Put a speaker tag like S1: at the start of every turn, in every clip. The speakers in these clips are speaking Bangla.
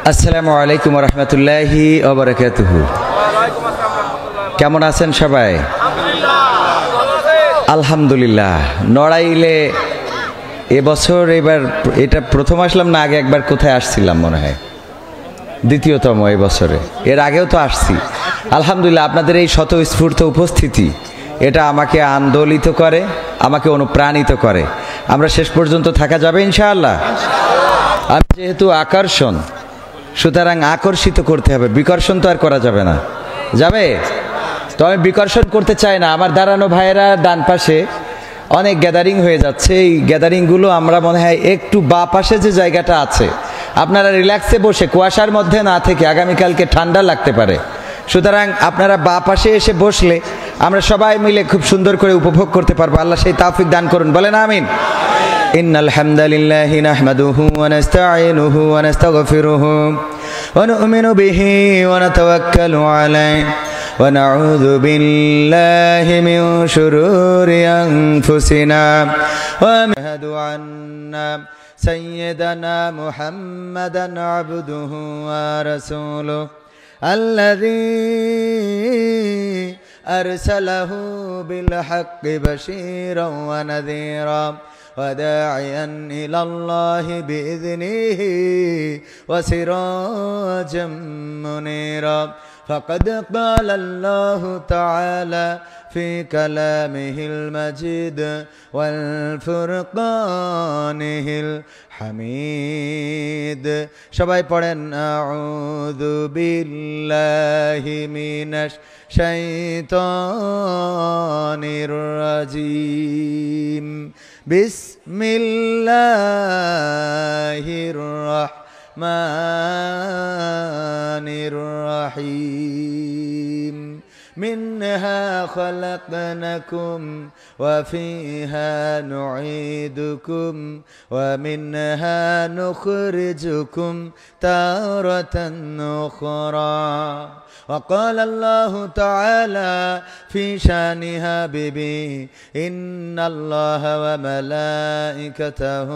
S1: আসসালামু আলাইকুম রহমতুল্লাহি ওয়া বারাকাতুহু। কেমন আছেন সবাই? আলহামদুলিল্লাহ। নড়াইলে এবছর এটা প্রথম আসলাম না, আগে একবার কোথায় আসছিলাম মনে হয়, দ্বিতীয়তম এবছরে। এর আগেও তো আসছি। আলহামদুলিল্লাহ, আপনাদের এই স্বতঃস্ফূর্ত উপস্থিতি এটা আমাকে আন্দোলিত করে, আমাকে অনুপ্রাণিত করে। আমরা শেষ পর্যন্ত থাকা যাবে ইনশাআল্লাহ। আমি যেহেতু আকর্ষণ, সুতরাং আকর্ষিত করতে হবে, বিকর্ষণ তো আর করা যাবে না। যাবে তো? আমি বিকর্ষণ করতে চাই না। আমার দাঁড়ানো ভাইয়েরা ডান পাশে অনেক গ্যাদারিং হয়ে যাচ্ছে। এই গ্যাদারিংগুলো আমরা মনে হয় একটু বা পাশে যে জায়গাটা আছে, আপনারা রিল্যাক্সে বসে কুয়াশার মধ্যে না থেকে, আগামীকালকে ঠান্ডা লাগতে পারে, সুতরাং আপনারা বা পাশে এসে বসলে আমরা সবাই মিলে খুব সুন্দর করে উপভোগ করতে পারবো। আল্লাহ সেই তৌফিক দান করুন, বলেন আমিন। ইন্নাল হামদালিল্লাহি নাহমাদুহু ওয়া নাস্তাঈনুহু ওয়া নাস্তাগফিরুহু ওয়া নু'মিনু বিহি ওয়া নাতাওয়াক্কালু আলাইহি ওয়া নাউযু বিল্লাহি মিন শুরুরি আনফুসিনা ওয়া নাশহাদু আন্না সাইয়্যিদানা মুহাম্মাদান আবদুহু ওয়া রাসূলুহু আল্লাযী أرسله بالحق بشيرا ونذيرا وداعيا إلى الله بإذنه وسراجا منيرا فقد قال الله تعالى في كلامه المجيد والفرقانه الحميد সবাই পড়েন আউযু বিল্লাহি মিনাশ শাইতানির রাজিম বিসমিল্লাহির রাহমানির রহিম منها خلقناكم وفيها نعيدكم ومنها نخرجكم تارة أخرى وقال الله تعالى في شان حبيبي إن الله وملائكته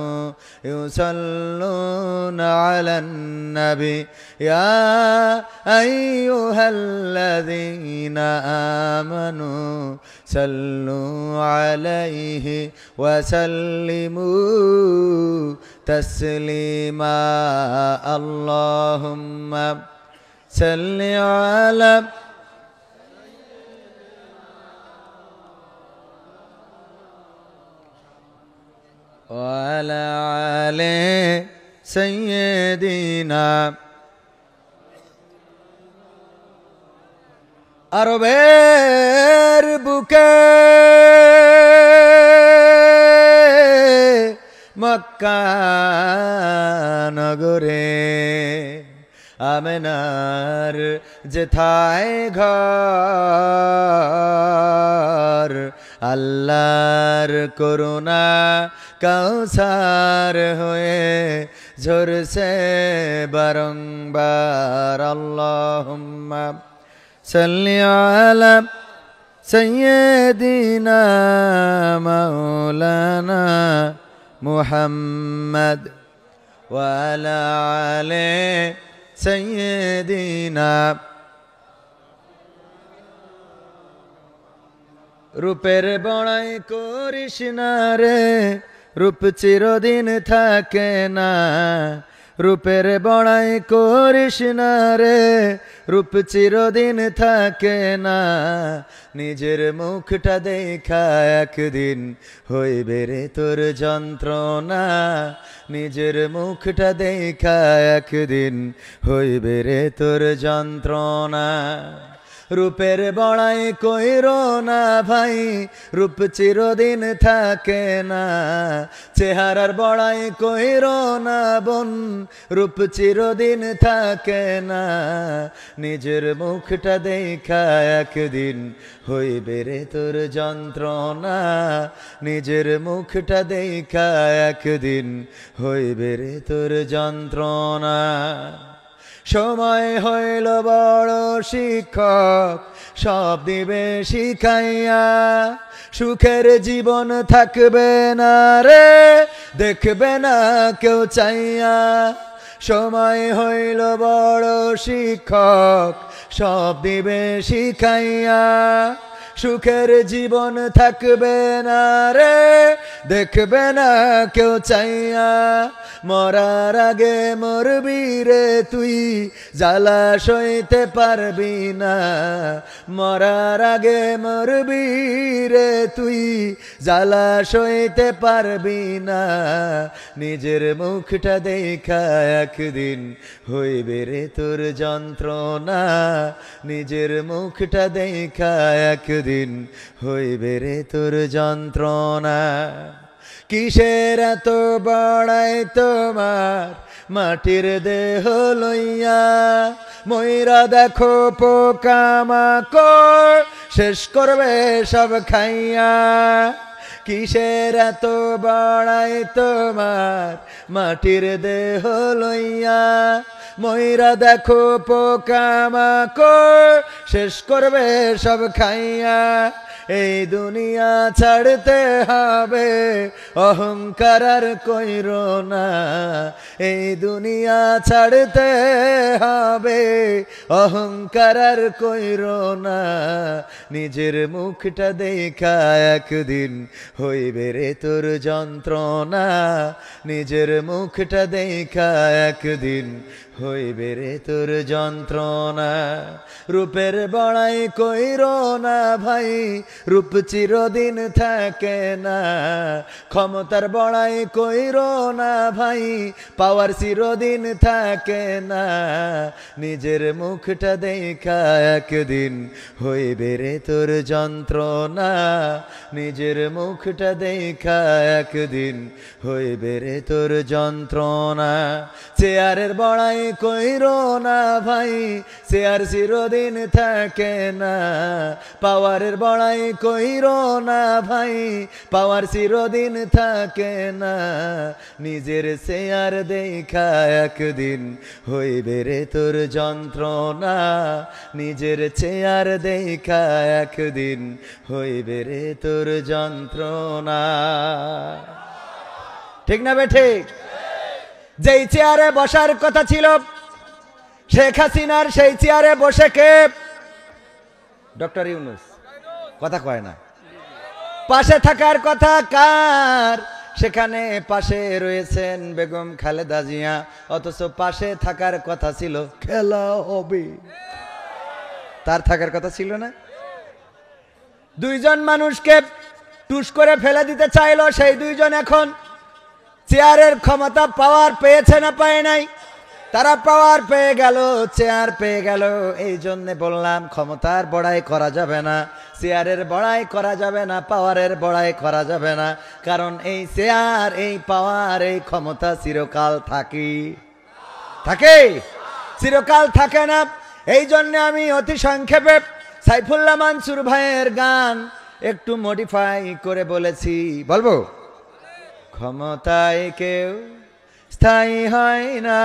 S1: يصلون على النبي يا أيها الذين آمنوا صلوا عليه وسلموا تسليما اللهم صل على وعلى آل سيدنا আরবের বুকে মক্কা নগরে আমেনার যেথায় ঘর আল্লাহর করুণা কাউসার হয়ে ঝরছে বারংবার আল্লাহুম্মা সাল্লি আলা সাইয়্যিদিনা মাওলানা মুহাম্মদ ওয়া আলা আলি সাইয়্যিদিনা রূপের বড়াই করিস না রে, রূপ চিরদিন থাকে না। রূপের বড়াই করিস না রে, রূপ চিরদিন থাকে না। নিজের মুখটা দেখা একদিন হইবে রে তোর যন্ত্রণা। নিজের মুখটা দেখা একদিন হইবে রে তোর যন্ত্রণা। রূপের বড়াই কইরো না ভাই, রূপ চিরদিন থাকে না। চেহারার বড়াই কইরো না বোন, রূপ চিরদিন থাকে না। নিজের মুখটা দেখা একদিন হইবে রে তোর যন্ত্রণা। নিজের মুখটা দেখা একদিন হইবে রে তোর যন্ত্রণা। সময় হইল বড় শিক্ষক, সব দিবে শিখাইয়া। সুখের জীবন থাকবে না রে, দেখবে না কেউ চাইয়া। সময় হইল বড় শিক্ষক, সব দিবে শিখাইয়া। সুখের জীবন থাকবে না রে, দেখবে না কেউ চাইয়া। মরার আগে মরবি রে তুই, জ্বালা সইতে পারবি না। মরার আগে মরবি রে তুই, জ্বালা সইতে পারবি না। নিজের মুখটা দেখা একদিন হইবে রে তোর যন্ত্রণা। নিজের মুখটা দেখা একদিন হইবে রে তোর যন্ত্রণা। কিসের এত বড়াই তোমার মাটির দেহ লইয়া? ময়রা দেখো পোকামাকড় শেষ করবে সব খাইয়া। কিসের এত বড়াই তোমার মাটির দেহ লইয়া? ময়রা দেখো পোকামাকড় শেষ করবে সব খাইয়া। এই দুনিয়া ছাড়তে হবে, অহংকার আর কইরো না। এই দুনিয়া ছাড়তে হবে, অহংকার আর কইরো না। নিজের মুখটা দেখা একদিন হইবে রে তোর যন্ত্রণা। নিজের মুখটা দেখা একদিন হইবে রে তোর যন্ত্রণা। রূপের বড়াই কইরো না ভাই, রূপ চিরদিন থাকে না। ক্ষমতার বড়াই কইরো না ভাই, পাওয়ার চিরদিন থাকে না। নিজের মুখটা দেখা একদিন হইবে রে তোর যন্ত্রণা। নিজের মুখটা দেখা একদিন হইবে রে তোর যন্ত্রণা। চেয়ারের বড়াই কইরো না ভাই, চেয়ার চিরদিন থাকে না। পাওয়ারের বড়াই কইরো না ভাই, পাওয়ার চিরদিন থাকে না। নিজের চেয়ার দেখা একদিন হইবে রে তোর যন্ত্রণা। নিজের চেয়ার দেখা একদিন হইবে রে তোর যন্ত্রণা। ঠিক না বে ঠিক? যেই চেয়ারে বসার কথা ছিল শেখ হাসিনার, সেই চেয়ারে বসে কে? ডক্টর ইউনূস। কথা কয় না। পাশে থাকার কথা কার? সেখানে পাশে রয়েছেন বেগম খালেদা জিয়া, অথচ পাশে থাকার কথা ছিল খেলা হবে, তার থাকার কথা ছিল না। দুইজন মানুষকে টুস করে ফেলে দিতে চাইলো, সেই দুইজন এখন চেয়ারের ক্ষমতা পাওয়ার পেয়েছে না পায় নাই? তারা পাওয়ার পেয়ে গেল, চেয়ার পেয়ে গেল। এই জন্য বললাম ক্ষমতার বড়াই করা যাবে না, চেয়ারের বড়াই করা যাবে না, পাওয়ারের বড়াই করা যাবে না। কারণ এই চেয়ার, এই পাওয়ার, এই ক্ষমতা চিরকাল থাকে? চিরকাল থাকে না। এই জন্য আমি অতি সংক্ষেপে সাইফুল্লাহ মানসুর ভাইয়ের গান একটু মডিফাই করে বলেছি। বলবো? ক্ষমতায় কেউ স্থায়ী হয় না,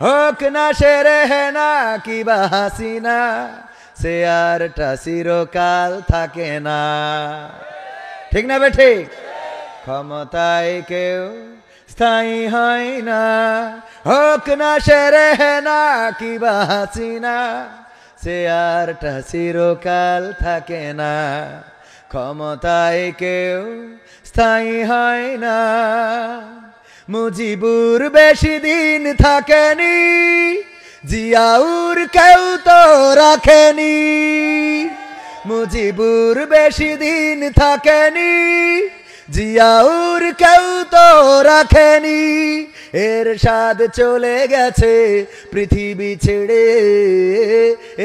S1: হোক না সেরে না কিবা হাসিনা, চেয়ারটা চিরকাল থাকে না। ঠিক না বে ঠিক? ক্ষমতায় কেউ স্থায়ী হয় না, হোক না সেরে না কিবা হাসিনা, চেয়ারটা চিরকাল থাকে না। ক্ষমতায় কেউ স্থায়ী হয় না। মুজিবুর বেশি দিন থাকেনি, জিয়াউর কেউ তো রাখেনি। মুজিবুর বেশি দিন থাকেনি, জিয়াউর কেউ তো রাখেনি। এরশাদ চলে গেছে পৃথিবী ছেড়ে,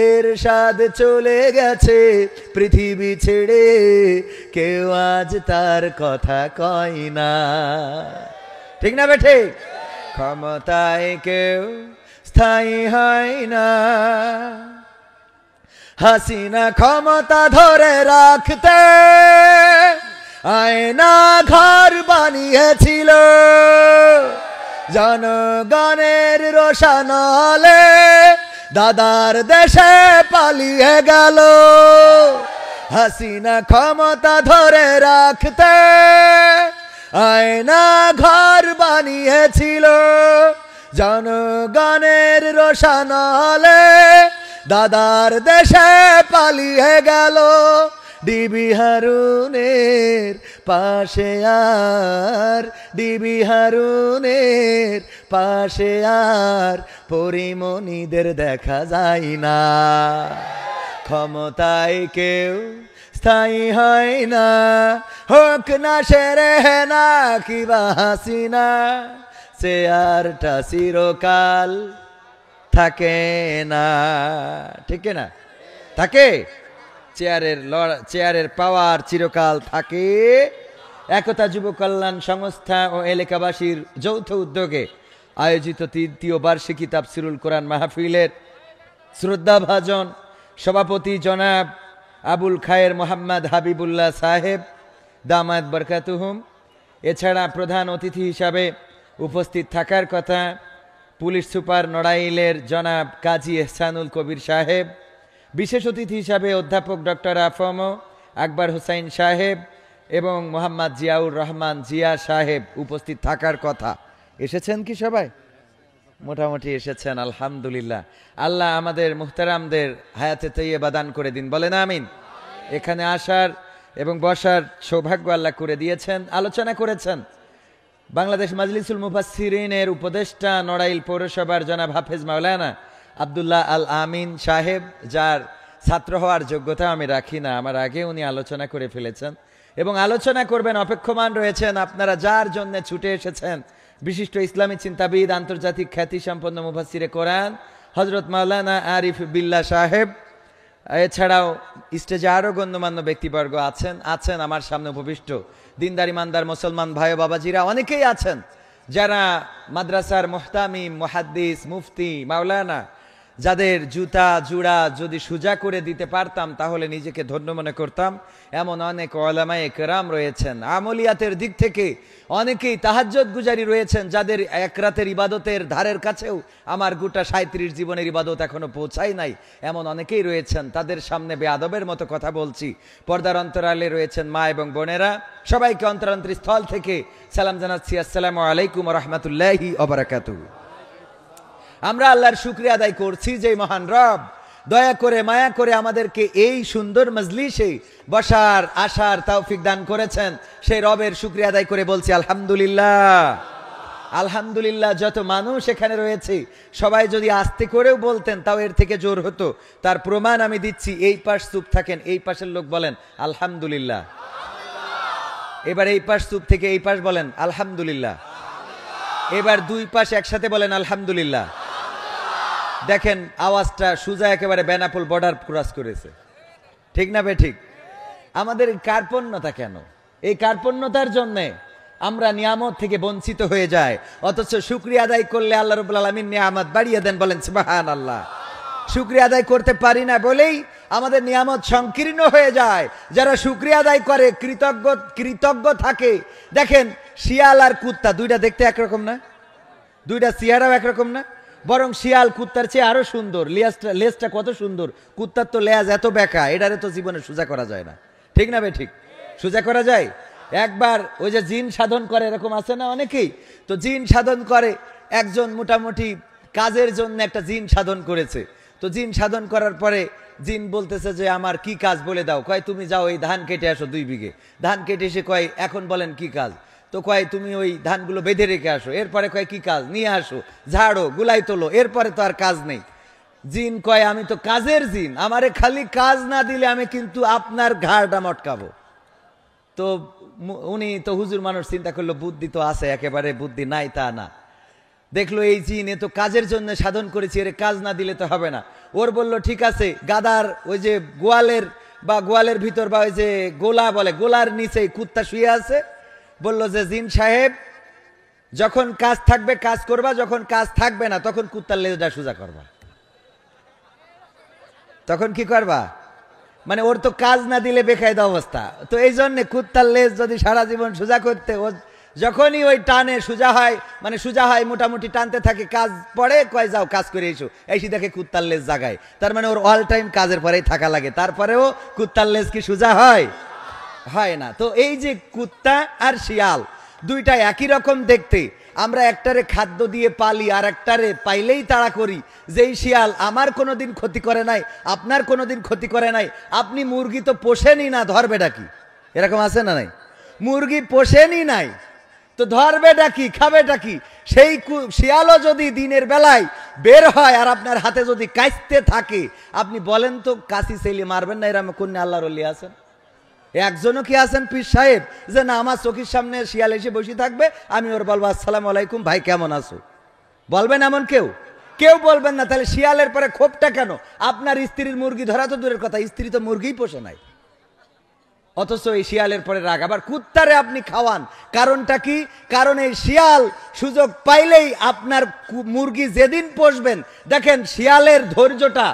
S1: এরশাদ চলে গেছে পৃথিবী ছেড়ে, কেউ আজ তার কথা কয় না। ঠিক না বে ঠিক? ক্ষমতায় কেউ স্থায়ী হয় না। হাসিনা ক্ষমতা ধরে রাখতে আয়না ঘর বানিয়েছিল, জনগণের রোশানলে দাদার দেশে পালিয়ে গেল। হাসিনা ক্ষমতা ধরে রাখতে আয়না ঘর বানিয়েছিল,
S2: জনগণের রোশানলে দাদার দেশে পালিয়ে গেল ডিবি হারুনের পাশে আর ডিবি হারুনের পাশে আর পরিমণিদের দেখা যায় না ক্ষমতায় কেউ স্থায়ী হয় না হোক না সেরে না কিবা হাসিনা চেয়ারটা চিরকাল থাকে না ঠিক না থাকে চেয়ারের পাওয়ার চিরকাল থাকে একতা যুব কল্যাণ সংস্থা ও এলাকাবাসীর যৌথ উদ্যোগে আয়োজিত তৃতীয় বার্ষিকী তাফসিরুল কোরআন মাহফিলের শ্রদ্ধাভাজন সভাপতি জনাব আবুল খায়ের মোহাম্মদ হাবিবুল্লাহ সাহেব দামাত বরকাতুহুম এছাড়া প্রধান অতিথি হিসাবে উপস্থিত থাকার কথা পুলিশ সুপার নড়াইলের জনাব কাজী এহসানুল কবির সাহেব বিশেষ অতিথি হিসাবে অধ্যাপক ডক্টর আফম আকবর হুসাইন সাহেব এবং মোহাম্মদ জিয়াউর রহমান জিয়া সাহেব উপস্থিত থাকার কথা এসেছেন কি সবাই মোটামুটি এসেছেন আলহামদুলিল্লাহ আল্লাহ আমাদের মুহতারামদের হায়াতে তৈয়বা দান করে দিন বলেন আমিন এখানে আসার এবং বসার সৌভাগ্য আল্লাহ করে দিয়েছেন আলোচনা করেছেন বাংলাদেশ মাজলিসুল মুফাসসিরিনের উপদেষ্টা নড়াইল পৌরসভার জনাব হাফেজ মাওলানা আব্দুল্লাহ আল আমিন সাহেব যার ছাত্র হওয়ার যোগ্যতা আমি রাখি না আমার আগে উনি আলোচনা করে ফেলেছেন এবং আলোচনা করবেন অপেক্ষমান রয়েছেন আপনারা যার জন্য ছুটে এসেছেন বিশিষ্ট ইসলামী চিন্তাবিদ আন্তর্জাতিক খ্যাতিসম্পন্ন মুফাসসিরে কোরআন হযরত মাওলানা আরিফ বিল্লাহ সাহেব এছাড়াও স্টেজে আরও গণ্যমান্য ব্যক্তিবর্গ আছেন আমার সামনে উপবিষ্ট দিনদার ইমানদার মুসলমান ভাই ও বাবাজিরা অনেকেই আছেন যারা মাদ্রাসার মুহতামিম মুহাদ্দিস মুফতি মাওলানা যাদের জুতা জুড়া যদি সোজা করে দিতে পারতাম তাহলে নিজেকে ধন্য মনে করতাম এমন অনেক উলামায়ে কেরাম রয়েছেন আমলিয়াতের দিক থেকে অনেকেই তাহাজ্জুদ গুজারি রয়েছেন যাদের এক রাতের ইবাদতের ধারের কাছেও আমার গোটা ৩৭ জীবনের ইবাদত এখনো পৌঁছায় নাই এমন অনেকেই রয়েছেন তাদের সামনে বেয়াদবের মতো কথা বলছি পর্দার অন্তরালে রয়েছেন মা এবং বোনেরা সবাইকে অন্তরান্তর স্থল থেকে সালাম জানাচ্ছি আসসালামু আলাইকুম ওয়া রাহমাতুল্লাহি ওয়া বারাকাতুহু আমরা আল্লাহর শুকরিয়া আদায় করছি যে মহান রব দয়া করে মায়া করে আমাদেরকে এই সুন্দর মজলিসে বসার আসার তৌফিক দান করেছেন সেই রবের শুকরিয়া আদায় করে বলছি আলহামদুলিল্লাহ আলহামদুলিল্লাহ যত মানুষ এখানে রয়েছে সবাই যদি আস্তে করেও বলতেন তাও এর থেকে জোর হতো তার প্রমাণ আমি দিচ্ছি এই পাশ চুপ থাকেন এই পাশের লোক বলেন আলহামদুলিল্লাহ এবার এই পাশ চুপ থেকে এই পাশ বলেন আলহামদুলিল্লাহ এবার দুই পাশ একসাথে বলেন আলহামদুলিল্লাহ দেখেন আওয়াজটা সুজা একেবারে বেনাপোল বর্ডার ক্রস করেছে ঠিক না বে ঠিক আমাদের কার্পণ্যতা কেন এই কার্পণ্যতার জন্য আমরা নিয়ামত থেকে বঞ্চিত হয়ে যায় অথচ শুকরিয়া আদায় করলে আল্লাহ রাব্বুল আলামিন নিয়ামত বাড়িয়ে দেন বলেন সুবহানাল্লাহ শুকরিয়া আদায় করতে পারি না বলেই আমাদের নিয়ামত সংকীর্ণ হয়ে যায় যারা শুকরিয়া আদায় করে কৃতজ্ঞ থাকে দেখেন শিয়াল আর কুত্তা দুইটা দেখতে একরকম না দুইটা চেহারাও একরকম না বরং শিয়াল কুত্তার চেয়ে আরো সুন্দর লেজটা কত সুন্দর কুত্তার তো লেজ এত বেঁকা এটারে তো জীবনে সোজা করা যায় না ঠিক না বে ঠিক সোজা করা যায় একবার ওই যে জিন সাধন করে এরকম আছে না অনেকেই তো জিন সাধন করে একজন মোটামুটি কাজের জন্য একটা জিন সাধন করেছে তো জিন সাধন করার পরে জিন বলতেছে যে আমার কি কাজ বলে দাও কয় তুমি যাও এই ধান কেটে আসো 2 বিঘে ধান কেটে এসে কয় এখন বলেন কি কাজ তো কয় তুমি ওই ধানগুলো বেঁধে রেখে আসো এরপরে কয় কি কাজ নিয়ে আসো ঝাড়ো গুলাই তোলো এরপরে তো আর কাজ নেই জিন কয় আমি তো কাজের জিন আমারে খালি কাজ না দিলে আমি কিন্তু আপনার ঘাড়টা মটকাবো তো উনি তো হুজুর মানুষ চিন্তা করলো বুদ্ধি তো আছে একেবারে বুদ্ধি নাই তা না দেখলো এই জিন এ তো কাজের জন্য সাধন করেছি এর কাজ না দিলে তো হবে না ওর বললো ঠিক আছে গাদার ওই যে গোয়ালের ভিতর বা ওই যে গোলা বলে গোলার নিচে কুত্তা শুয়ে আছে বললো যে জিন সাহেব যখন কাজ থাকবে কাজ করবা যখন কাজ থাকবে না তখন কুত্তার লেজটা সোজা করবা তখন কি করবা মানে ওর তো কাজ না দিলে বেকায়দা অবস্থা তো এই জন্য কুত্তার লেজ যদি সারা জীবন সোজা করতে ও যখনই ওই টানে সোজা হয় মানে সোজা হয় মোটামুটি টানতে থাকে কাজ পড়ে কয় যাও কাজ করে এসো এসে দেখে কুত্তার লেজ জাগায় তার মানে ওর অল টাইম কাজের পরেই থাকা লাগে তারপরেও কুত্তার লেজ কি সোজা হয় হয় না তো এই যে কুত্তা আর শিয়াল দুইটা একই রকম দেখতে আমরা একটারে খাদ্য দিয়ে পালি আর একটারে পাইলেই তাড়া করি। যেই শিয়াল আমার কোনোদিন ক্ষতি করে নাই, আপনার কোনোদিন ক্ষতি করে নাই, আপনি মুরগি তো পোষেনই না, ধরবেটা কি? এরকম আছে না নাই? মুরগি পোষেনই নাই তো ধরবেটা কি, খাবেটা কি? সেই শিয়ালও যদি দিনের বেলায় বের হয় আর আপনার হাতে যদি কাঁচতে থাকে, আপনি বলেন তো কাশি সেলি মারবেন না? এরকম কোন আল্লাহর ওলি আছেন? একজনও কি আছেন পীর সাহেব যে না আমার চোখের সামনে শিয়াল এসে বসে থাকবে, আমি ওর বলবো আসসালামু আলাইকুম ভাই কেমন আছো? বলবেন এমন কেউ? কেউ বলবেন না। তাহলে শিয়ালের পরে ক্ষোভটা কেন? আপনার স্ত্রীর মুরগি ধরা তো দূরের কথা, স্ত্রী তো মুরগিই পোষে নাই, অথচ এই শিয়ালের পরে রাগ। আবার কুত্তারে আপনি খাওয়ান, কারণটা কি? কারণ এই শিয়াল সুযোগ পাইলেই আপনার মুরগি যেদিন পোষবেন, দেখেন শিয়ালের ধৈর্যটা,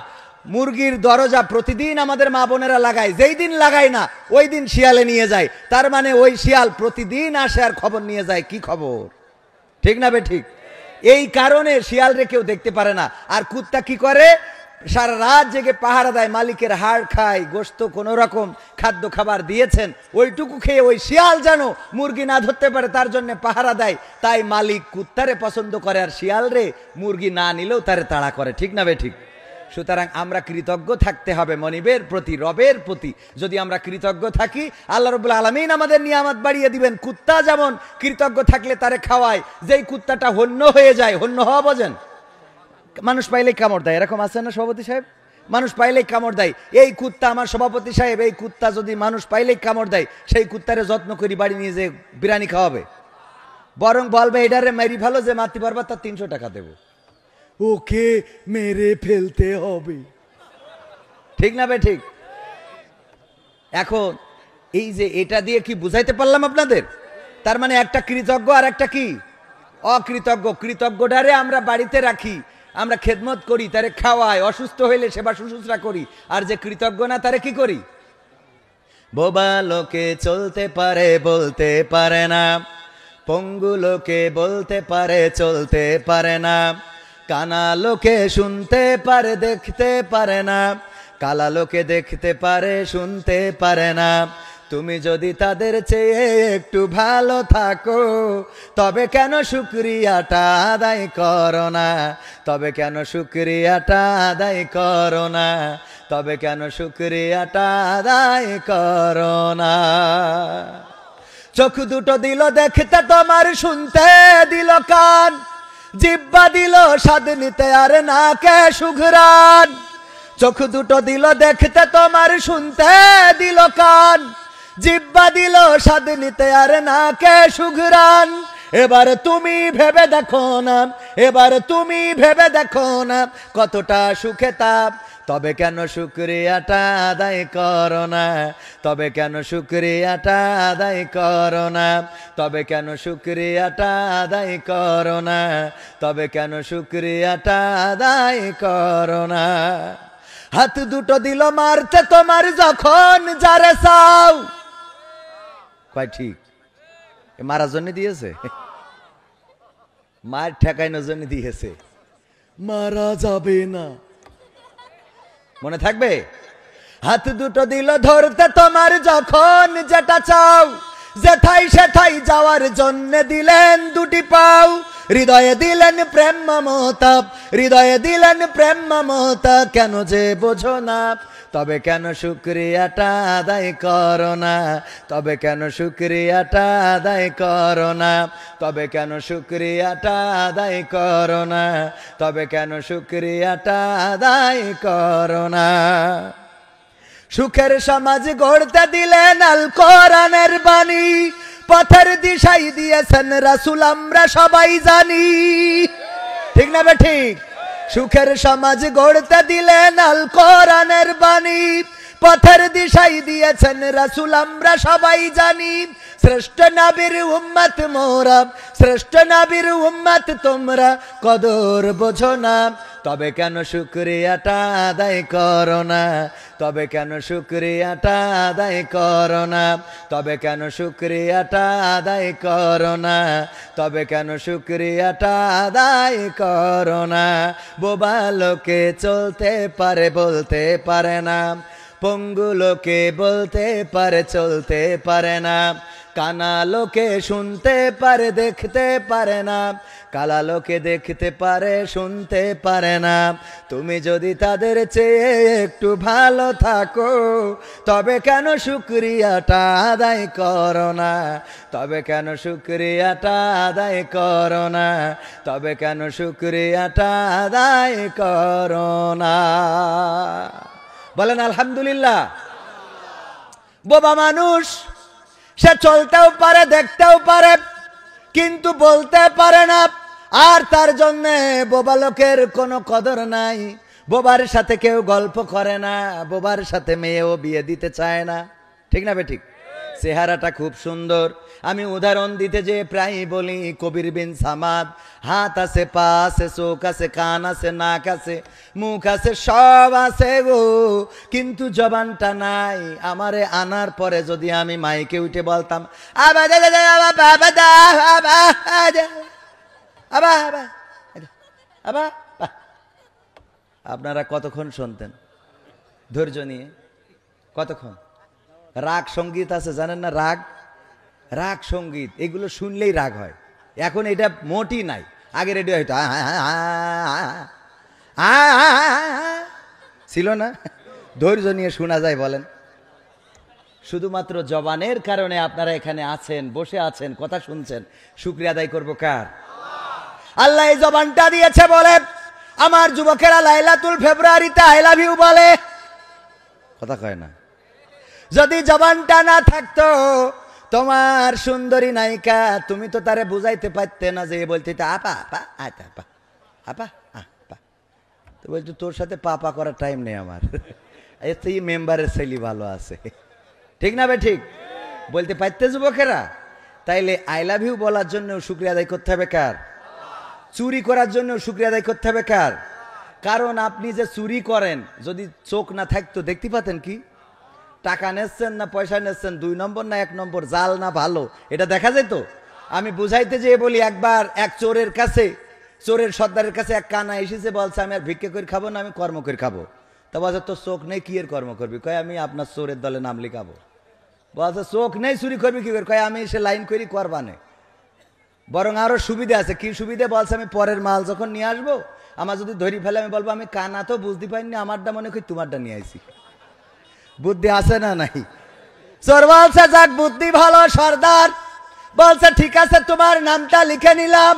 S2: মুরগির দরজা প্রতিদিন আমাদের মা বোনেরা লাগায়, যেই দিন লাগায় না ওই দিন শিয়ালে নিয়ে যায়। তার মানে ওই শিয়াল প্রতিদিন আসে আর খবর নিয়ে যায়, কি খবর, ঠিক না বে ঠিক? এই কারণে শিয়ালরে কেউ দেখতে পারে না। আর কুত্তা কি করে? সারা রাত জেগে পাহারা দেয়, মালিকের হাড় খায়, গোশত কোনো রকম খাদ্য খাবার দিয়েছেন ওইটুকু খেয়ে ওই শিয়াল যেন মুরগি না ধরতে পারে তার জন্য পাহারা দেয়। তাই মালিক কুত্তারে পছন্দ করে আর শিয়াল রে মুরগি না নিলেও তারে তাড়া করে, ঠিক না বে ঠিক? সুতরাং আমরা কৃতজ্ঞ থাকতে হবে মনিবের প্রতি, রবের প্রতি। যদি আমরা কৃতজ্ঞ থাকি, আল্লাহ রাব্বুল আলামিন আমাদের নিয়ামত বাড়িয়ে দিবেন। কুত্তা যেমন কৃতজ্ঞ থাকলে তারে খাওয়ায়, যেই কুত্তাটা হন্য হয়ে যায়, হন্য হওয়া বোঝেন? মানুষ পাইলেই কামড় দেয়, এরকম আছে না সভাপতি সাহেব? মানুষ পাইলেই কামড় দেয়। এই কুত্তা আমার সভাপতি সাহেব, এই কুত্তা যদি মানুষ পাইলেই কামড় দেয়, সেই কুত্তারে যত্ন করি বাড়ি নিয়ে যে বিরিয়ানি খাওয়াবে, বরং বলবে এটারে মেরি ভালো, যে মারতে পারবা তার 300 টাকা দেবো, ওকে মেরে ফেলতে হবে, ঠিক না বে ঠিক? এখন এই যে এটা দিয়ে কি বুঝাইতে পারলাম আপনাদের? তার মানে একটা কৃতজ্ঞ আর একটা কি অকৃতজ্ঞ। কৃতজ্ঞটারে আমরা বাড়িতে রাখি, আমরা খেদমত করি, তারে খাওয়াই, অসুস্থ হইলে সেবা শুশ্রূষা করি। আর যে কৃতজ্ঞ না তারে কি করি? বোবা লোকে চলতে পারে বলতে পারে না, পঙ্গু লোকে বলতে পারে চলতে পারে না, কানা লোকে শুনতে পারে দেখতে পারে না, কালা লোকে দেখতে পারে শুনতে পারে না। তুমি যদি তাদের চেয়ে একটু ভালো থাকো, তবে কেন শুকরিয়াটা আদায় করো না? তবে কেন শুকরিয়াটা আদায় করো না? তবে কেন শুকরিয়াটা আদায় করো না? চোখ দুটো দিল দেখতে তোমার, শুনতে দিল কান, জিব্বা দিল স্বাদ নিতে আর নাকে সুঘ্রাণ। চোখ দুটো দিল দেখতে তোমার, শুনতে দিল কান, জিব্বা দিল স্বাদ নিতে আর নাকে সুঘ্রাণ। এবার তুমি ভেবে দেখো না, এবার তুমি ভেবে দেখো না কতটা সুখে তাপ। তবে কেন শুকরিয়াটা আদায় করো না? তবে কেন শুকরিয়াটা আদায় করো না? তবে কেন শুকরিয়াটা আদায় করো না? তবে কেন শুকরিয়াটা আদায় করো না? হাত দুটো দিল মারতে তোমার যখন যারে চাও, কয় ঠিক? মারার জন্য দিয়েছে? মার ঠেকাইনোর জন্য দিয়েছে, মারা যাবে না, মনে থাকবে? হাত দুটো দিল ধরতে তোমার যখন যেটা চাও, যেথাই সেথাই যাওয়ার জন্য দিলেন দুটি পাও। হৃদয়ে দিলেন প্রেম মমতা, হৃদয়ে দিলেন প্রেম মমতা, কেন যে বোঝো না? তবে কেন শুকরিয়াটা আদায় করো না? তবে কেন শুকরিয়াটা আদায় করো না? তবে কেন শুকরিয়াটা আদায় করো না? তবে কেন শুকরিয়াটা আদায় করো না? সুখের সমাজ গড়তে দিলেন আল কোরআনের বাণী, পথের দিশাই দিয়েছেন রাসূল আমরা সবাই জানি, ঠিক না বে ঠিক? সুখের সমাজ গড়তে দিলেন আল কোরআনের বাণী, পথের দিশাই দিয়েছেন রাসূল আমরা সবাই জানি। শ্রেষ্ঠ নবীর উম্মত মোরা, শ্রেষ্ঠ নবীর উম্মত তোমরা, কদর বোঝো না? তবে কেন শুকরিয়াটা আদায় করো না? তবে কেন শুকরিয়াটা আদায় করো না? তবে কেন শুকরিয়াটা আদায় করো না? তবে কেন শুকরিয়াটা আদায় করো না? বোবা লোকে চলতে পারে বলতে পারে না, পঙ্গু লোকে বলতে পারে চলতে পারে না, কানা লোকে শুনতে পারে দেখতে পারে না, কালা লোকে দেখতে পারে শুনতে পারে না। তুমি যদি তাদের চেয়ে একটু ভালো থাকো, তবে কেন শুকরিয়াটা আদায় করো না, তবে কেন শুকরিয়াটা আদায় করো না, তবে কেন শুকরিয়াটা আদায় করো না। বলেন আলহামদুলিল্লাহ। বোবা মানুষ, সে চলতেও পারে দেখতেও পারে কিন্তু বলতে পারে না, আর তার জন্যে বোবা লোকের কোনো কদর নাই। বোবার সাথে কেউ গল্প করে না, বোবার সাথে মেয়েও বিয়ে দিতে চায় না, ঠিক না বেঠিক? চেহারাটা খুব সুন্দর। আমি উদাহরণ দিতে যে প্রায় বলি কবির বিন সামাদ, হাত আছে, পা আছে, চোখ আছে, কান আছে, নাক আছে, মুখ আছে, সব আছে গো, কিন্তু জবানটা নাই। আমারে আনার পরে যদি আমি মাইকে উঠে বলতাম আপনারা কতক্ষণ শুনতেন ধৈর্য নিয়ে? কতক্ষণ? রাগ সঙ্গীত আছে জানেন না? রাগ, রাগ সঙ্গীত, এগুলো শুনলেই রাগ হয়। এখন এটা মোটই নাই, আগে রেডিও হইতো ছিল না? ধৈর্য নিয়ে শোনা যায় বলেন? শুধুমাত্র জবানের কারণে আপনারা এখানে আছেন, বসে আছেন, কথা শুনছেন, শুকরিয়া আদায় করবো কার? আল্লাহ এই জবানটা দিয়েছে বলে আমার যুবকেরা লাইলাতুল ফেব্রুয়ারিতে আই লাভ ইউ বলে, কথা কয় না। যদি জবানটা না থাকতো, তোমার সুন্দরী নায়িকা, তুমি তো তারে বুঝাইতে পারতে না যে বলতে আপা আপা আতা আপা আপা আপা, তো বলতো তোর সাথে পাপা করার টাইম নেই আমার, এর থেকে মেম্বারের ছেলে ভালো আছে, ঠিক না বে ঠিক? বলতে পারতে যুবকেরা। তাইলে আই লাভ ইউ বলার জন্য শুকরিয়া আদায় করতে হবে কার? চুরি করার জন্য শুকরিয়া আদায় করতে হবে কার? কারণ আপনি যে চুরি করেন, যদি চোখ না থাকতো দেখতে পাতেন কি? টাকা নেচ্ছেন না পয়সা নেচ্ছেন, 2 নম্বর না 1 নম্বর, জাল না ভালো, এটা দেখা যেত। আমি বুঝাইতে যেয়ে বলি, একবার এক চোরের কাছে, চোরের সর্দারের কাছে এক কানা এসেছে, বলছে আমি আর ভিক্ষে করে খাবো না, আমি কর্ম করে খাবো। তা বলছে তোর চোখ নেই, কি এর কর্ম করবি? কয় আমি আপনার চোরের দলে নাম লিখাবো। বলছে চোখ নেই, চুরি করবি কি করে? কয় আমি এসে লাইন করি করবানে। বরং আরো সুবিধা আছে। কি সুবিধা? বলছে আমি পরের মাল যখন নিয়ে আসবো, আমার যদি ধরি ফেলে, আমি বলবো আমি কানা তো বুঝতে পারিনি, আমারটা মনে করি তোমারটা নিয়ে আইছি। বুদ্ধি আছে না নাই? চোর বলছে যাক বুদ্ধি ভালো। সর্দার বলছে ঠিক আছে, তোমার নামটা লিখে নিলাম,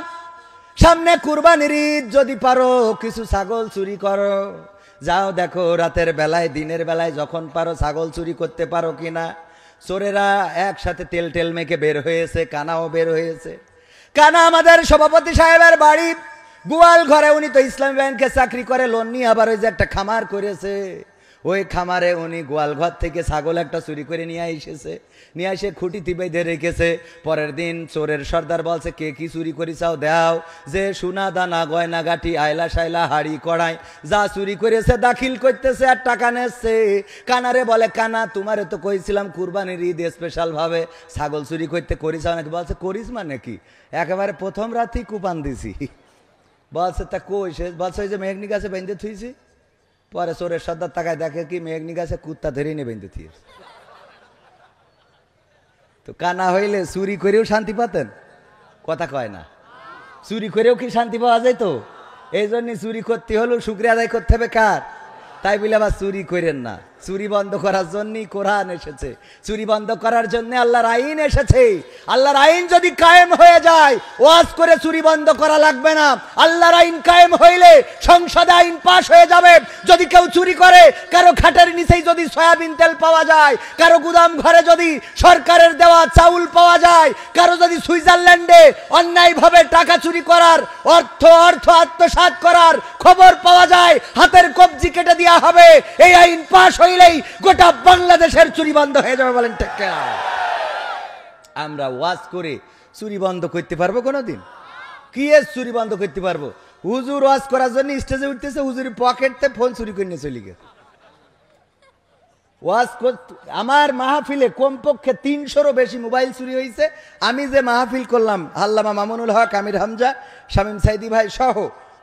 S2: সামনে কুরবানির ঈদ, যদি পারো কিছু ছাগল চুরি করো, যাও দেখো রাতের বেলায় দিনের বেলায় যখন পারো ছাগল চুরি করতে পারো কিনা। চোরেরা একসাথে তেল টেল মেখে বের হয়েছে, কানাও বের হয়েছে। কানা আমাদের সভাপতি সাহেবের বাড়ি গোয়াল ঘরে, উনি তো ইসলামী ব্যাংকে চাকরি করে, লোন নিয়ে আবার ওই যে একটা খামার করেছে, ওই খামারে উনি গোয়াল ঘর থেকে ছাগল একটা চুরি করে নিয়ে এসেছে, নিয়ে এসে খুঁটি বেঁধে রেখেছে। পরের দিন চোরের সর্দার বলছে কে কি চুরি করেছাও দাও, যে সোনা দানা গয়না গাঠি আয়লা শাইলা হাড়ি কড়াই যা চুরি করেছে দাখিল করতেছে আর টাকা নেচ্ছে। কানারে বলে কানা তোমারে তো কইছিলাম কুরবানির ঈদ স্পেশাল ভাবে ছাগল চুরি করতে করিছাও নাকি? বলছে করিস মানে কি, একেবারে প্রথম রাতেই কুপান দিছি। বলছে তা কই? সে বলছে ওই যে মেঘনি গাছে বেঁধে থুইছি। পরে চোরের সর্দার তাকায় দেখে কি মেঘনি গাছে কুত্তা ধরে নিয়ে বেঁধে থুইস। তো কানা হইলে চুরি করেও শান্তি পাতেন? কথা কয় না। চুরি করেও কি শান্তি পাওয়া যায়? তো এই জন্য চুরি করতে হলেও শুকরিয়া আদায় করতে হবে কার? তাই বলে আবার চুরি করেন না। চুরি বন্ধ করার জন্যই কোরআন এসেছে, চুরি বন্ধ করার জন্য আল্লাহর আইন এসেছে। আল্লাহর আইন যদি কায়েম হয়ে যায়, ওয়াজ করে চুরি বন্ধ করা লাগবে না। আল্লাহর আইন কায়েম হইলে সংসদে আইন পাশ হয়ে যাবে। যদি কেউ চুরি করে, কারো খাটের নিচেই যদি সয়াবিন তেল পাওয়া যায়, কারো গুদাম ঘরে যদি সরকারের দেওয়া চাউল পাওয়া যায়, কারো যদি সুইজারল্যান্ডে অন্যায়ভাবে টাকা চুরি করার অর্থ আত্মসাৎ করার খবর পাওয়া যায়, হাতের কবজি কেটে দেওয়া হবে। এই আইন পাশ হইলেই গোটা বাংলাদেশের চুরি বন্ধ হয়ে যাবে। বলেন ঠিক কিনা? আমরা ওয়াজ করে চুরি বন্ধ করতে পারবো কোনোদিন? কি এর চুরি বন্ধ করতে পারবো? হুজুর ওয়াজ করার জন্য স্টেজে উঠতেছে, হুজুরের পকেটতে ফোন চুরি করে নিয়ে চলে গেছে। ওয়াজ আমার মাহফিলে কমপক্ষে 300-রও বেশি মোবাইল চুরি হয়েছে। আমি যে মাহফিল করলাম, আল্লামা মামুনুল হক, আমির হামজা, শামীম সাইদি ভাই সহ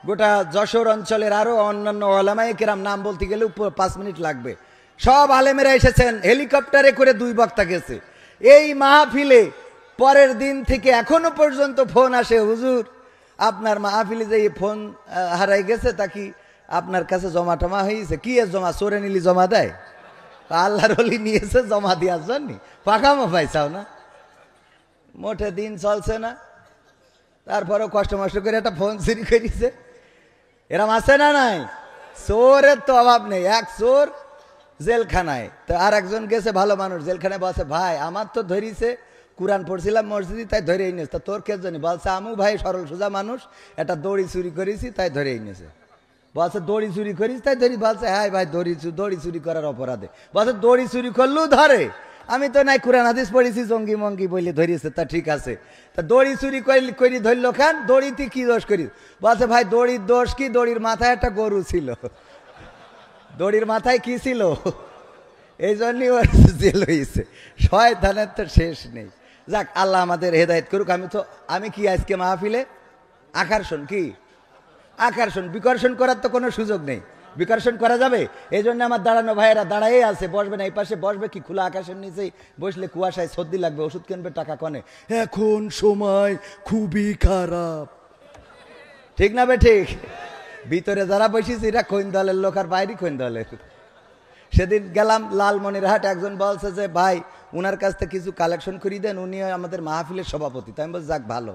S2: গোটা যশোর অঞ্চলের আরো অন্যান্য ওলামায়ে কেরাম, নাম বলতে গেলে 5 মিনিট লাগবে, সব আলেমেরা এসেছেন। হেলিকপ্টারে করে 2 বক্তা গেছে। এই মাহফিলে পরের দিন থেকে এখনো পর্যন্ত ফোন আসে, হুজুর আপনার মাহফিলে যে এই ফোন হারাই গেছে, তা কি আপনার কাছে জমা টমা হয়েছে? কি এর জমা? চোরে নিলি জমা দেয়? আল্লাহর ওলি নিয়েছে জমা দেওয়ার জন্য, পাকামো পাইছাও না, মোটে দিন চলছে না, তারপরেও কষ্ট মষ্ট করে একটা ফোন চুরি করেছে। এরম আছে না নাই? চোরের তো অভাব নেই। এক চোর জেলখানায়, তো আর একজন গেছে ভালো মানুষ জেলখানায়, বলছে ভাই আমার তো ধরিছে, কুরআন পড়ছিলাম মসজিদে তাই ধরে এনেছে। তা তোর কে জানি? বলছে আমু ভাই সরল সোজা মানুষ, একটা দড়ি চুরি করেছি তাই ধরে এনেছে। বলছে দড়ি চুরি করিস তাই ধরি? বলছে হ্যাঁ ভাই দড়ি চুরি করার অপরাধে। বলছে দড়ি চুরি করলেও ধরে? আমি তো নাই কুরআন হাদিস পড়েছি, জঙ্গি মঙ্গি বলে ধরিয়েছে। তা ঠিক আছে, তা দড়ি চুরি করি ধরলো খান, দড়িতে কি দোষ করি? বলছে ভাই দড়ির দোষ কি, দড়ির মাথায় একটা গরু ছিল। দড়ির মাথায় কি ছিল? এই জন্যই ওর জেল হয়েছে। শয়তানের তো শেষ নেই। যাক, আল্লাহ আমাদের হেদায়েত করুক। আমি কি আজকে মাহফিলে আকর্ষণ, কি আকর্ষণ বিকর্ষণ করার তো কোনো সুযোগ নেই। বিকর্ষণ করা যাবে? এই জন্য আমার দাঁড়ানো ভাইয়েরা দাঁড়াই আছে, বসবে না। এই পাশে বসবে কি খোলা আকাশের নিচেই বসলে কুয়াশায় সর্দি লাগবে, ওষুধ কিনবে, টাকা কনে। এখন সময় খুবই খারাপ, ঠিক না বে ঠিক? ভিতরে যারা বসেছে এরা কোন দলের লোক আর বাইরে কোন দলের? সেদিন গেলাম লালমনিরহাট, একজন বলছে যে ভাই উনার কাছ থেকে কিছু কালেকশন করিয়ে দেন, উনি আমাদের মাহফিলের সভাপতি। তাই আমি বলছি যাক ভালো।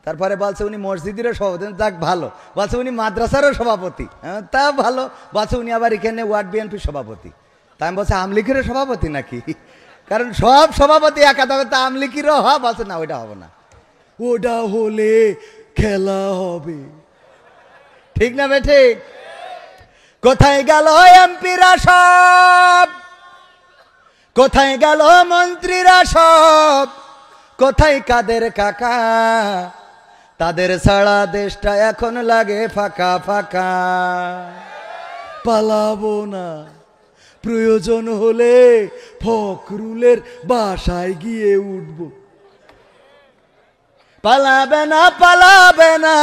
S2: তারপরে বলছে উনি মসজিদেরও সভাপতি, যাক ভালো। বলছে উনি মাদ্রাসারও সভাপতি, তা ভালো। বলছে উনি আবার এখানে ওয়ার্ড বিএনপির সভাপতি। তাই আমি বলছি আমলিগেরও সভাপতি নাকি? কারণ সব সভাপতি একা তবে তা আমলিগেরও হওয়া। বলছে না ওইটা হবে না, ওটা হলে খেলা হবে, ঠিক না বেঠে? কোথায় গেল এমপিরা সব, কোথায় গেল মন্ত্রীরা সব, কোথায় কাদের কাকা? তাদের ছাড়া দেশটা এখন লাগে ফাঁকা ফাঁকা। পালাবো না, প্রয়োজন হলে ফখরুলের বাসায় গিয়ে উঠবো। পালাবে না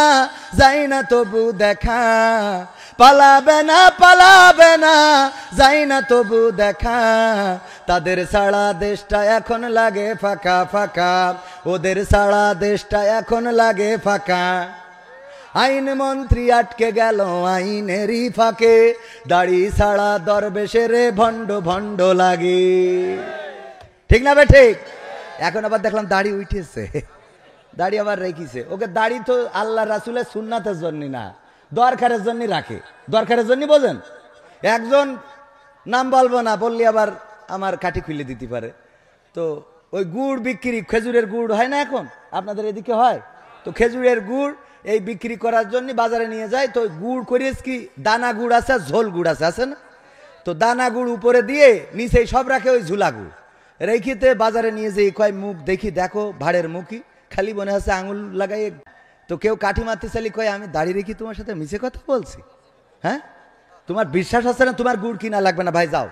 S2: যাই না তবু দেখা, পালাবে না যাই না তবু দেখা। তাদের ছাড়া দেশটা এখন লাগে ফাঁকা ফাঁকা, ওদের ছাড়া দেশটা এখন লাগে ফাঁকা। আইন মন্ত্রী আটকে গেল আইনেরই ফাঁকে, দাড়ি ছাড়া দরবেশের ভণ্ড ভণ্ড লাগে, ঠিক না বে ঠিক? এখন আবার দেখলাম দাড়ি উঠেছে, দাড়ি আবার রেখেছে। ওকে দাড়ি তো আল্লাহ রাসূলের সুন্নাতের জন্য না, দরকারের জন্য রাখে। দরকারের জন্য বোঝেন? একজন নাম বলবো না, বললে আবার আমার কাঠি খুলে দিতে পারে। তো ওই গুড় বিক্রি, খেজুরের গুড় হয় না এখন আপনাদের এদিকে হয়? তো খেজুরের গুড় এই বিক্রি করার জন্য বাজারে নিয়ে যায়। তো গুড় করিস কি দানা গুড় আছে আর ঝোল গুড় আছে না? তো দানা গুড় উপরে দিয়ে নিচেই সব রাখে ওই ঝুলা গুড় রেখিতে বাজারে নিয়ে যেয়ে কয় মুখ দেখি, দেখো ভাড়ের মুখই, খালি মনে হচ্ছে আঙুল লাগাই। তো কেউ কাঠি মারতে চালি কয় আমি দাঁড়িয়ে রেখি তোমার সাথে মিছে কথা বলছি? হ্যাঁ, তোমার বিশ্বাস হচ্ছে না? তোমার গুড় কিনা লাগবে না ভাই, যাও,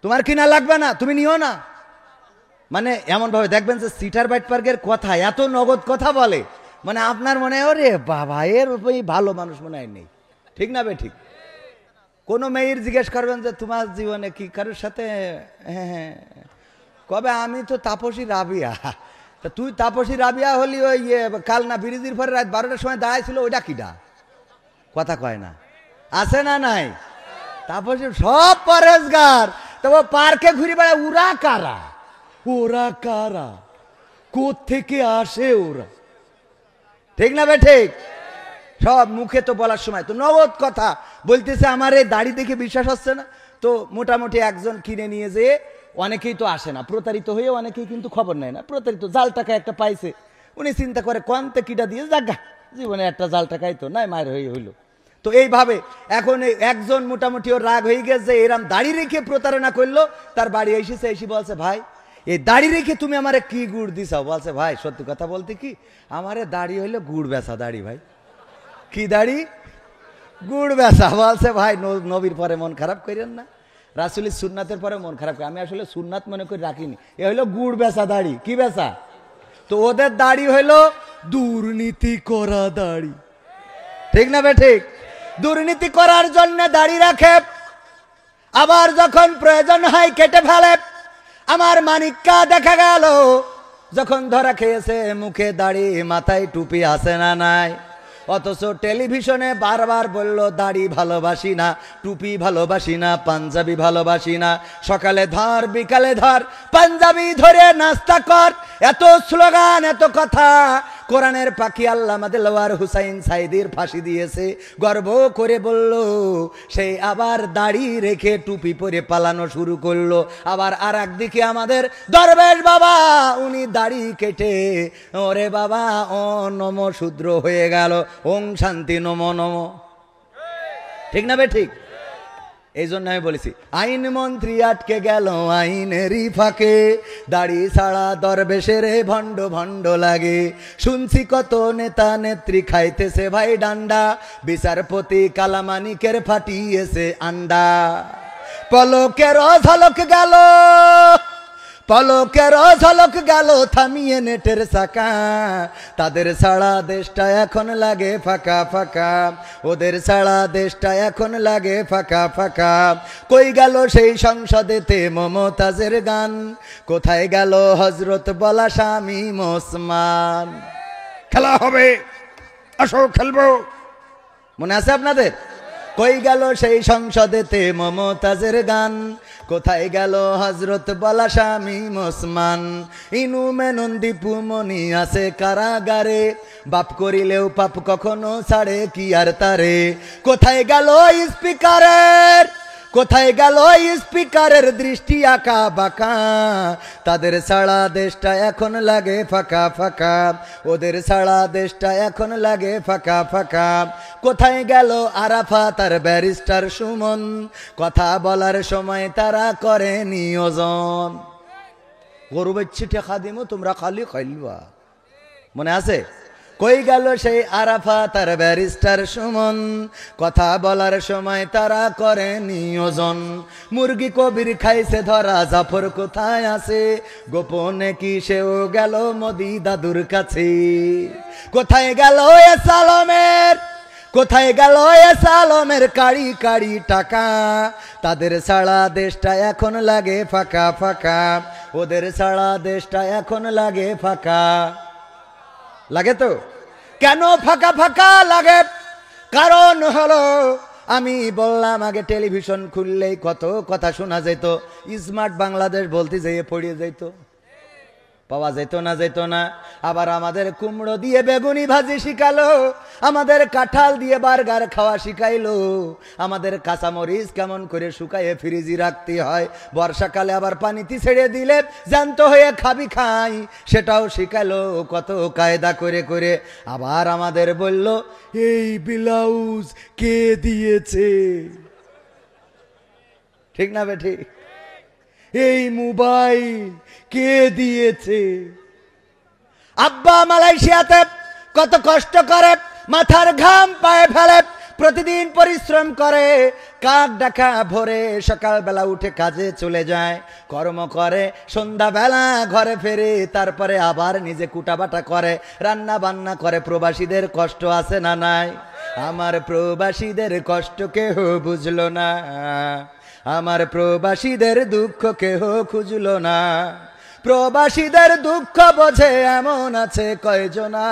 S2: তোমার কিনা লাগবে না, তুমি নিও না। মানে এমন ভাবে দেখবেন যে সিটার বাইট পার্কের কথা এত নগদ কথা বলে, মানে আপনার মনে হয় ওরে বাবা এর ভালো মানুষ মনে হয় নেই, ঠিক না বে ঠিক? কোনো মেয়ের জিজ্ঞেস করবেন যে তোমার জীবনে কি কারোর সাথে? হ্যাঁ, কবে আমি তো তাপসী রাবিয়া। তা তুই তাপসী রাবিয়া হলি ওই কাল না ব্রিজের পরে রাত 12টার সময় দাঁড়াইছিল, ওইটা কিডা? কথা কয় না, আছে না নাই? তাপসী সব পরেশগার, তবে পার্কে ঘুরে বেড়ায়। ওরা কারা? ওরা কারা? কোত্থেকে আসে ওরা? ঠিক না বে ঠিক? সব মুখে তো বলার সময় তো নগদ কথা বলতেছে। আমার এই দাড়ি দেখে বিশ্বাস হচ্ছে না, তো মোটামুটি একজন কিনে নিয়ে যেয়ে, অনেকেই তো আসে না, প্রতারিত হয়ে অনেকেই কিন্তু খবর নেয় না। প্রতারিত জাল টাকা একটা পাইছে, উনি চিন্তা করে কনতে কিটা দিয়ে জাগা, জীবনে একটা জাল টাকাই তো নাই, মায়ের হয়ে হইলো। তো এইভাবে এখন একজন মোটামুটি ওর রাগ হয়ে গেছে, এরম দাড়ি রেখে প্রতারণা করলো। তার বাড়ি এসেছে, এসে বলছে ভাই এই দাড়ি রেখে তুমি আমারে কি গুড় দিছাও? বলছে ভাই সত্যি কথা বলতে কি, আমারে দাড়ি হইলো গুড় বেচা দাড়ি। ভাই কি দাড়ি? গুড় বেচা। বলছে ভাই নবীর পরে মন খারাপ করেন না, রাসূলের সুন্নাতের পরে মন খারাপ করে। আমি আসলে সুন্নাত মনে করে রাখিনি, এ হইলো গুড় বেচা দাড়ি। কি বেচা? তো ওদের দাড়ি হইলো দুর্নীতি করা দাড়ি, ঠিক না বে ঠিক? দুর্নীতি করার জন্য দাড়ি রাখে, আবার যখন প্রয়োজন হয় কেটে ফেলে, আমার মানিক্কা দেখা গেল যখন ধরা খেয়েছে মুখে দাড়ি মাথায় টুপি আছে না নাই, অথচ টেলিভিশনে বারবার বলল দাড়ি ভালোবাসি না, টুপি ভালোবাসি না, পাঞ্জাবি ভালোবাসি না, সকালে ধর বিকালে ধর পাঞ্জাবি ধরে নাস্তা কর, এত স্লোগান এত কথা। কোরআনের পাখি আল্লামা দেলোয়ার হুসাইন সাইদির ফাঁসি দিয়েছে, গর্ব করে বলল, সেই আবার দাড়ি রেখে টুপি পরে পালানো শুরু করলো। আবার আর একদিকে আমাদের দরবেশ বাবা, উনি দাড়ি কেটে ওরে বাবা ও নম শূদ্র হয়ে গেল, ওং শান্তি নম নম। ঠিক না বে ঠিক? এই জন্য আমি বলেছি আইন মন্ত্রী আটকে গেল আইনেরই ফাঁকে, দাড়ি ছাড়া দরবেশের ভণ্ড ভণ্ড লাগে। শুনছি কত নেতা নেত্রী খাইতেছে ভাই ডান্ডা, বিচারপতি কালামানিকের ফাটিয়েছে আন্ডা। পলকের ঝলক গেল, পলকের ঝলক গেল থামিয়ে নেটের চাকা, তাদের ছাড়া দেশটা এখন লাগে ফাঁকা ফাঁকা, ওদের ছাড়া দেশটা এখন লাগে ফাঁকা ফাঁকা। কই গেল সেই সংসদেতে মমতাজের গান, কোথায় গেল হজরত বলা স্বামী ওসমান? খেলা হবে, আসো খেলবো, মনে আছে আপনাদের? কই গেল সেই সংসদেতে মমতাজের গান, কোথায় গেল হজরত বলা স্বামী ওসমান? ইনু মেনন দীপু মনি আছে কারাগারে, বাপ করিলেও পাপ কখনো ছাড়ে কি আর তারে। কোথায় গেল স্পিকারের, কোথায় গেল স্পিকারের দৃষ্টি আঁকা বাঁকা, তাদের ছাড়া দেশটা এখন লাগে ফাঁকা ফাঁকা, ওদের ছাড়া দেশটা এখন লাগে ফাঁকা ফাঁকা। কোথায় গেল আরাফাত আর ব্যারিস্টার সুমন, কথা বলার সময় তারা করে নিয়োজন। গরু বেচছি টেকা দিমো তোমরা খালি খাইলবা, মনে আছে? কই গেল সেই আরাফাত আর ব্যারিস্টার সুমন, কথা বলার সময় তারা করে নিয়োজন। মুরগি কবির খাইছে ধরা, জাফর কোথায় আছে? গোপনে কি সেও গেল মোদি দাদুর কাছে? কোথায় গেল এ সালমের, কোথায় গেল এ সালমের কাড়ি কাড়ি টাকা, তাদের ছাড়া দেশটা এখন লাগে ফাঁকা ফাঁকা, ওদের ছাড়া দেশটা এখন লাগে ফাঁকা। লাগে তো? কেন ফাঁকা ফাঁকা লাগে? কারণ হলো আমি বললাম আগে টেলিভিশন খুললেই কত কথা শোনা যেত, স্মার্ট বাংলাদেশ বলতে যেয়ে পড়িয়ে যেত, পাওয়া যেত না যেত না। আবার আমাদের কুমড়ো দিয়ে বেগুনি ভাজি শিখালো, আমাদের কাঁঠাল দিয়ে বার্গার খাওয়া শিখাইলো, আমাদের কাঁচামরিচ কেমন করে শুকায়ে ফ্রিজে রাখতে হয়, বর্ষাকালে আবার পানিতে ছেড়ে দিলে জ্যান্ত হয়ে খাবি খাই, সেটাও শিখালো কত কায়দা করে করে। আবার আমাদের বলল এই ব্লাউজ কে দিয়েছে? ঠিক না বেঠি? এই মোবাইল কে দিয়েছে? আব্বা মালয়েশিয়াতে কত কষ্ট করে, মাথার ঘাম পায়ে ফেলে, প্রতিদিন পরিশ্রম করে, কাক ডাকা ভোরে সকালবেলা উঠে কাজে চলে যায়, কর্ম করে, সন্ধ্যাবেলা ঘরে ফেরে, তারপরে আবার নিজে কুটাবাটা করে, রান্না বান্না করে। প্রবাসীদের কষ্ট আছে না নাই? আমার প্রবাসীদের কষ্ট কেহ বুঝলো না, আমার প্রবাসীদের দুঃখ কেহ খুঁজলো না। প্রবাসীদের দুঃখ বোঝে এমন আছে কয়জনা,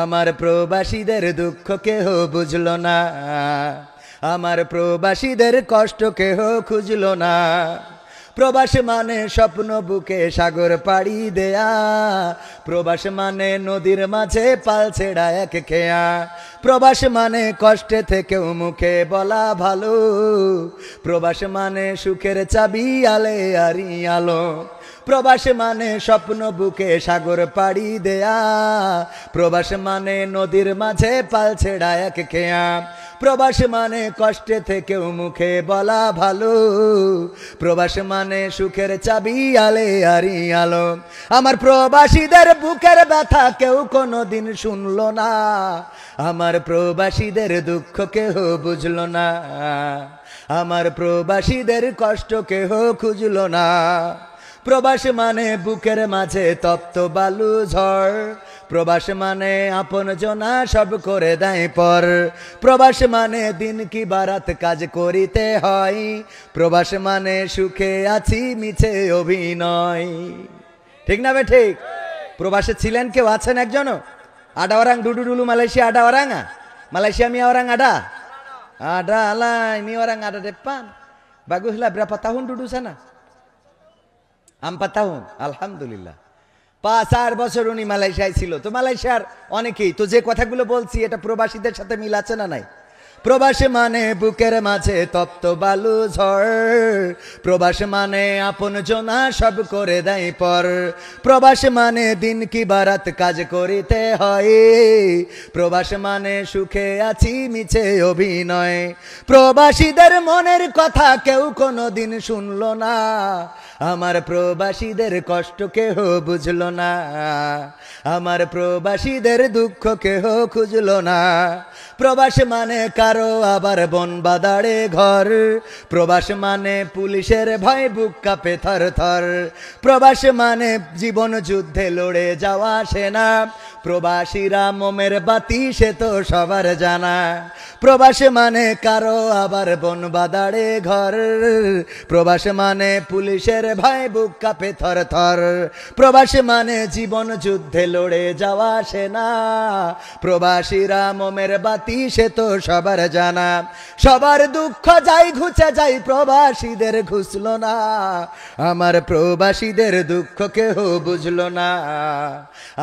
S2: আমার প্রবাসীদের দুঃখ কেহ বুঝলো না, আমার প্রবাসীদের কষ্ট কেহ খুঁজলো না। প্রবাস মানে স্বপ্ন বুকে সাগর পাড়ি দেয়া, প্রবাস মানে নদীর মাঝে পাল ছেড়া এক খেয়া, প্রবাস মানে কষ্টে থেকেও মুখে বলা ভালো, প্রবাস মানে সুখের চাবি আলে আরি আলো। প্রবাস মানে স্বপ্ন বুকে সাগর পাড়ি দেয়া, প্রবাস মানে নদীর মাঝে পাল ছেড়া এক খেয়া, প্রবাস মানে কষ্টে থেকেও মুখে বলা ভালো, প্রবাস মানে সুখের চাবি আলে আরি আলো। আমার প্রবাসীদের বুকের ব্যথা কেউ কোনোদিন শুনলো না, আমার প্রবাসীদের দুঃখ কেহ বুঝলো না, আমার প্রবাসীদের কষ্ট কেহ খুঁজলো না। প্রবাস মানে বুকের মাঝে তপ্ত বালু ঝড়, প্রবাস মানে আপন জনা সব করে দেয় পর, প্রবাস মানে দিন কি বারাত কাজ করিতে হয়, প্রবাস মানে সুখে আছি মিছে অভিনয়। ঠিক না বে ঠিক? প্রবাসে ছিলেন কেউ আছেন একজনও? ada orang dulu dulu Malaysia ada orang ah? Malaysia mi orang ada? Ada lah, ini orang ada depan. Baguslah, berapa tahun duduk sana? 4 tahun, alhamdulillah। 5-4 বছর উনি মালয়েশিয়ায় ছিল। তো মালয়েশিয়ার অনেকেই তো যে কথাগুলো বলছি এটা প্রবাসীদের সাথে মিল আছে না নাই? প্রবাস মানে বুকের মাঝে তপ্ত বালু ঝড়, প্রবাস মানে আপন জনা সব করে দেয় পর, প্রবাস মানে দিন কি বারাত কাজ করিতে হয়, প্রবাস মানে সুখে আছি মিছে অভিনয়। প্রবাসীদের মনের কথা কেউ কোনো দিন শুনলো না, আমার প্রবাসীদের কষ্ট কেহ বুঝলো না, আমার প্রবাসীদের দুঃখ কেহ খুঁজলো না। প্রবাস মানে কারো আবার বন বাদাড়ে ঘর, প্রবাস মানে পুলিশের ভয় বুক কাঁপে থর থর, প্রবাস মানে জীবন যুদ্ধে লড়ে যাওয়া সেনা, প্রবাসীরা মোমের বাতি সে তো সবার জানা। প্রবাস মানে কারো আবার বন বাদাড়ে ঘর, প্রবাস মানে পুলিশের ভয় বুক কাঁপে থর থর, প্রবাস মানে জীবন যুদ্ধে লড়ে যাওয়া সেনা, প্রবাসীরা মোমের বাতি সে তো সবার জানা। সবার দুঃখ যাই ঘুচে যাই প্রবাসীদের ঘুষলো না, আমার প্রবাসীদের দুঃখ কেহ বুঝলো না,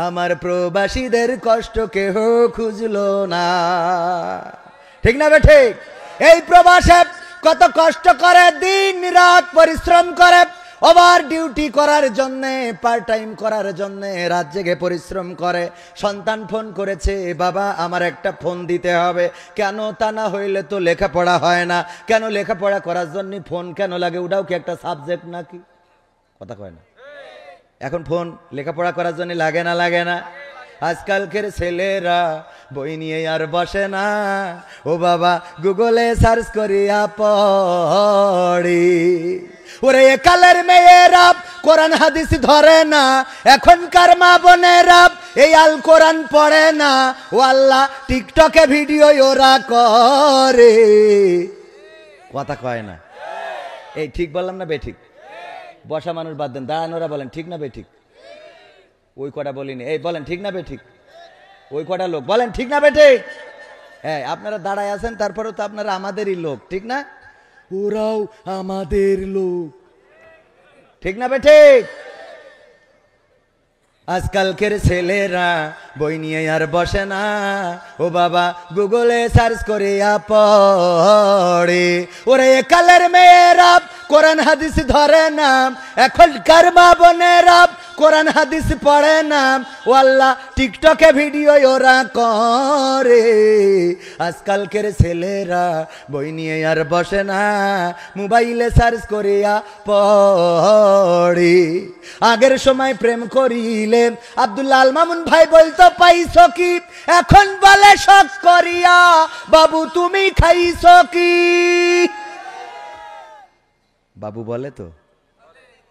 S2: আমার প্রবাসীদের কষ্ট কেহ খুঁজলো না। ঠিক না বে ঠিক? এই প্রবাসে কত কষ্ট করে, দিন রাত পরিশ্রম করে, ওভার ডিউটি করার জন্যে, পার্ট টাইম করার জন্যে রাত জেগে পরিশ্রম করে। সন্তান ফোন করেছে, বাবা আমার একটা ফোন দিতে হবে। কেন? তা না হইলে তো লেখাপড়া হয় না। কেন? লেখাপড়া করার জন্য ফোন কেন লাগে? ওটাও কি একটা সাবজেক্ট নাকি? কথা কয় না। এখন ফোন লেখাপড়া করার জন্য লাগে না? লাগে না। আজকালকের ছেলেরা বই নিয়ে আর বসে না, ও বাবা গুগলে সার্চ করিয়া পড়ি। ওরে একালের মেয়েরা কোরআন হাদিস ধরে না, এখনকার মা বোনেরা এই আল কোরআন পড়ে না, ও আল্লাহ টিকটকে ভিডিও ওরা করে। কথা কয় না। এই ঠিক বললাম না বে ঠিক? বসা মানুষ বাদ দেন, দাঁড়ানোরা বলেন ঠিক না বে ঠিক? ওই কটা বলিনি, এই বলেন ঠিক না বে ঠিক? ওই কটা লোক বলেন ঠিক না বে ঠিক? হ্যাঁ, আপনারা দাঁড়ায় আছেন, তারপরেও তো আপনারা আমাদেরই লোক, ঠিক না? ওরাও আমাদের লোক, ঠিক না বে ঠিক? আজকালকের ছেলেরা বই নিয়ে আর বসে না, ও বাবা গুগলে সার্চ করিয়া পড়ে। ওরে একালের মেয়েরা কোরআন হাদিস ধরে না, এখনকার মা বোনেরা কোরআন হাদিস পড়ে না, ও আল্লাহ টিকটকে ভিডিও ওরা করে। আজকালকের ছেলেরা বই নিয়ে আর বসে না, মোবাইলে সার্চ করিয়া পড়ে। আগের সময় প্রেম করিলে আব্দুল্লাহ আল মামুন ভাই বলতো পাইছ কি, এখন বলে শখ করিয়া বাবু তুমি খাইছ কি। বাবু বলে তো,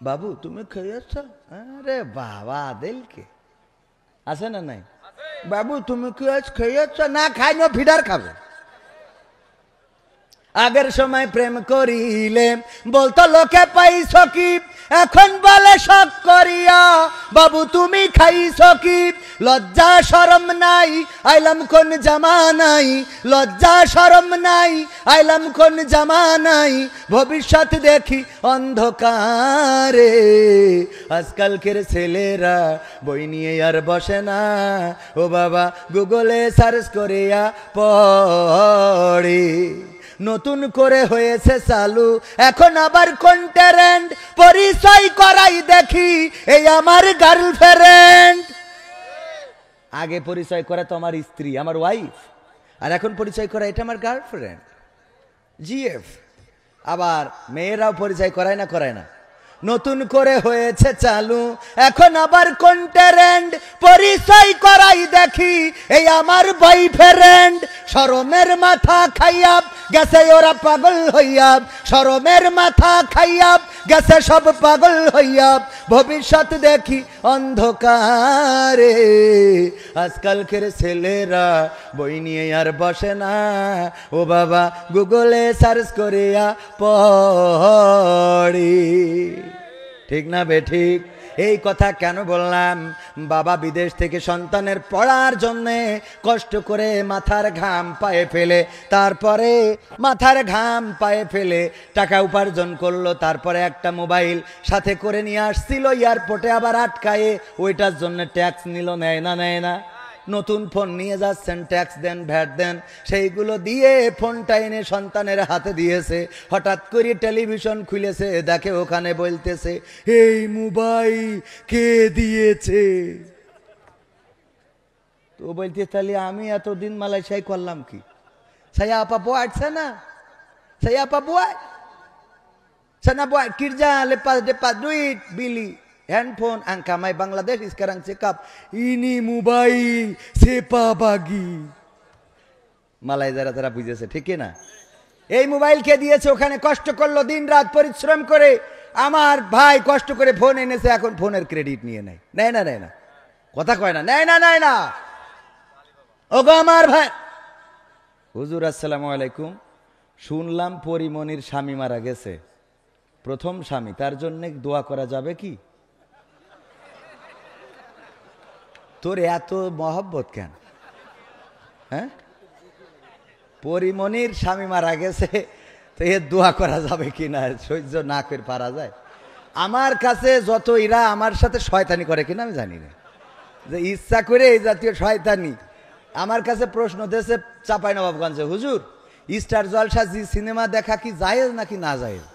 S2: বাবু তুমি খেয়েছ? আরে বাবা আদেলকে আছে না নাই? বাবু তুমি কি আজ খেয়েছ? না খাইনো, ভিডার খাবে। আগের সময় প্রেম করিলে বলতো লোকে পাইছ কি, এখন বলে শখ করিয়া বাবু তুমি খাইছ কি। লজ্জা শরম নাই, আইলাম কোন জামানাই, লজ্জা শরম নাই, আইলাম কোন জামানাই, ভবিষ্যৎ দেখি অন্ধকারে। আজকালকের ছেলেরা বই নিয়ে আর বসে না, ও বাবা গুগলে সার্চ করিয়া পড়ে। নতুন করে হয়েছে চালু এখন আবার কোন ট্রেন্ড, পরিচয় করাই দেখি এই আমার গার্লফ্রেন্ড। আগে পরিচয় করা তো আমার স্ত্রী, আমার ওয়াইফ, আর এখন পরিচয় করা এটা আমার গার্লফ্রেন্ড, জিএফ। আবার মেয়েরাও পরিচয় করায় না? করায় না? নতুন করে হয়েছে চালু, এখন আবার কোন ট্রেন্ড, পরিচয় করাই দেখি এই আমার বয়ফ্রেন্ড। শরমের মাথা খাইয়া গেছে ওরা পাগল হইয়া, শরমের মাথা খাইয়া গেছে সব পাগল হইয়া, ভবিষ্যৎ দেখি অন্ধকারে। আজকালকের ছেলেরা বই নিয়ে আর বসে না, ও বাবা গুগলে সার্চ করিয়া পড়ি। ঠিক না বে ঠিক? এই কথা কেন বললাম? বাবা বিদেশ থেকে সন্তানের পড়ার জন্যে কষ্ট করে মাথার ঘাম পায়ে ফেলে, তারপরে মাথার ঘাম পায়ে ফেলে টাকা উপার্জন করলো, তারপরে একটা মোবাইল সাথে করে নিয়ে আসছিল, এয়ারপোর্টে আবার আটকায়ে ওইটার জন্য ট্যাক্স নিল। নেয় না? নেয় না? নতুন ফোন নিয়ে যাচ্ছেন, ট্যাক্স দেন, ভ্যাট দেন, সেইগুলো দিয়ে ফোনটা এনে সন্তানের হাতে দিয়েছে। হঠাৎ করে টেলিভিশন খুলেছে, দেখে ওখানে বলতেছে এই মোবাইল কে দিয়েছে। তো বলতে তাহলে আমি এতদিন মালয়েশিয়ায় করলাম কি? saya apa buat sana? Saya apa buat? Sana buat kerja, lepas dapat duit beli handphone, angkamai Bangladesh sekarang cakap ini mobile siapa bagi? মালয়েশিয়ারা তারা বুঝেছে, ঠিক না? এই মোবাইল কে দিয়েছে? ওখানে কষ্ট করলো, দিন রাত পরিশ্রম করে আমার ভাই কষ্ট করে ফোন এনেছে, এখন ফোনের ক্রেডিট নিয়ে নেয়। নেয় না? নেয় না? কথা কয় না? নেয় না? নেয় না? ওগো আমার ভাই। হুজুর আসসালামু আলাইকুম, শুনলাম পরিমনির স্বামী মারা গেছে, প্রথম স্বামী, তার জন্য দোয়া করা যাবে কি? তোর এত মহব্বত কেন? হ্যাঁ, পরিমনির স্বামী মারা গেছে, তো এর দোয়া করা যাবে কি না? সহ্য না করে পারা যায়? আমার কাছে যত এরা আমার সাথে শয়তানি করে কিনা আমি জানি না, যে ইচ্ছা করে এই জাতীয় শয়তানি আমার কাছে প্রশ্ন দিয়েছে চাঁপাইনবাবগঞ্জে, হুজুর স্টার জলসা জি সিনেমা দেখা কি জায়েজ নাকি না জায়েজ?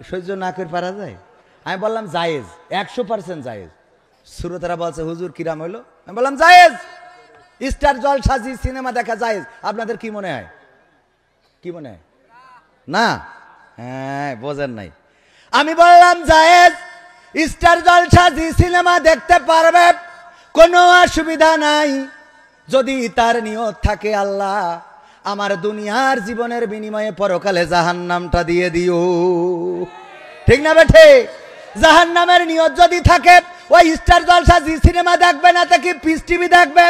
S2: সহ্য না করে পারা যায়? আমি বললাম জায়েজ, 100% জায়েজ। শ্রোতারা বলছে হুজুর কিরাম হইলো? আমি বললাম জায়েজ, স্টার জলসা জি সিনেমা দেখা জায়েজ। আপনাদের কি মনে হয়? কি মনে হয়? না? হ্যাঁ, বোঝেন নাই। আমি বললাম জায়েজ, স্টার জলসা জি সিনেমা দেখতে পারবে, কোনো অসুবিধা নাই, যদি তার নিয়ত থাকে আল্লাহ আমার দুনিয়ার জীবনের বিনিময়ে পরকালে জাহান্নামটা দিয়ে দিও। ঠিক না বেঠে? জাহান্নামের নিয়ত যদি থাকে, ওই স্টার জলসা জি সিনেমা দেখবে না, তা কি পিস টিভি দেখবে?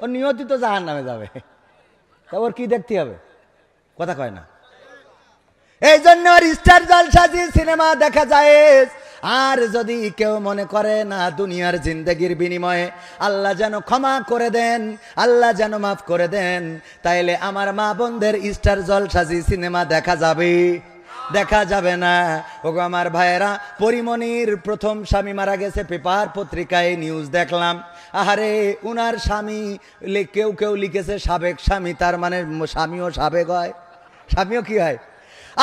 S2: ওর নিয়তই তো জাহান্নামে যাবে, তা ওর কি দেখতে হবে? কথা কয় না? এই জন্য ওর স্টার জলসা জি সিনেমা দেখা যায়। আর যদি কেউ মনে করে না দুনিয়ার জিন্দগির বিনিময়ে আল্লাহ যেন ক্ষমা করে দেন, আল্লাহ যেন মাফ করে দেন, তাইলে আমার মা বোনদের স্টার জলসা জি সিনেমা দেখা যাবে? দেখা যাবে না। ওগো আমার ভাইয়েরা, পরিমনির প্রথম স্বামী মারা গেছে, পেপার পত্রিকায় নিউজ দেখলাম। আহারে, উনার স্বামী, কেউ কেউ লিখেছে সাবেক স্বামী, তার মানে স্বামীও সাবেক হয়, স্বামীও কি হয়?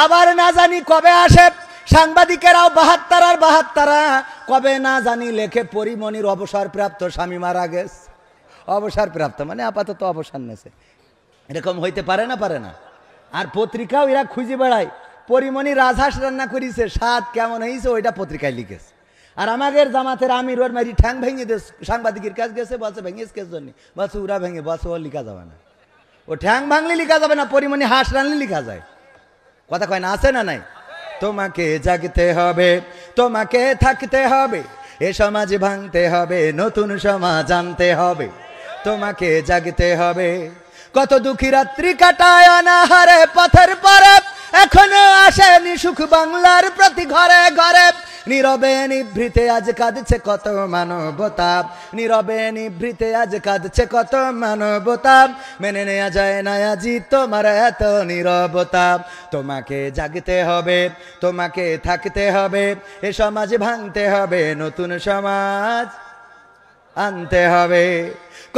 S2: আবার না জানি কবে আসে সাংবাদিকেরাও 72 আর 72 কবে না জানি লেখে পরিমনির অবসরপ্রাপ্ত স্বামী মারা গেছে। অবসরপ্রাপ্ত মানে আপাতত অবসর নেছে, এরকম হইতে পারে না? পারে না? আর পত্রিকাও এরা খুঁজে বেড়ায়, পরিমনি রাজহাঁস রান্না করিছে, স্বাদ কেমন হয়েছে ওইটা পত্রিকায় লিখেছে। আর আমাদের জামাতের আমির ওর মারি ঠ্যাং ভেঙে দে, সাংবাদিকের কাছে গেছে, বলছে ভেঙেছে কেস জন্য, বলছে ওরা ভেঙে, বলছে ও লিখা যাবে না, ও ঠ্যাং ভাঙলে লিখা যাবে না, পরিমনি হাঁস রানলে লিখা যায়। কথা কয় না? আছে না নাই? তোমাকে জাগতে হবে, তোমাকে থাকতে হবে, এ সমাজ ভাঙতে হবে, নতুন সমাজ আনতে হবে, তোমাকে জাগতে হবে। কত দুঃখী রাত্রি কাটায় অনাহারে পথের পরে, এখনো আসেনি সুখ বাংলার প্রতি ঘরে ঘরে। নীরবে নিভৃতে আজ কাঁদছে কত মানবতা, নীরবে নিভৃতে আজ কাঁদছে কত মানবতা, মেনে নেওয়া যায় না আজি তোমার এত নীরবতা। তোমাকে জাগতে হবে, তোমাকে থাকতে হবে, এ সমাজ ভাঙতে হবে, নতুন সমাজ আনতে হবে।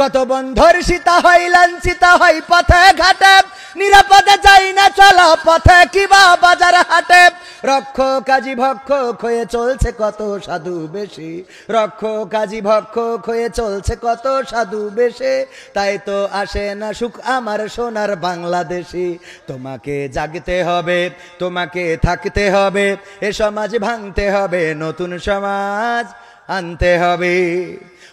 S2: কত বন্ধুর সীতা হয়, লাঞ্ছিতা হয় পথে ঘাটে, নিরাপদে যাই না চলা পথে কিবা বাজার হাটে। রক্ষক কাজী ভক্ষক হয়ে চলছে কত সাধু বেশে, রক্ষক কাজী ভক্ষক হয়ে চলছে কত সাধু বেশে, তাই তো আসে না সুখ আমার সোনার বাংলাদেশে। তোমাকে জাগতে হবে, তোমাকে থাকতে হবে, এ সমাজ ভাঙতে হবে, নতুন সমাজ আনতে হবে।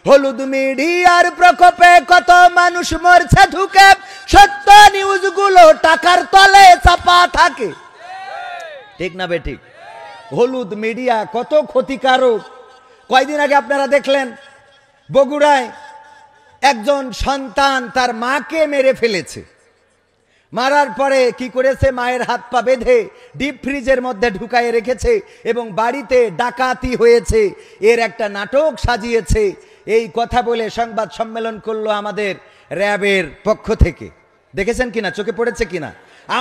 S2: হলুদ মিডিয়ার প্রকোপে কত মানুষ মরছে ঢুকে, সত্য নিউজগুলো টাকার তলে চাপা থাকে, ঠিক না বেঠিক? হলুদ মিডিয়া কত ক্ষতিকারক। কয়দিন আগে আপনারা দেখলেন বগুড়ায় একজন সন্তান তার মাকে মেরে ফেলেছে। মারার পরে কি করেছে, মায়ের হাত পা বেঁধে ডিপ ফ্রিজের মধ্যে ঢুকায় রেখেছে এবং বাড়িতে ডাকাতি হয়েছে, এর একটা নাটক সাজিয়েছে। এই কথা বলে সংবাদ সম্মেলন করলো আমাদের র্যাবের পক্ষ থেকে। দেখেছেন কিনা, চোখে পড়েছে কিনা?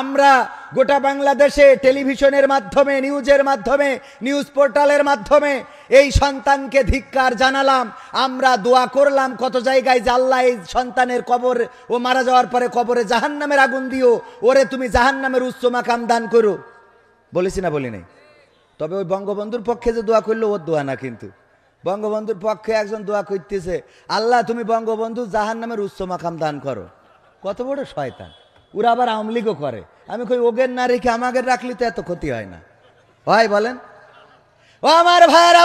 S2: আমরা গোটা বাংলাদেশে টেলিভিশনের মাধ্যমে, নিউজের মাধ্যমে, নিউজ পোর্টালের মাধ্যমে এই সন্তানকে ধিক্কার জানালাম। আমরা দোয়া করলাম কত জায়গায় যে আল্লাহ এই সন্তানের কবর, ও মারা যাওয়ার পরে কবরে জাহান্নামের আগুন দিও, ওরে তুমি জাহান্নামের উচ্চ মাকাম দান করো। বলেছি না বলি নাই? তবে ওই বঙ্গবন্ধুর পক্ষে যে দোয়া করলো ওর দোয়া না, কিন্তু বঙ্গবন্ধুর পক্ষে একজন দোয়া করতেছে, আল্লাহ তুমি বঙ্গবন্ধু জাহান্নামের উচ্চ মাকাম দান করো। কত বড় শয়তান! ওরা আবার আওয়ামী লীগও করে। আমি কই ওগের না রেখে আমাদের রাখলে তো এত ক্ষতি হয় না, হয় বলেন? ও আমার ভাইয়েরা,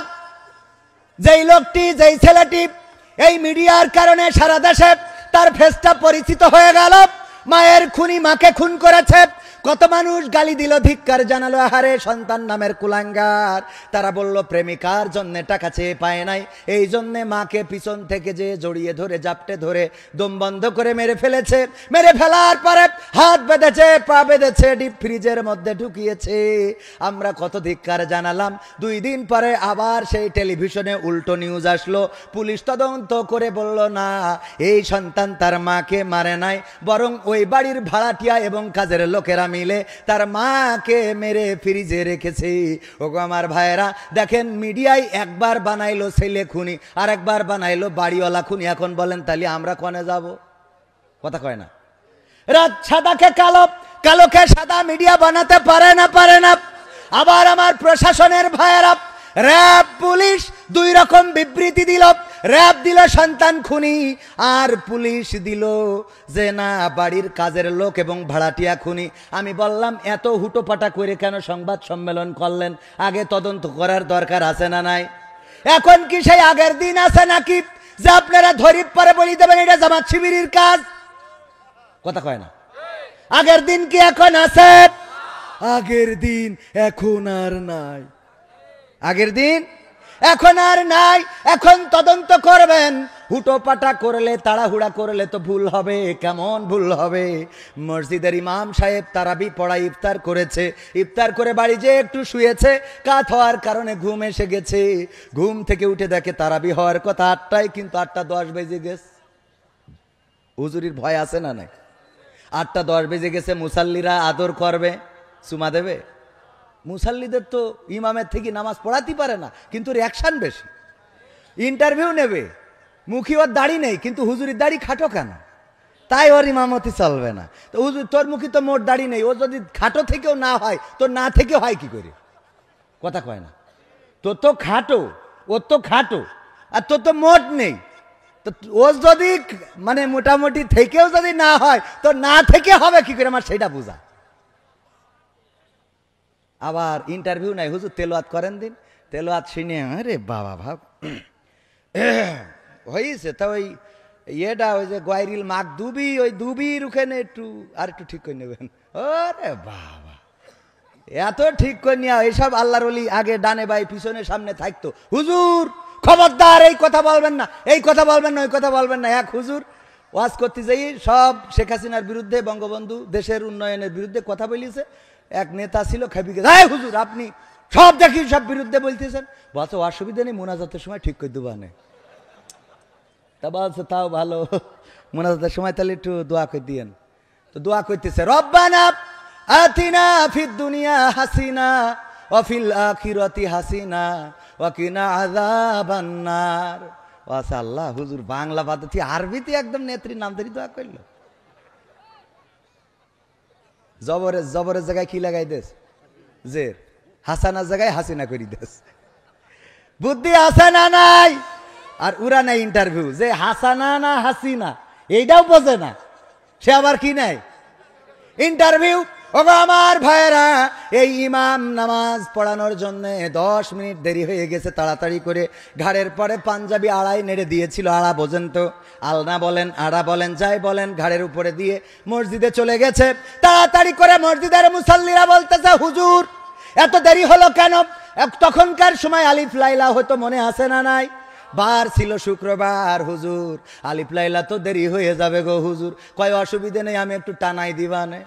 S2: যেই লোকটি, যেই ছেলেটি এই মিডিয়ার কারণে সারা দেশে তার ফেসটা পরিচিত হয়ে গেল, মায়ের খুনি মাকে খুন করেছে, কত মানুষ গালি দিল, ধিক্কার জানালো, আহারে সন্তান নামের কুলাঙ্গার। তারা বলল প্রেমিকার জন্য টাকা চেয়ে পায় নাই, এই জন্যে মাকে পিছন থেকে যে জড়িয়ে ধরে জাপটে ধরে দম বন্ধ করে মেরে ফেলেছে। মেরে ফেলার পরে হাত বেঁধেছে, পা বেঁধেছে, ডিপ ফ্রিজের মধ্যে ঢুকিয়েছে। আমরা কত ধিক্কার জানালাম। 2 দিন পরে আবার সেই টেলিভিশনে উল্টো নিউজ আসলো। পুলিশ তদন্ত করে বলল না, এই সন্তান তার মাকে মারে নাই, বরং ওই বাড়ির ভাড়াটিয়া এবং কাজের লোকেরা মিলে তার মাকে মেরে ফ্রিজে রেখেছে। ওগো আমার ভাইয়েরা, দেখেন মিডিয়ায় একবার বানাইলো ছেলে খুনি, আর একবার বানাইলো বাড়িওয়ালা খুনি। এখন বলেন তাহলে আমরা কোনে যাব? কথা কয় না। রাত সাদাকে কালো, কালোকে সাদা মিডিয়া বানাতে পারে না, পারে না। আবার আমার প্রশাসনের ভাইয়েরা, র্যাব পুলিশ 2 রকম বিবৃতি দিল। র্যাব দিল সন্তান খুনি, আর পুলিশ দিল যে না বাড়ির কাজের লোক এবং ভাড়াটিয়া খুনি। আমি বললাম এত হুটোপাটা করে কেন সংবাদ সম্মেলন করলেন? আগে তদন্ত করার দরকার আছে না নাই? এখন কি সেই আগের দিন আছে নাকি যে আপনারা ধরিপ পরে বলি দেবেন এটা জামাত শিবিরের কাজ? কথা কয় না। আগের দিন কি এখন আছে? আগের দিন এখন আর নাই। আগের দিন এখন আর নাই। এখন তদন্ত করবেন। হুটোপাটা করলে, তাড়াহুড়া করলে তো ভুল হবে। কেমন ভুল হবে? মসজিদের ইমাম সাহেব তারাবি পড়ায় ইফতার করেছে, ইফতার করে বাড়ি যেয়ে একটু শুয়েছে, কাত হওয়ার কারণে ঘুম এসে গেছে। ঘুম থেকে উঠে দেখে তারাবি হওয়ার কথা 8টায়, কিন্তু 8:10 বেজে গেছে। হুজুরির ভয় আছে না নাই? 8:10 বেজে গেছে। মুসাল্লিরা আদর করবে, চুমা দেবে। মুসাল্লিদের তো ইমামের থেকে নামাজ পড়াতে পারে না, কিন্তু রিয়াকশন বেশি। ইন্টারভিউ নেবে, মুখী ওর দাড়ি নেই, কিন্তু হুজুরির দাড়ি খাটো কেন? তাই ওর ইমামতি চলবে না। তো হুজুর তোর মুখী তো মোট দাড়ি নেই, ও যদি খাটো থেকেও না হয়, তোর না থেকে হয় কি করে? কথা কয় না। তোর তো খাটো, ওর তো খাটো, আর তোর তো মোট নেই। তো ও যদি মানে মোটামুটি থেকেও যদি না হয়, তো না থেকে হবে কি করে? আমার সেটা বোঝা। আবার ইন্টারভিউ নাই, হুজুর তেলাওয়াত করেন দিন। তেলাওয়াত শুনে আরে বাবা ভাব হয়েছে। তা ওই ইয়েটা, ওই যে গোয়াইরিল মাক দুবি, ওই দুবির ওখানে একটু আর একটু ঠিক করে নেবেন। ওরে বাবা, এত ঠিক করে নিয়া এইসব আল্লাহর ওলি আগে ডানে বাই পিছনে সামনে থাকতো। হুজুর খবরদার, এই কথা বলবেন না, এই কথা বলবেন না, ওই কথা বলবেন না। এক হুজুর ওয়াজ করতে যাই সব শেখ হাসিনার বিরুদ্ধে, বঙ্গবন্ধু দেশের উন্নয়নের বিরুদ্ধে কথা বলিছে। এক নেতা ছিল, খেপি গেছে, হ্যাঁ হুজুর আপনি সব দেখি সব বিরুদ্ধে বলতেছেন। বলছে অসুবিধা নেই, মোনাজাতের সময় ঠিক করে দেবো নে। তা বলছে তাও ভালো, মোনাজাতের সময় তাহলে একটু দোয়া করে দিয়েন। তো দোয়া করতেছে, রব্বানা আতিনা ফিদ দুনিয়া হাসিনা ওয়া ফিল আখিরাতি হাসিনা ওয়া কিনা আযাবান নার। ওয়াসা আল্লাহ, হুজুর বাংলা পদ্ধতি আরবিতে একদম নেত্রীর নাম ধরে দোয়া করলো। জবরের জবরের জায়গায় কি লাগাই দেস? জের। হাসানার জায়গায় হাসিনা করি দেস। বুদ্ধি আছে না নাই? আর উরা নাই ইন্টারভিউ যে হাসানা না হাসিনা এইটাও বোঝে না, সে আবার কি নাই ইন্টারভিউ। ওগো আমার ভাইয়েরা, এই ইমাম নামাজ পড়ানোর জন্য 10 মিনিট দেরি হয়ে গেছে, তাড়াতাড়ি করে ঘাড়ের পরে পাঞ্জাবি আড়াই নেড়ে দিয়েছিল। আড়া বোঝেন তো, আলনা বলেন আড়া বলেন যাই বলেন, ঘাড়ের উপরে দিয়ে মসজিদে চলে গেছে। তাড়াতাড়ি করে মসজিদের মুসাল্লিরা বলতেছে হুজুর এত দেরি হলো কেন? তখনকার সময় আলিফ লাইলা হয়তো মনে আছে না নাই? বার ছিল শুক্রবার, হুজুর আলিফ লাইলা তো দেরি হয়ে যাবে গো হুজুর। কয় অসুবিধে নেই, আমি একটু টানাই দিবানে,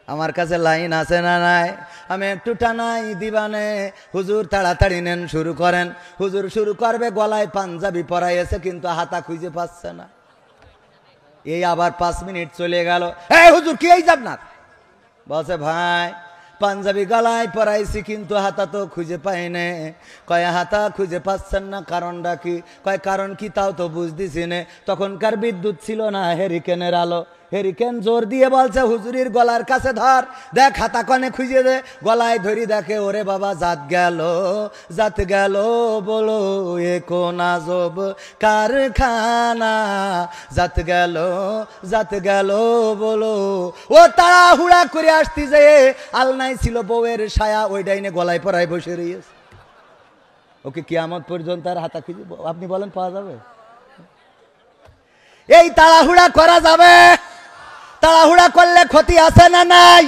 S2: আমার কাছে লাইন আছে না নাই, আমি একটু টানাই দিবানে। হুজুর তাড়াতাড়ি নেন, শুরু করেন। হুজুর শুরু করবে, গলায় পাঞ্জাবি পরাইছে কিন্তু হাতা খুঁজে পাচ্ছে না। এই আবার 5 মিনিট চলে গেল। এই হুজুর কি এই যাব না? বলছে ভাই পাঞ্জাবি গলায় পরাইছি কিন্তু হাতা তো খুঁজে পাই না। কয় হাতা খুঁজে পাচ্ছেন না, কারণটা কি? কয় কারণ কি তাও তো বুঝতেছি না। তখনকার বিদ্যুৎ ছিল না, হেরিকেনের আলো। হেরিকেন জোর দিয়ে বলছে হুজুরির গলার কাছে ধর, দেখ হাতা কনে খুঁজে দে। গলায় ধরি দেখে, ওরে বাবা জাত গেল বলো এ কোন আজব কারখানা, জাত গেল বলো। ও তাড়াহুড়া করে আসতি যে আলনাই ছিল বউয়ের ছায়া, ওই ডাইনে গলায় পরায় বসে রয়েছে। ওকে কিয়ামত পর্যন্ত আর হাতা খুঁজে আপনি বলেন পাওয়া যাবে? এই তাড়াহুড়া করা যাবে? তাড়াহুড়া করলে ক্ষতি আছে না নাই?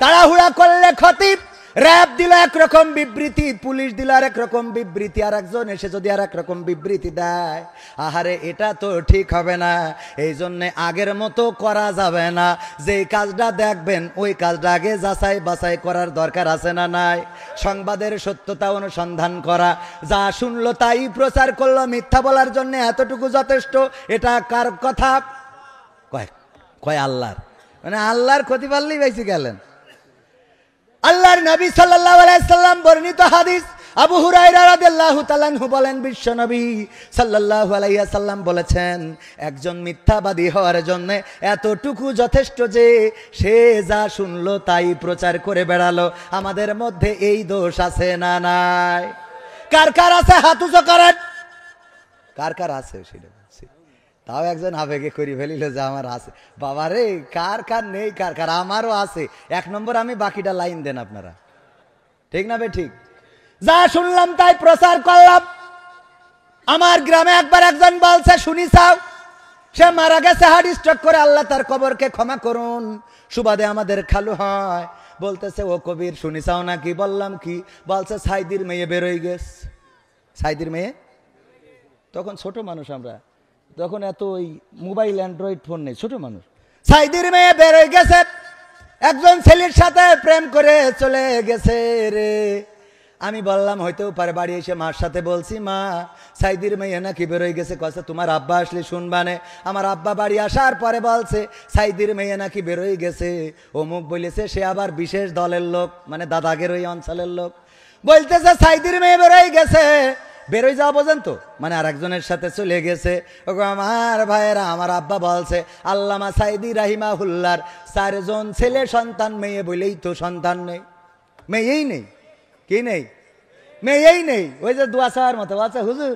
S2: তাড়াহুড়া করলে ক্ষতি। র্যাব দিল একরকম বিবৃতি, পুলিশ দিল আর একরকম বিবৃতি, আর একজন এসে যদি আর একরকম বিবৃতি দেয়, আহারে এটা তো ঠিক হবে না। এই জন্যে আগের মতো করা যাবে না। যেই কাজটা দেখবেন ওই কাজটা আগে যাচাই বাছাই করার দরকার আছে না নাই? সংবাদের সত্যতা অনুসন্ধান করা, যা শুনলো তাই প্রচার করলো, মিথ্যা বলার জন্য এতটুকু যথেষ্ট। এটা কার কথা? কয় আল্লাহর। মানে আল্লাহর ক্ষতি পারলেই বেশি গেলেন। আল্লাহর নবী সাল্লাল্লাহু আলাইহি সাল্লাম বর্ণিত হাদিস, আবু হুরায়রা রাদিয়াল্লাহু তাআলা আনহু বলেন, বিশ্ব নবী সাল্লাল্লাহু আলাইহি সাল্লাম বলেছেন, একজন মিথ্যাবাদী হওয়ার জন্য এতটুকু যথেষ্ট যে সে যা শুনলো তাই প্রচার করে বেড়ালো। আমাদের মধ্যে এই দোষ আছে না নাই? কার কার আছে হাত উঁচু করেন। কার কার আছে সেটা বলছি। তাও একজন আবেগে করি ফেলিল যে আমার আছে। বাবারে কার কার নেই, কার কার আমারও আছে। 1 নম্বর আমি, বাকিটা লাইন দেন আপনারা। ঠিক না বে ঠিক? যা শুনলাম তাই প্রচার করলাম। আমার গ্রামে একবার একজন বলছে শুনি চাও, সে মারা গেছে হার্ট স্ট্রোক করে, আল্লাহ তার কবরকে ক্ষমা করুন। সুবাদে আমাদের খালু হয়, বলতেছে ও কবির শুনি চাও নাকি? বললাম কি? বলছে সাইদির মেয়ে বেরোই গেছে। সাইদির মেয়ে? তখন ছোট মানুষ আমরা, তখন এত ওই মোবাইল অ্যান্ড্রয়েড ফোন নেই, ছোট মানুষ। সাইদির মেয়ে বেরোয় গেছে, একজন ছেলের সাথে প্রেম করে চলে গেছে রে। আমি বললাম হইতেও পারে। বাড়ি এসে মার সাথে বলছি, মা সাইদির মেয়ে নাকি বেরোয় গেছে। কছে তোমার আব্বা আসলে শুনবানে। আমার আব্বা বাড়ি আসার পরে বলছে সাইদির মেয়ে নাকি বেরোয় গেছে, অমুক বলেছে, সে আবার বিশেষ দলের লোক, মানে দাদাগের ওই অঞ্চলের লোক। বলতেছে সাইদির মেয়ে বেরোয় গেছে। বেরোয় যাওয়া বোঝেন তো, মানে আর একজনের সাথে চলে গেছে। ওগো আমার ভাইয়েরা, আমার আব্বা বলছে আল্লামা সাইদি রাহিমাহুল্লাহর 4 জন ছেলে সন্তান, মেয়ে বলেই তো সন্তান নেই। মেয়েই নেই। কি নেই? মেয়েই নেই। ওই যে দোয়া চাওয়ার মতো বলছে হুজুর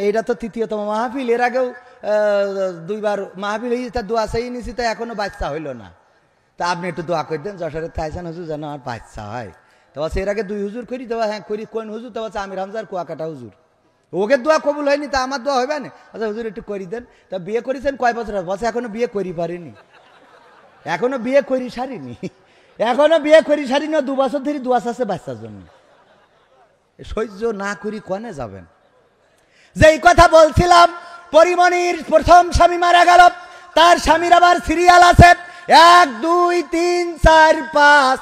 S2: এটা তো 3য়তম মাহফিল, এর আগেও 2বার মাহফিল হয়েছে, তা দোয়া চাই নিছি, তা এখনো বাচ্চা হইল না। তা আপনি একটু দোয়া করে দেন, যশোরে থাইছেন হুজুর যেন আমার বাচ্চা হয়। তো বলছে এর আগে 2 হুজুর করি, তো হ্যাঁ করি। কোন হুজুর? তো বলছে আমির হামজার কুয়াকাটা হুজুর। ওকে দোয়া কবুল হয়নি, তা আমার দোয়া হবে না? আচ্ছা হুজুর একটু করি দেন। তা বিয়ে করেছেন কয় বছর? বলছে এখনো বিয়ে করি পারিনি, এখনো বিয়ে করি সারিনি, এখনো বিয়ে করি সারিনি। 2 বছর ধরে দোয়া আছে বাচ্চার জন্য। সহ্য না করি কনে যাবেন? যেই কথা বলছিলাম, পরিমণির প্রথম স্বামী মারা গেল, তার স্বামীর আবার সিরিয়াল আছে 1 2 3 4 5।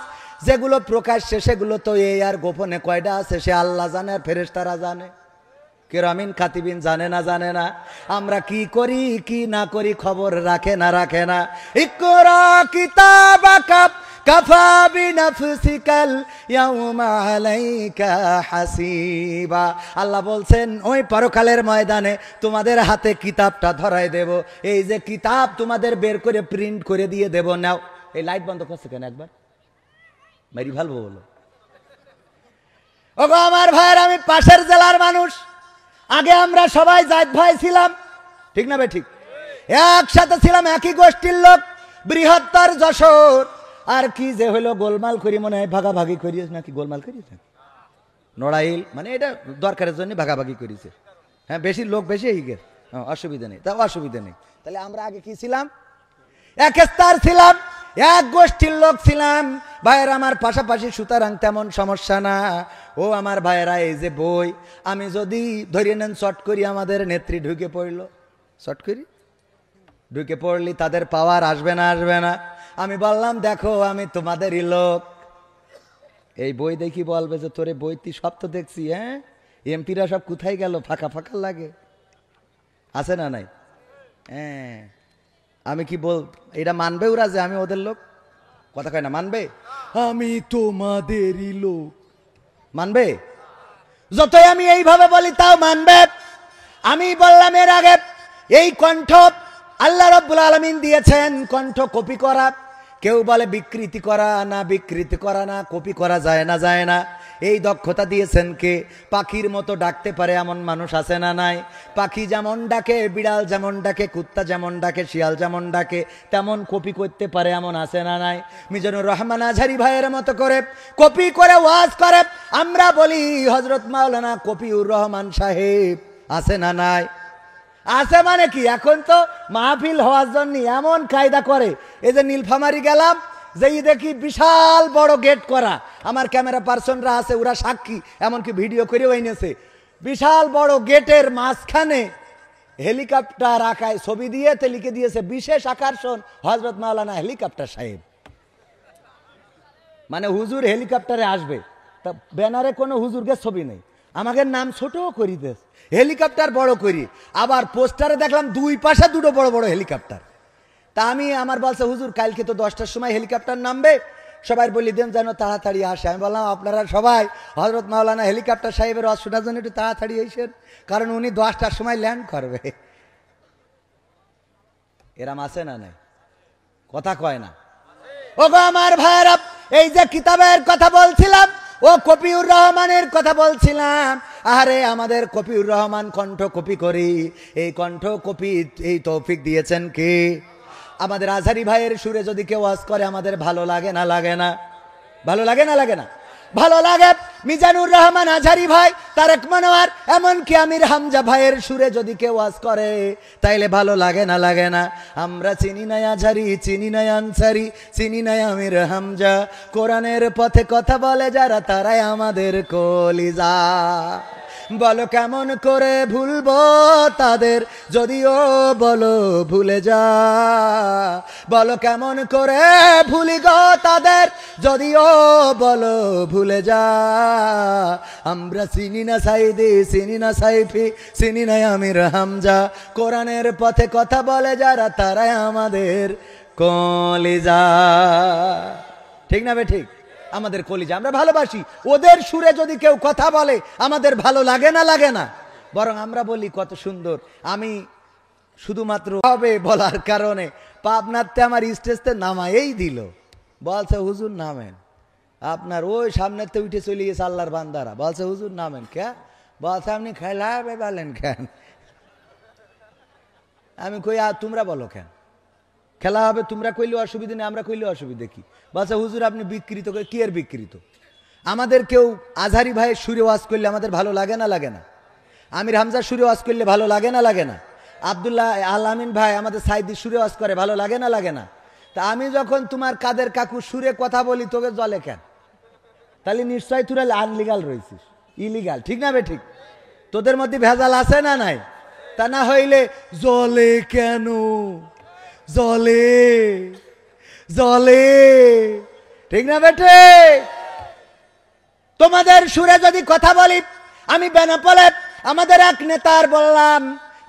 S2: যেগুলো প্রকাশ্যে সেগুলো তো এই, আর গোপনে কয়টা আছে সে আল্লাহ জানে আর ফেরেশতারা জানে। কিরামিন কাতিবিন জানে না? আমরা কি করি কি না করি খবর রাখে না। ইকরা কিতাবাকা কাফা বিনাফসিকাল ইয়াউমা আলাইকা হাসিবা। আল্লাহ বলছেন ওই পরকালের ময়দানে তোমাদের হাতে কিতাবটা ধরাই দেব। এই যে কিতাব তোমাদের বের করে প্রিন্ট করে দিয়ে দেব। নাও। এই লাইট বন্ধ করছে কেন? একবার মারি ভালো বলো। ওগো আমার ভাইয়ের, আমি পাশের জেলার মানুষ। আগে আমরা সবাই জাত ভাই ছিলাম, ঠিক না ভাই? ঠিক, একসাথে ছিলাম, একই গোষ্ঠীর লোক, বৃহত্তর যশোর। আর কি যে হলো, গোলমাল করি, মনে হয় ভাগাভাগি করিস নাকি, গোলমাল করিস নাকি নড়াইল, মানে এটা দরকারের জন্য ভাগাভাগি করেছে। হ্যাঁ, বেশি লোক বেশি এইগের, অসুবিধা নেই, তা অসুবিধা নেই। তাহলে আমরা আগে কি ছিলাম? এক স্তর ছিলাম, এক গোষ্ঠীর লোক ছিলাম ভাইয়ের আমার পাশাপাশি। সুতরাং তেমন সমস্যা না। ও আমার ভাইয়েরা, এই যে বই, আমি যদি ধরিয়ে নেন শর্ট করি, আমাদের নেত্রী ঢুকে পড়ল, শর্ট করি ঢুকে পড়লি, তাদের পাওয়ার আসবে না? আসবে না? আমি বললাম, দেখো আমি তোমাদেরই লোক, এই বই দেখি বলবে যে তোরে বই তুই সব তো দেখছি, হ্যাঁ এমপিরা সব কোথায় গেল, ফাঁকা ফাঁকা লাগে, আছে না নাই? হ্যাঁ, আমি কি বল, এটা মানবে ওরা যে আমি ওদের লোক? কথা কয় না, মানবে? আমি তোমাদেরই লোক, মানবে? যতই আমি এইভাবে বলি তাও মানবে? আমি বললাম এর আগে, এই কণ্ঠ আল্লাহ রাব্বুল আলামিন দিয়েছেন, কণ্ঠ কপি করা। কেউ বলে বিকৃতি করা, না বিকৃতি করা না, কপি করা যায় না, যায় না। এই দক্ষতা দিয়েছেন কে? পাখির মতো ডাকতে পারে এমন মানুষ আছে না নাই? পাখি যেমন ডাকে, বিড়াল যেমন ডাকে, কুত্তা যেমন ডাকে, শিয়াল যেমন ডাকে, তেমন কপি করতে পারে এমন আছে না নাই? মিজানুর রহমান আজহারী ভাইয়ের মতো করে কপি করে ওয়াজ করে। আমরা বলি হযরত মাওলানা কপিউর রহমান সাহেব, আছে না নাই? আছে মানে কি, এখন তো মাহফিল হওয়ার জন্য এমন কায়দা করে। এই যে নীলফামারী গেলাম, যেই দেখি বিশাল বড় গেট করা, আমার ক্যামেরা পার্সনরা আছে, ওরা সাক্ষী, এমনকি ভিডিও করেও এনেছে। বিশাল বড় গেটের মাঝখানে হেলিকপ্টার আঁকায় ছবি দিয়ে লিখে দিয়েছে, বিশেষ আকর্ষণ হযরত মাওলানা হেলিকপ্টার সাহেব। মানে হুজুর হেলিকপ্টারে আসবে, তা ব্যানারে কোনো হুজুরকে ছবি নেই, আমাদের নাম ছোট করি দেশ, হেলিকপ্টার বড় করি। আবার পোস্টারে দেখলাম দুই পাশে দুটো বড় বড় হেলিকপ্টার। তা আমি, আমার বলছে হুজুর কালকে তো 10টার সময় হেলিকপ্টার নামবে, সবাই বলি দেন যেন তাড়াতাড়ি আসে। আমি বললাম আপনারা সবাই হযরত মাওলানা হেলিকপ্টার সাহেবের ওয়াজ শোনার জন্য একটু তাড়াতাড়ি এসেন, কারণ উনি 10টার সময় ল্যান্ড করবে। এরাম আছে না নাই? কথা কয় না। ওগো আমার ভাইয়েরা, এই যে কিতাবের কথা বলছিলাম, ও কপিউর রহমানের কথা বলছিলাম। আরে আমাদের কপিউর রহমান কণ্ঠ কপি করি, এই কণ্ঠ কপি এই তৌফিক দিয়েছেন কে? আমাদের আজহারী ভাইয়ের সুরে যদি কেউ ওয়াজ করে আমাদের ভালো লাগে না? লাগে না? ভালো লাগে না? লাগে না? ভালো লাগে। মিজানুর রহমান আজহারী ভাই, তারেক মনোয়ার, এমনকি আমির হামজা ভাইয়ের সুরে যদি কেউ ওয়াজ করে তাইলে ভালো লাগে না? লাগে না? আমরা চিনি নাই আজহারী, চিনি নাই আনসারী, চিনি নাই আমির হামজা, কোরআনের পথে কথা বলে যারা তারাই আমাদের কলিজা। বলো কেমন করে ভুলবো তাদের, যদিও বলো ভুলে যা। বলো কেমন করে ভুলি গো তাদের, যদিও বলো ভুলে যা। আমরা চিনি না সাইদি, চিনি না সাইফি, চিনি না আমির হামজা, কোরআনের পথে কথা বলে যারা তারাই আমাদের কলিজা। ঠিক না বে ঠিক? আমাদের কলিজা, আমরা ভালোবাসি। ওদের সুরে যদি কেউ কথা বলে আমাদের ভালো লাগে না? লাগে না? বরং আমরা বলি কত সুন্দর। আমি শুধুমাত্র হবে বলার কারণে পাবনাতে আমার স্টেজতে নামাই দিল, বলছে হুজুর নামেন। আপনার ওই সামনেতে উঠে চলে গেছে আল্লাহর বান্দারা, বলছে হুজুর নামেন। কে বলছে আপনি খেলাবে বলেন কেন? আমি কই তোমরা বলো কেন? খেলা হবে তোমরা কইলে অসুবিধা নেই, আমরা কইলে অসুবিধা কি? বলছে হুজুর আপনি বিকৃত করে। কি এর বিকৃত? আমাদের কেউ আজহারী ভাইয়ের সুরে ওয়াজ করলে আমাদের ভালো লাগে না? লাগে না? আমির হামজার সুরে ওয়াজ করলে ভালো লাগে না? লাগে না? আব্দুল্লাহ আল আমিন ভাই আমাদের সাইদির সুরে ওয়াজ করে, ভালো লাগে না? লাগে না? তা আমি যখন তোমার কাদের কাকু সুরে কথা বলি তোকে জলে কেন? তাহলে নিশ্চয়ই তোরা আনলিগাল রয়েছিস, ইলিগাল। ঠিক না বে ঠিক? তোদের মধ্যে ভেজাল আছে না নাই? তা না হইলে জলে কেন? জলে জলে, ঠিক না বেটে? তোমাদের সুরে যদি কথা বলি, আমি বেনাপোলে আমাদের এক নেতার বললাম,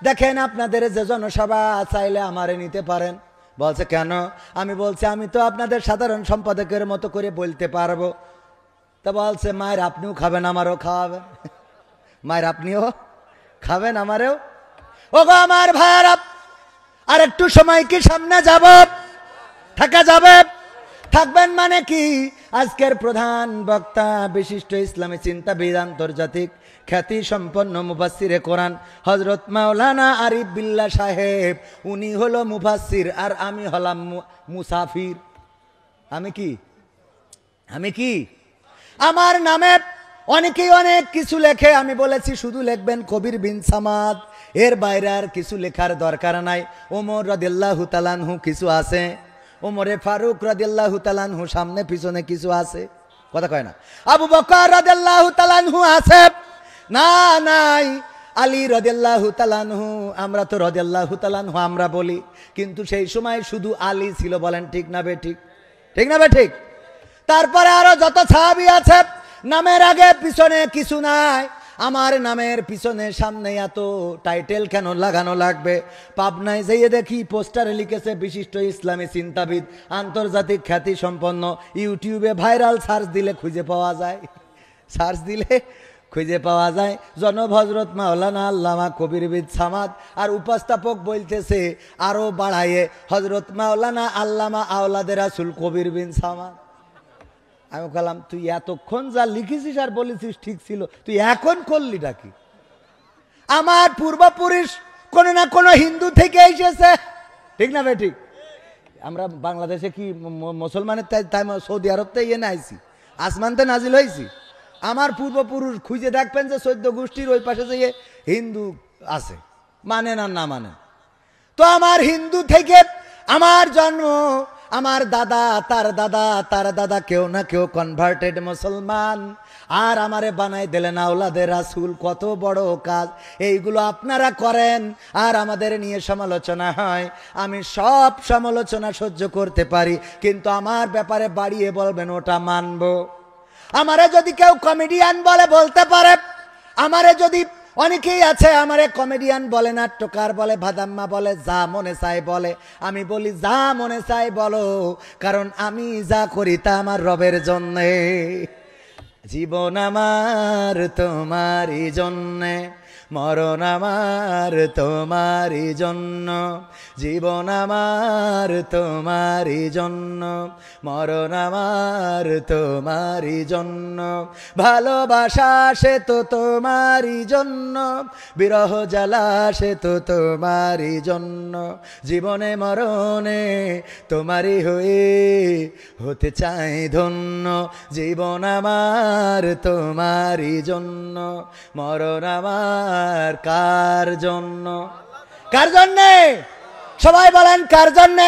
S2: দেখেন আপনাদের যে জনসভা চাইলে আমারে নিতে পারেন। বলছে কেন? আমি বলছি আমি তো আপনাদের সাধারণ সম্পাদকের মতো করে বলতে পারবো। তা বলছে মায়ের আপনিও খাবেন, আমারও খাওয়াবেন। মায়ের আপনিও খাবেন, আমারেও। ওগো আমার ভাইয়ারা, আর একটু সময় কি সামনে যাব? থাকা যাবে? থাকবেন মানে কি? আজকের প্রধান বক্তা বিশিষ্ট ইসলামী চিন্তাবিদ, আন্তর্জাতিক খ্যাতি সম্পন্ন মুফাসসিরে কোরআন হযরত মাওলানা আরিফ বিল্লাহ সাহেব। উনি হলো মুফাসসির আর আমি হলাম মুসাফির। আমি কি আমার নামে অনেকেই অনেক কিছু লেখে। আমি বলেছি শুধু লিখবেন কবির বিন সামাদ, এর বাইরে আর কিছু লেখার দরকার নাই। ওমর রাদিয়াল্লাহু তাআলা আনহু কিছু আছে, ওমরে ফারুক রাদিয়াল্লাহু তাআলা আনহু সামনে পিছনে কিছু আছে, কথা কয় না। আবু বকর রাদিয়াল্লাহু তাআলা আনহু আছে না? নাই। আলী রাদিয়াল্লাহু তাআলা আনহু, আমরা তো রাদিয়াল্লাহু তাআলা আনহু আমরা বলি, কিন্তু সেই সময় শুধু আলী ছিল। বলেন ঠিক না বেঠিক? ঠিক না বেঠিক? তারপরে আরো যত সাহাবী আছে, নামের আগে পিছনে কিছু নাই। আমার নামের পিছনে সামনে এত টাইটেল কেন লাগানো লাগবে? পাবনায় যেয়ে দেখি পোস্টারে লিখেছে বিশিষ্ট ইসলামী চিন্তাবিদ, আন্তর্জাতিক খ্যাতি সম্পন্ন। ইউটিউবে ভাইরাল সার্চ দিলে খুঁজে পাওয়া যায় জনাব হযরত মাওলানা আল্লামা কবির বিন সামাদ। আর উপস্থাপক বলতেছে আরো বাড়ায়ে হযরত মাওলানা আল্লামা আওলাদে রাসূল কবির বিন সামাদ। আমি বললাম, তুই এতক্ষণ যা লিখেছিস আর বলেছিস ঠিক ছিল, তুই এখন করলিটা কি? আমার পূর্বপুরুষ কোনো না কোনো হিন্দু থেকে এসেছে, ঠিক না ভাই? ঠিক। আমরা বাংলাদেশে কি মুসলমানের তাই সৌদি আরব থেকে এনে আইছি, আসমানতে নাজিল হয়েছি। আমার পূর্বপুরুষ খুঁজে দেখবেন যে 14 গোষ্ঠীর ওই পাশে যে হিন্দু আছে, মানে না মানে। তো আমার হিন্দু থেকে আমার জন্ম, আমার দাদা তার দাদা কেউ না কেউ কনভার্টেড মুসলমান, আর আমারে বানাই দিলেন আওলাদে রাসূল। কত বড় কাজ এইগুলো আপনারা করেন, আর আমাদের নিয়ে সমালোচনা হয়। আমি সব সমালোচনা সহ্য করতে পারি, কিন্তু আমার ব্যাপারে বাড়িয়ে বলবেন ওটা মানবো। আমারে যদি কেউ কমেডিয়ান বলে বলতে পারে, আমারে যদি অনেকেই আছে আমারে কমেডিয়ান বলে, নাট্যকার বলে, ভাদাম্মা বলে, যা মনে চাই বলে। আমি বলি যা মনে চাই বলো, কারণ আমি যা করি তা আমার রবের জন্যে। জীবন আমার তোমারই জন্যে, মরণ আমার তোমারই জন্য। জীবন আমার তোমারই জন্য, মরণ আমার তোমারই জন্য। ভালোবাসা সে তো তোমারই জন্য, বিরহ জ্বালা সে তো তোমারই জন্য। জীবনে মরণে তোমারই হতে চাই ধন্য। জীবন আমার তোমারই জন্য, মরণ আমার কার জন্য? কার জন্যে? সবাই বলেন কার জন্যে?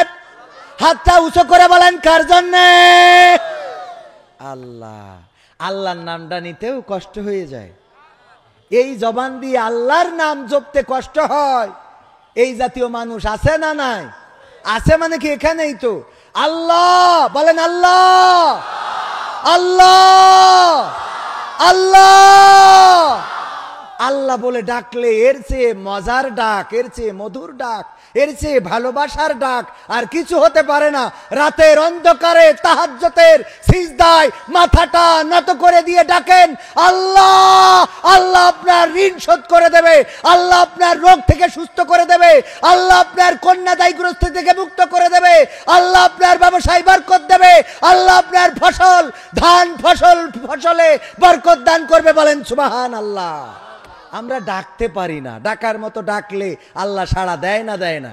S2: হাতটা উঁচু করে বলেন কার জন্যে? আল্লাহ। আল্লাহর নামটা নিতেও কষ্ট হয়ে যায়। এই জবান দিয়ে আল্লাহর নাম জপতে কষ্ট হয়। এই জাতীয় মানুষ আছে না নাই? আছে মানে কি এখানেই তো। আল্লাহ বলেন, আল্লাহ আল্লাহ আল্লাহ। আল্লাহ বলে ডাকলে এর চেয়ে মজার ডাক, এর চেয়ে মধুর ডাক, এর চেয়ে ভালোবাসার ডাক আর কিছু হতে পারে না। রাতের অন্ধকারে তাহাজ্জুদের সিজদায় মাথাটা নত করে দিয়ে ডাকেন আল্লাহ। আল্লাহ আপনার ঋণ শোধ করে দেবে, আল্লাহ আপনার রোগ থেকে সুস্থ করে দেবে, আল্লাহ আপনার কন্যা দায়গ্রস্ত থেকে মুক্ত করে দেবে, আল্লাহ আপনার ব্যবসায় বরকত দেবে, আল্লাহ আপনার ফসল ধান ফসলে বরকত দান করবে। বলেন সুবহানাল্লাহ। আমরা ডাকতে পারি না, ডাকার মতো ডাকলে আল্লাহ সাড়া দেয় না?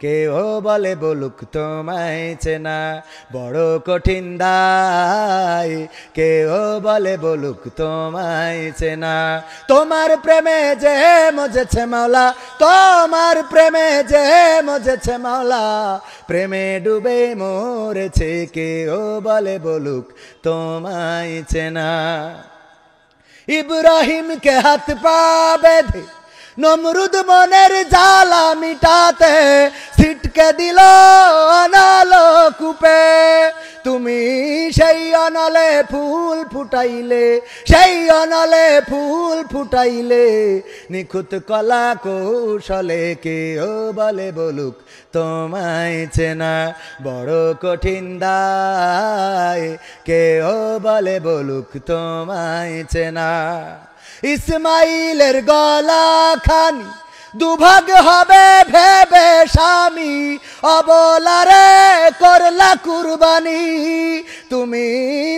S2: কেউ বলে বলুক তোমায় চেনা বড় কঠিন দায়, কেউ বলে বলুক তোমায় চেনা। তোমার প্রেমে যে মজেছে মাওলা, তোমার প্রেমে যে মজেছে মাওলা, প্রেমে ডুবে মরেছে, কেউ বলে বলুক তোমায় চেনা। ইব্রাহিমকে হাত পা বেঁধে নমরুদ মনের জ্বালা মিটাতে ছিটকে দিল অনালো কূপে। তুমি সেই অনলে ফুল ফুটাইলে, সেই অনলে ফুল ফুটাইলে, নিখুঁত কলা কৌশলে, কেউ বলে বলুক তোমায় চেনা বড় কঠিন দায়, কেউ বলে বলুক তোমায় চেনা। ইসমাইলের গলা খানি দুভাগ হবে ভেবে স্বামী অবলারে করলা কুরবানি তুমি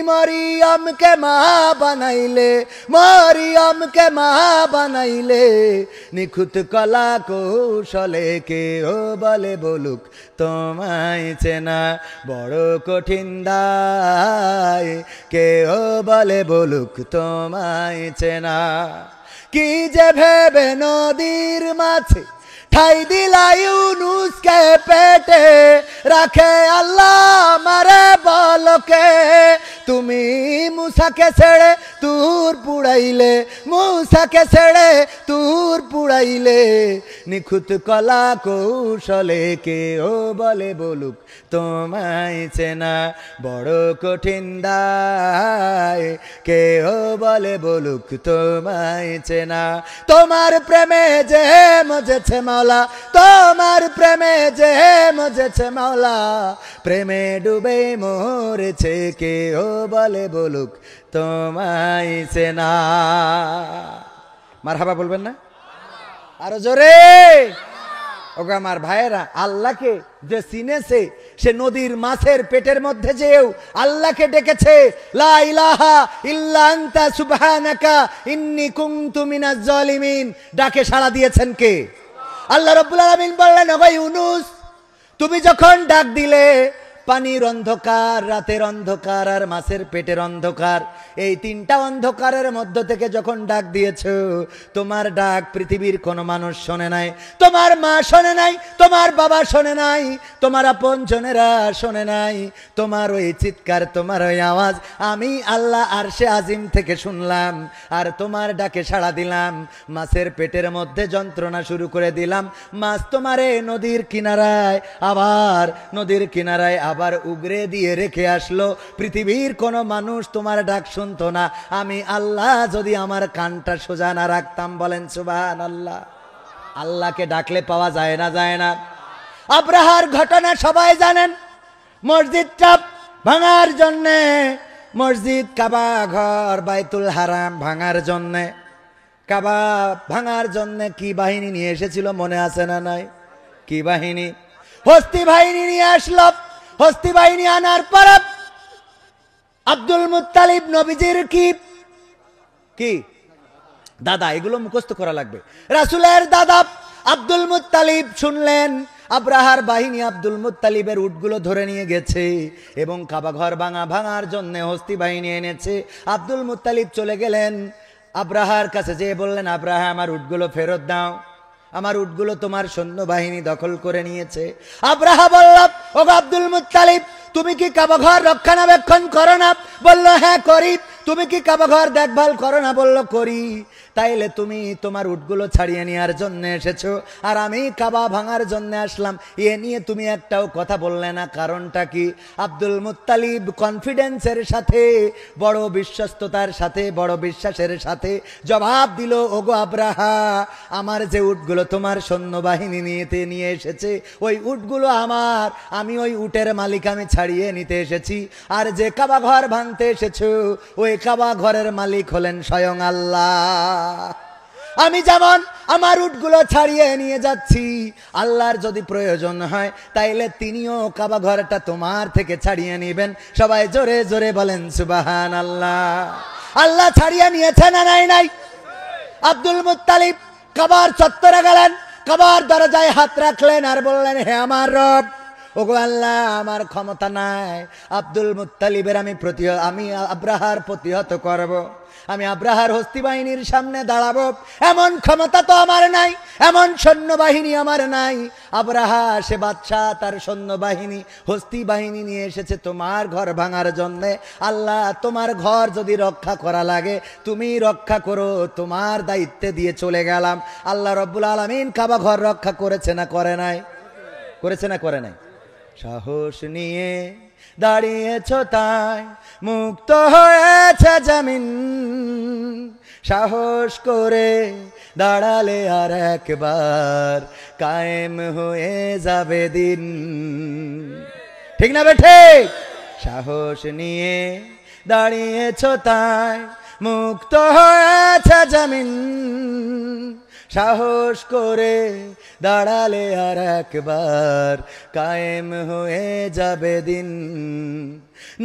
S2: মরিয়মকে মা বানাইলে মরিয়মকে মা বানাইলে নিখুঁত কলা কৌশলে কেউ বলে বলুক তোমায় চেনা বড় কঠিন দায় কেউ বলে বলুক তোমায় চেনা কি যে ভেবে নদীর মাছে ঠাই দিলা ইউনুসকে পেটে রাখে আল্লাহ মারে বলকে তুমি মুসাকে ছেড়ে তুর পুড়াইলে মুসাকে ছেড়ে তুর পুড়াইলে নিখুঁত কলা কৌশলে কেউ বলে বলুক তোমায় চেনা বড় কঠিন দায় কেউ বলে বলুক তোমায় চেনা তোমার প্রেমে যে মজেছে মাওলা তোমার প্রেমে যে মজেছে মাওলা প্রেমে ডুবে মরেছে কেউ বলে বলুক তোমায় চেনা মারহাবা বলবেন না আরো জোরে ওগো আমার ভাইয়েরা আল্লাহকে যে চিনেছে সে নদীর মাছের পেটের মধ্যে যেও আল্লাহকে ডেকেছে লা ইলাহা ইল্লা আনতা সুবহানাকা ইন্নী কুনতু মিনাজ জালিমিন ডাকে সাড়া দিয়েছেন কে আল্লাহ রাব্বুল আলামিন বললেন ওগো ইউনুস তুমি যখন ডাক দিলে পানির অন্ধকার রাতের অন্ধকার আর মাছের পেটের অন্ধকার এই তিনটা অন্ধকারের মধ্য থেকে যখন ডাক দিয়েছো তোমার ডাক পৃথিবীর কোনো মানুষ শোনে নাই তোমার মা শোনে নাই তোমার বাবা শোনে নাই তোমার আপনজনেরা শোনে নাই তোমার ওই চিৎকার তোমার ওই আওয়াজ আমি আল্লাহ আরশে আজিম থেকে শুনলাম আর তোমার ডাকে সাড়া দিলাম মাছের পেটের মধ্যে যন্ত্রণা শুরু করে দিলাম মাছ তোমারে নদীর কিনারায় আবার উগরে দিয়ে রেখে আসলো পৃথিবীর কোনো মানুষ তোমার ডাক শুনতো না আমি আল্লাহ যদি আমার কানটা সোজা না রাখতাম বলেন সুবহানাল্লাহ আল্লাহকে ডাকলে পাওয়া যায় না আব্রাহার ঘটনা সবাই জানেন মসজিদটা ভাঙার জন্যে মসজিদ কাবা ঘর বাইতুল হারাম ভাঙার জন্যে কাবা ভাঙার জন্যে কি বাহিনী নিয়ে এসেছিল মনে আছে না নাই কি বাহিনী হস্তি বাহিনী নিয়ে আসলো হস্তি বাহিনী আনার পর আব্দুল মুত্তালিব নবীজির কি দাদা এগুলো মুখস্থ করা লাগবে রাসূলের দাদা আব্দুল মুত্তালিব শুনলেন আব্রাহার বাহিনী আব্দুল মুত্তালিবের উটগুলো ধরে নিয়ে গেছে এবং কাবা ঘর ভাঙার জন্য হস্তি বাহিনী এনেছে আব্দুল মুত্তালিব চলে গেলেন আব্রাহার কাছে যেয়ে বললেন আব্রাহা আমার উটগুলো ফেরত দাও আমার উটগুলো তোমার সৈন্যবাহিনী দখল করে নিয়েছে আব্রাহা বলল ওগো আব্দুল মুত্তালিব তুমি কি কাবা ঘর রক্ষণাবেক্ষণ করো না বলল হ্যাঁ করি তুমি কি কাবা ঘর দেখভাল করো না বলল করি তাইলে তুমি তোমার উটগুলো ছাড়িয়ে নেওয়ার জন্য এসেছো আর আমি কাবা ভাঙার জন্য আসলাম এ নিয়ে তুমি একটাও কথা বললে না কারণটা কি আব্দুল মুত্তালিব কনফিডেন্সের সাথে বড় বিশ্বস্ততার সাথে বড় বিশ্বাসের সাথে জবাব দিল ওগো আব্রাহা আমার যে উটগুলো তোমার সৈন্যবাহিনী নিয়ে এসেছে ওই উটগুলো আমার আমি ওই উটের মালিক আমি ছাড়িয়ে নিতে এসেছি আর যে কাবা ঘর ভাঙতে এসেছো ওই কাবা ঘরের মালিক হলেন স্বয়ং আল্লাহ আমি যেমন আমার উটগুলো ছাড়িয়ে নিয়ে যাচ্ছি আল্লাহর যদি প্রয়োজন হয় তাইলে তিনিও কাবা ঘরটা তোমার থেকে ছাড়িয়ে নেবেন সবাই জোরে জোরে বলেন সুবহানাল্লাহ আল্লাহ ছাড়িয়ে নিয়েছে না নাই আব্দুল মুত্তালিব কাবার চত্বরে গেলেন কাবার দরজায় হাত রাখলেন আর বললেন হে আমার রব ওগো আল্লাহ আমার ক্ষমতা নাই আব্দুল মুত্তালিবের আমি আব্রাহার প্রতিহত করব আমি আব্রাহার হস্তি বাহিনীর সামনে দাঁড়াবো এমন ক্ষমতা তো আমার নাই এমন সৈন্যবাহিনী আমার নাই আব্রাহা সে বাদশা তার সৈন্যবাহিনী হস্তি বাহিনী নিয়ে এসেছে তোমার ঘর ভাঙার জন্য আল্লাহ তোমার ঘর যদি রক্ষা করা লাগে তুমি রক্ষা করো তোমার দায়িত্বে দিয়ে চলে গেলাম আল্লাহ রব্বুল আলামিন কাবা ঘর রক্ষা করেছে না করে নাই করেছে না করে নাই সাহস নিয়ে দাঁড়িয়েছ তাই মুক্ত হয়েছে জমিন সাহস করে দাঁড়ালে আর একবার কায়েম হয়ে যাবে দিন ঠিক না বেঠে সাহস নিয়ে দাঁড়িয়েছ তাই মুক্ত হয়েছে জমিন সাহস করে দাঁড়ালে আর একবার কায়েম হয়ে যাবে দিন।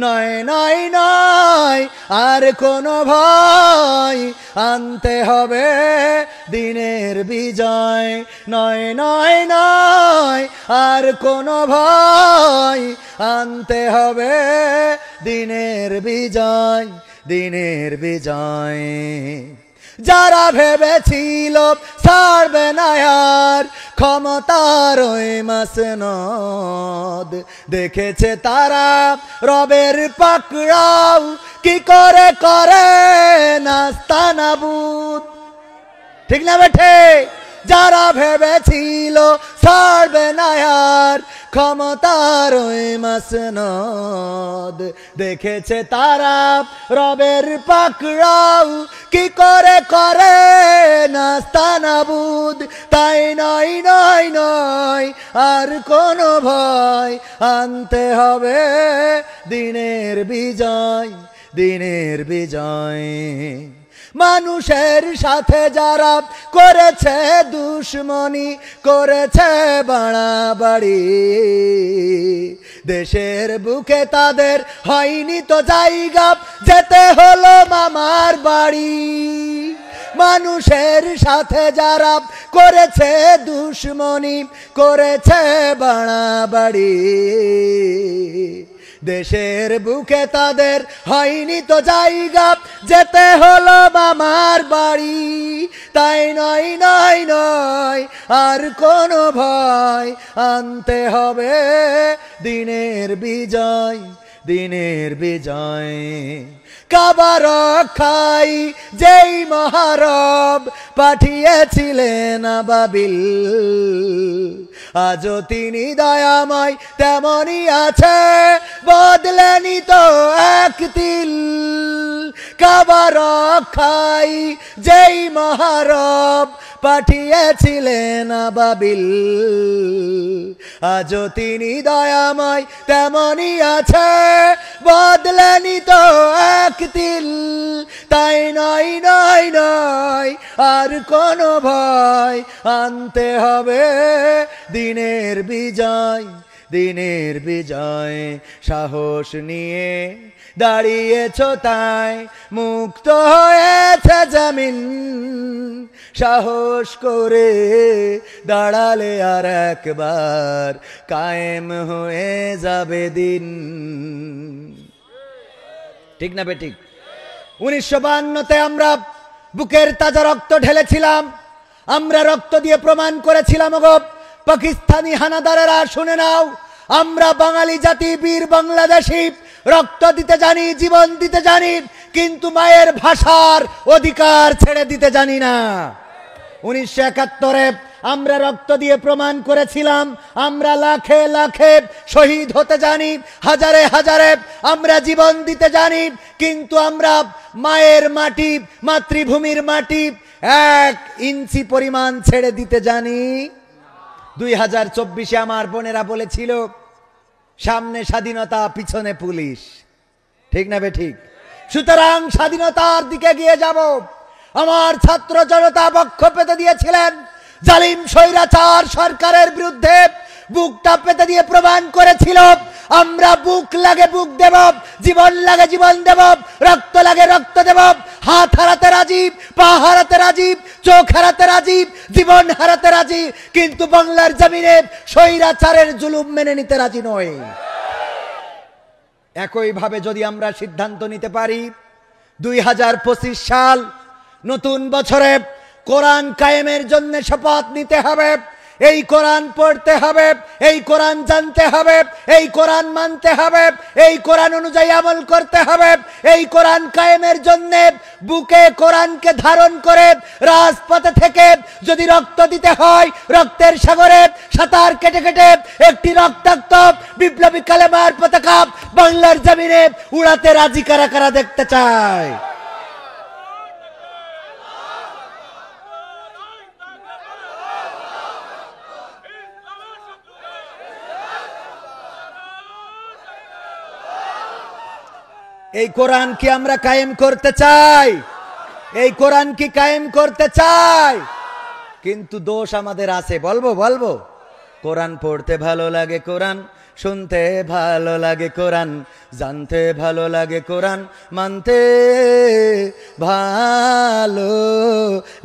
S2: নয় নয় নয় আর কোনো ভয়, আনতে হবে দিনের বিজয়। নয় নয় নয় আর কোনো ভয়, আনতে হবে দিনের বিজয়, দিনের বিজয়। যারা ভেবেছিল ছাড়বে না আর ক্ষমতার ওই মাসনদ, দেখেছে তারা রবের পাকড়াও কি করে করে নাস্তানাবুদ। ঠিক না বেঠে? যারা ভেবেছিল ছাড়বে না আর ক্ষমতার ওই মাসনদ, দেখেছে তারা রবের পাকড়াও কি করে করে নাস্তানাবুদ। তাই নয় নয় নয় আর কোনো ভয়, আনতে হবে দিনের বিজয়, দিনের বিজয়। মানুষের সাথে যারা করেছে দুশ্মনী, করেছে বাড়াবাড়ি, দেশের বুকে তাদের হয়নি তো জায়গা, যেতে হলো মামার বাড়ি। মানুষের সাথে যারা করেছে দুশ্মনী, করেছে বাড়াবাড়ি, দেশের বুকে তাদের হয়নি তো জায়গা, যেতে হলো মামার বাড়ি। তাই নয় নয় নয় আর কোনো ভয়, আনতে হবে দিনের বিজয়, দিনের বিজয়। কাবা রক্ষাই যেই মহারব পাঠিয়েছিলেন আবাবিল, আজও তিনি দয়াময় তেমনই আছে, বদলেনি তো এক তিল। কাবা রক্ষাই যেই মহারব পাঠিয়েছিলেন আবাবিল, আজও তিনি দয়াময় তেমনই আছে, বদলেনি তো এক তিল। তাই নয় নয় নয় আর কোনো ভয়, আনতে হবে দিনের বিজয়, দিনের বিজয়। সাহস নিয়ে দাঁড়িয়েছ তাই মুক্ত হয়েছে জমিন, সাহস করে দাঁড়ালে আর একবার কায়েম হয়ে যাবে দিন। ঠিক না বেঠিক? 1952-তে আমরা বুকের তাজা রক্ত ঢেলেছিলাম, আমরা রক্ত দিয়ে প্রমাণ করেছিলাম, ওগো পাকিস্তানি হানাদারেরা শুনে নাও, আমরা বাঙালি জাতি বীর বাংলাদেশী, রক্ত দিতে জানি, জীবন দিতে জানি, কিন্তু মায়ের ভাষার অধিকার ছেড়ে দিতে জানি না। 1971-এ আমরা রক্ত দিয়ে প্রমাণ করেছিলাম, আমরা লাখে লাখে শহীদ হতে জানি, হাজারে হাজারে আমরা জীবন দিতে জানি, কিন্তু আমরা মায়ের মাটি, মাতৃভূমির মাটি 1 ইঞ্চি পরিমাণ ছেড়ে দিতে জানি। 2024-এ আমার বোনেরা বলেছিল, সামনে স্বাধীনতা পিছনে পুলিশ। ঠিক না বেঠিক? সুতরাং স্বাধীনতার দিকে গিয়ে যাব। আমার ছাত্র জনতা বক্ষ পেতে দিয়েছিলেন জালিম স্বৈরাচার সরকারের বিরুদ্ধে, বুকটা পেতে দিয়ে প্রমাণ করেছিল, আমরা বুক লাগে বুক দেব, জীবন লাগে জীবন দেব, রক্ত লাগে রক্ত দেব, হাত হারাতে রাজি, পা হারাতে রাজি, চোখ হারাতে রাজি, জীবন হারাতে রাজি, কিন্তু বাংলার জমিনে স্বৈরাচারের জুলুম মেনে নিতে রাজি নয়। একইভাবে যদি আমরা সিদ্ধান্ত নিতে পারি 2025 সাল নতুন বছরে কোরআন কায়েমের জন্য শপথ নিতে হবে, এই কোরআন পড়তে হবে, এই কোরআন জানতে হবে, এই কোরআন মানতে হবে, এই কোরআন অনুযায়ী আমল করতে হবে, এই কোরআন কায়েমের জন্য বুকে কোরআনকে ধারণ করে রাজপথে থেকে যদি রক্ত দিতে হয়, রক্তের সাগরে সাঁতার কেটে কেটে একটি রক্তাক্ত বিপ্লবী কালেমার পতাকা বাংলার জমিনে উড়াতে রাজি কারা কারা দেখতে চায়? এই কোরআন কি আমরা কায়েম করতে চাই? এই কোরআন কি কায়েম করতে চাই? কিন্তু দোষ আমাদের আছে, বলবো বলবো। কোরআন পড়তে ভালো লাগে, কোরআন শুনতে ভালো লাগে, কোরআন জানতে ভালো লাগে, কোরআন মানতে ভালো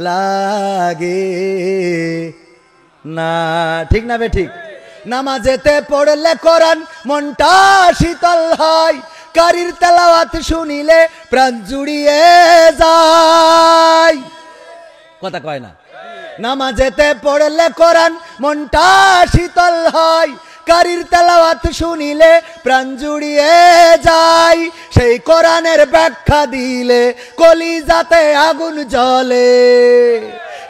S2: লাগে না, ঠিক না বে ঠিক? নামাজেতে পড়লে কোরআন মনটা শীতল হয়, কারির তেলাওয়াত শুনিলে প্রাণ জুড়িয়ে যায়। কথা কয় না? নামাজেতে পড়লে কোরআন মনটা শীতল হয়, কারির তেলাওয়াত শুনিলে প্রাণ জুড়িয়ে যায়। সেই কোরআনের ব্যাখ্যা দিলে কলিজাতে আগুন জ্বলে,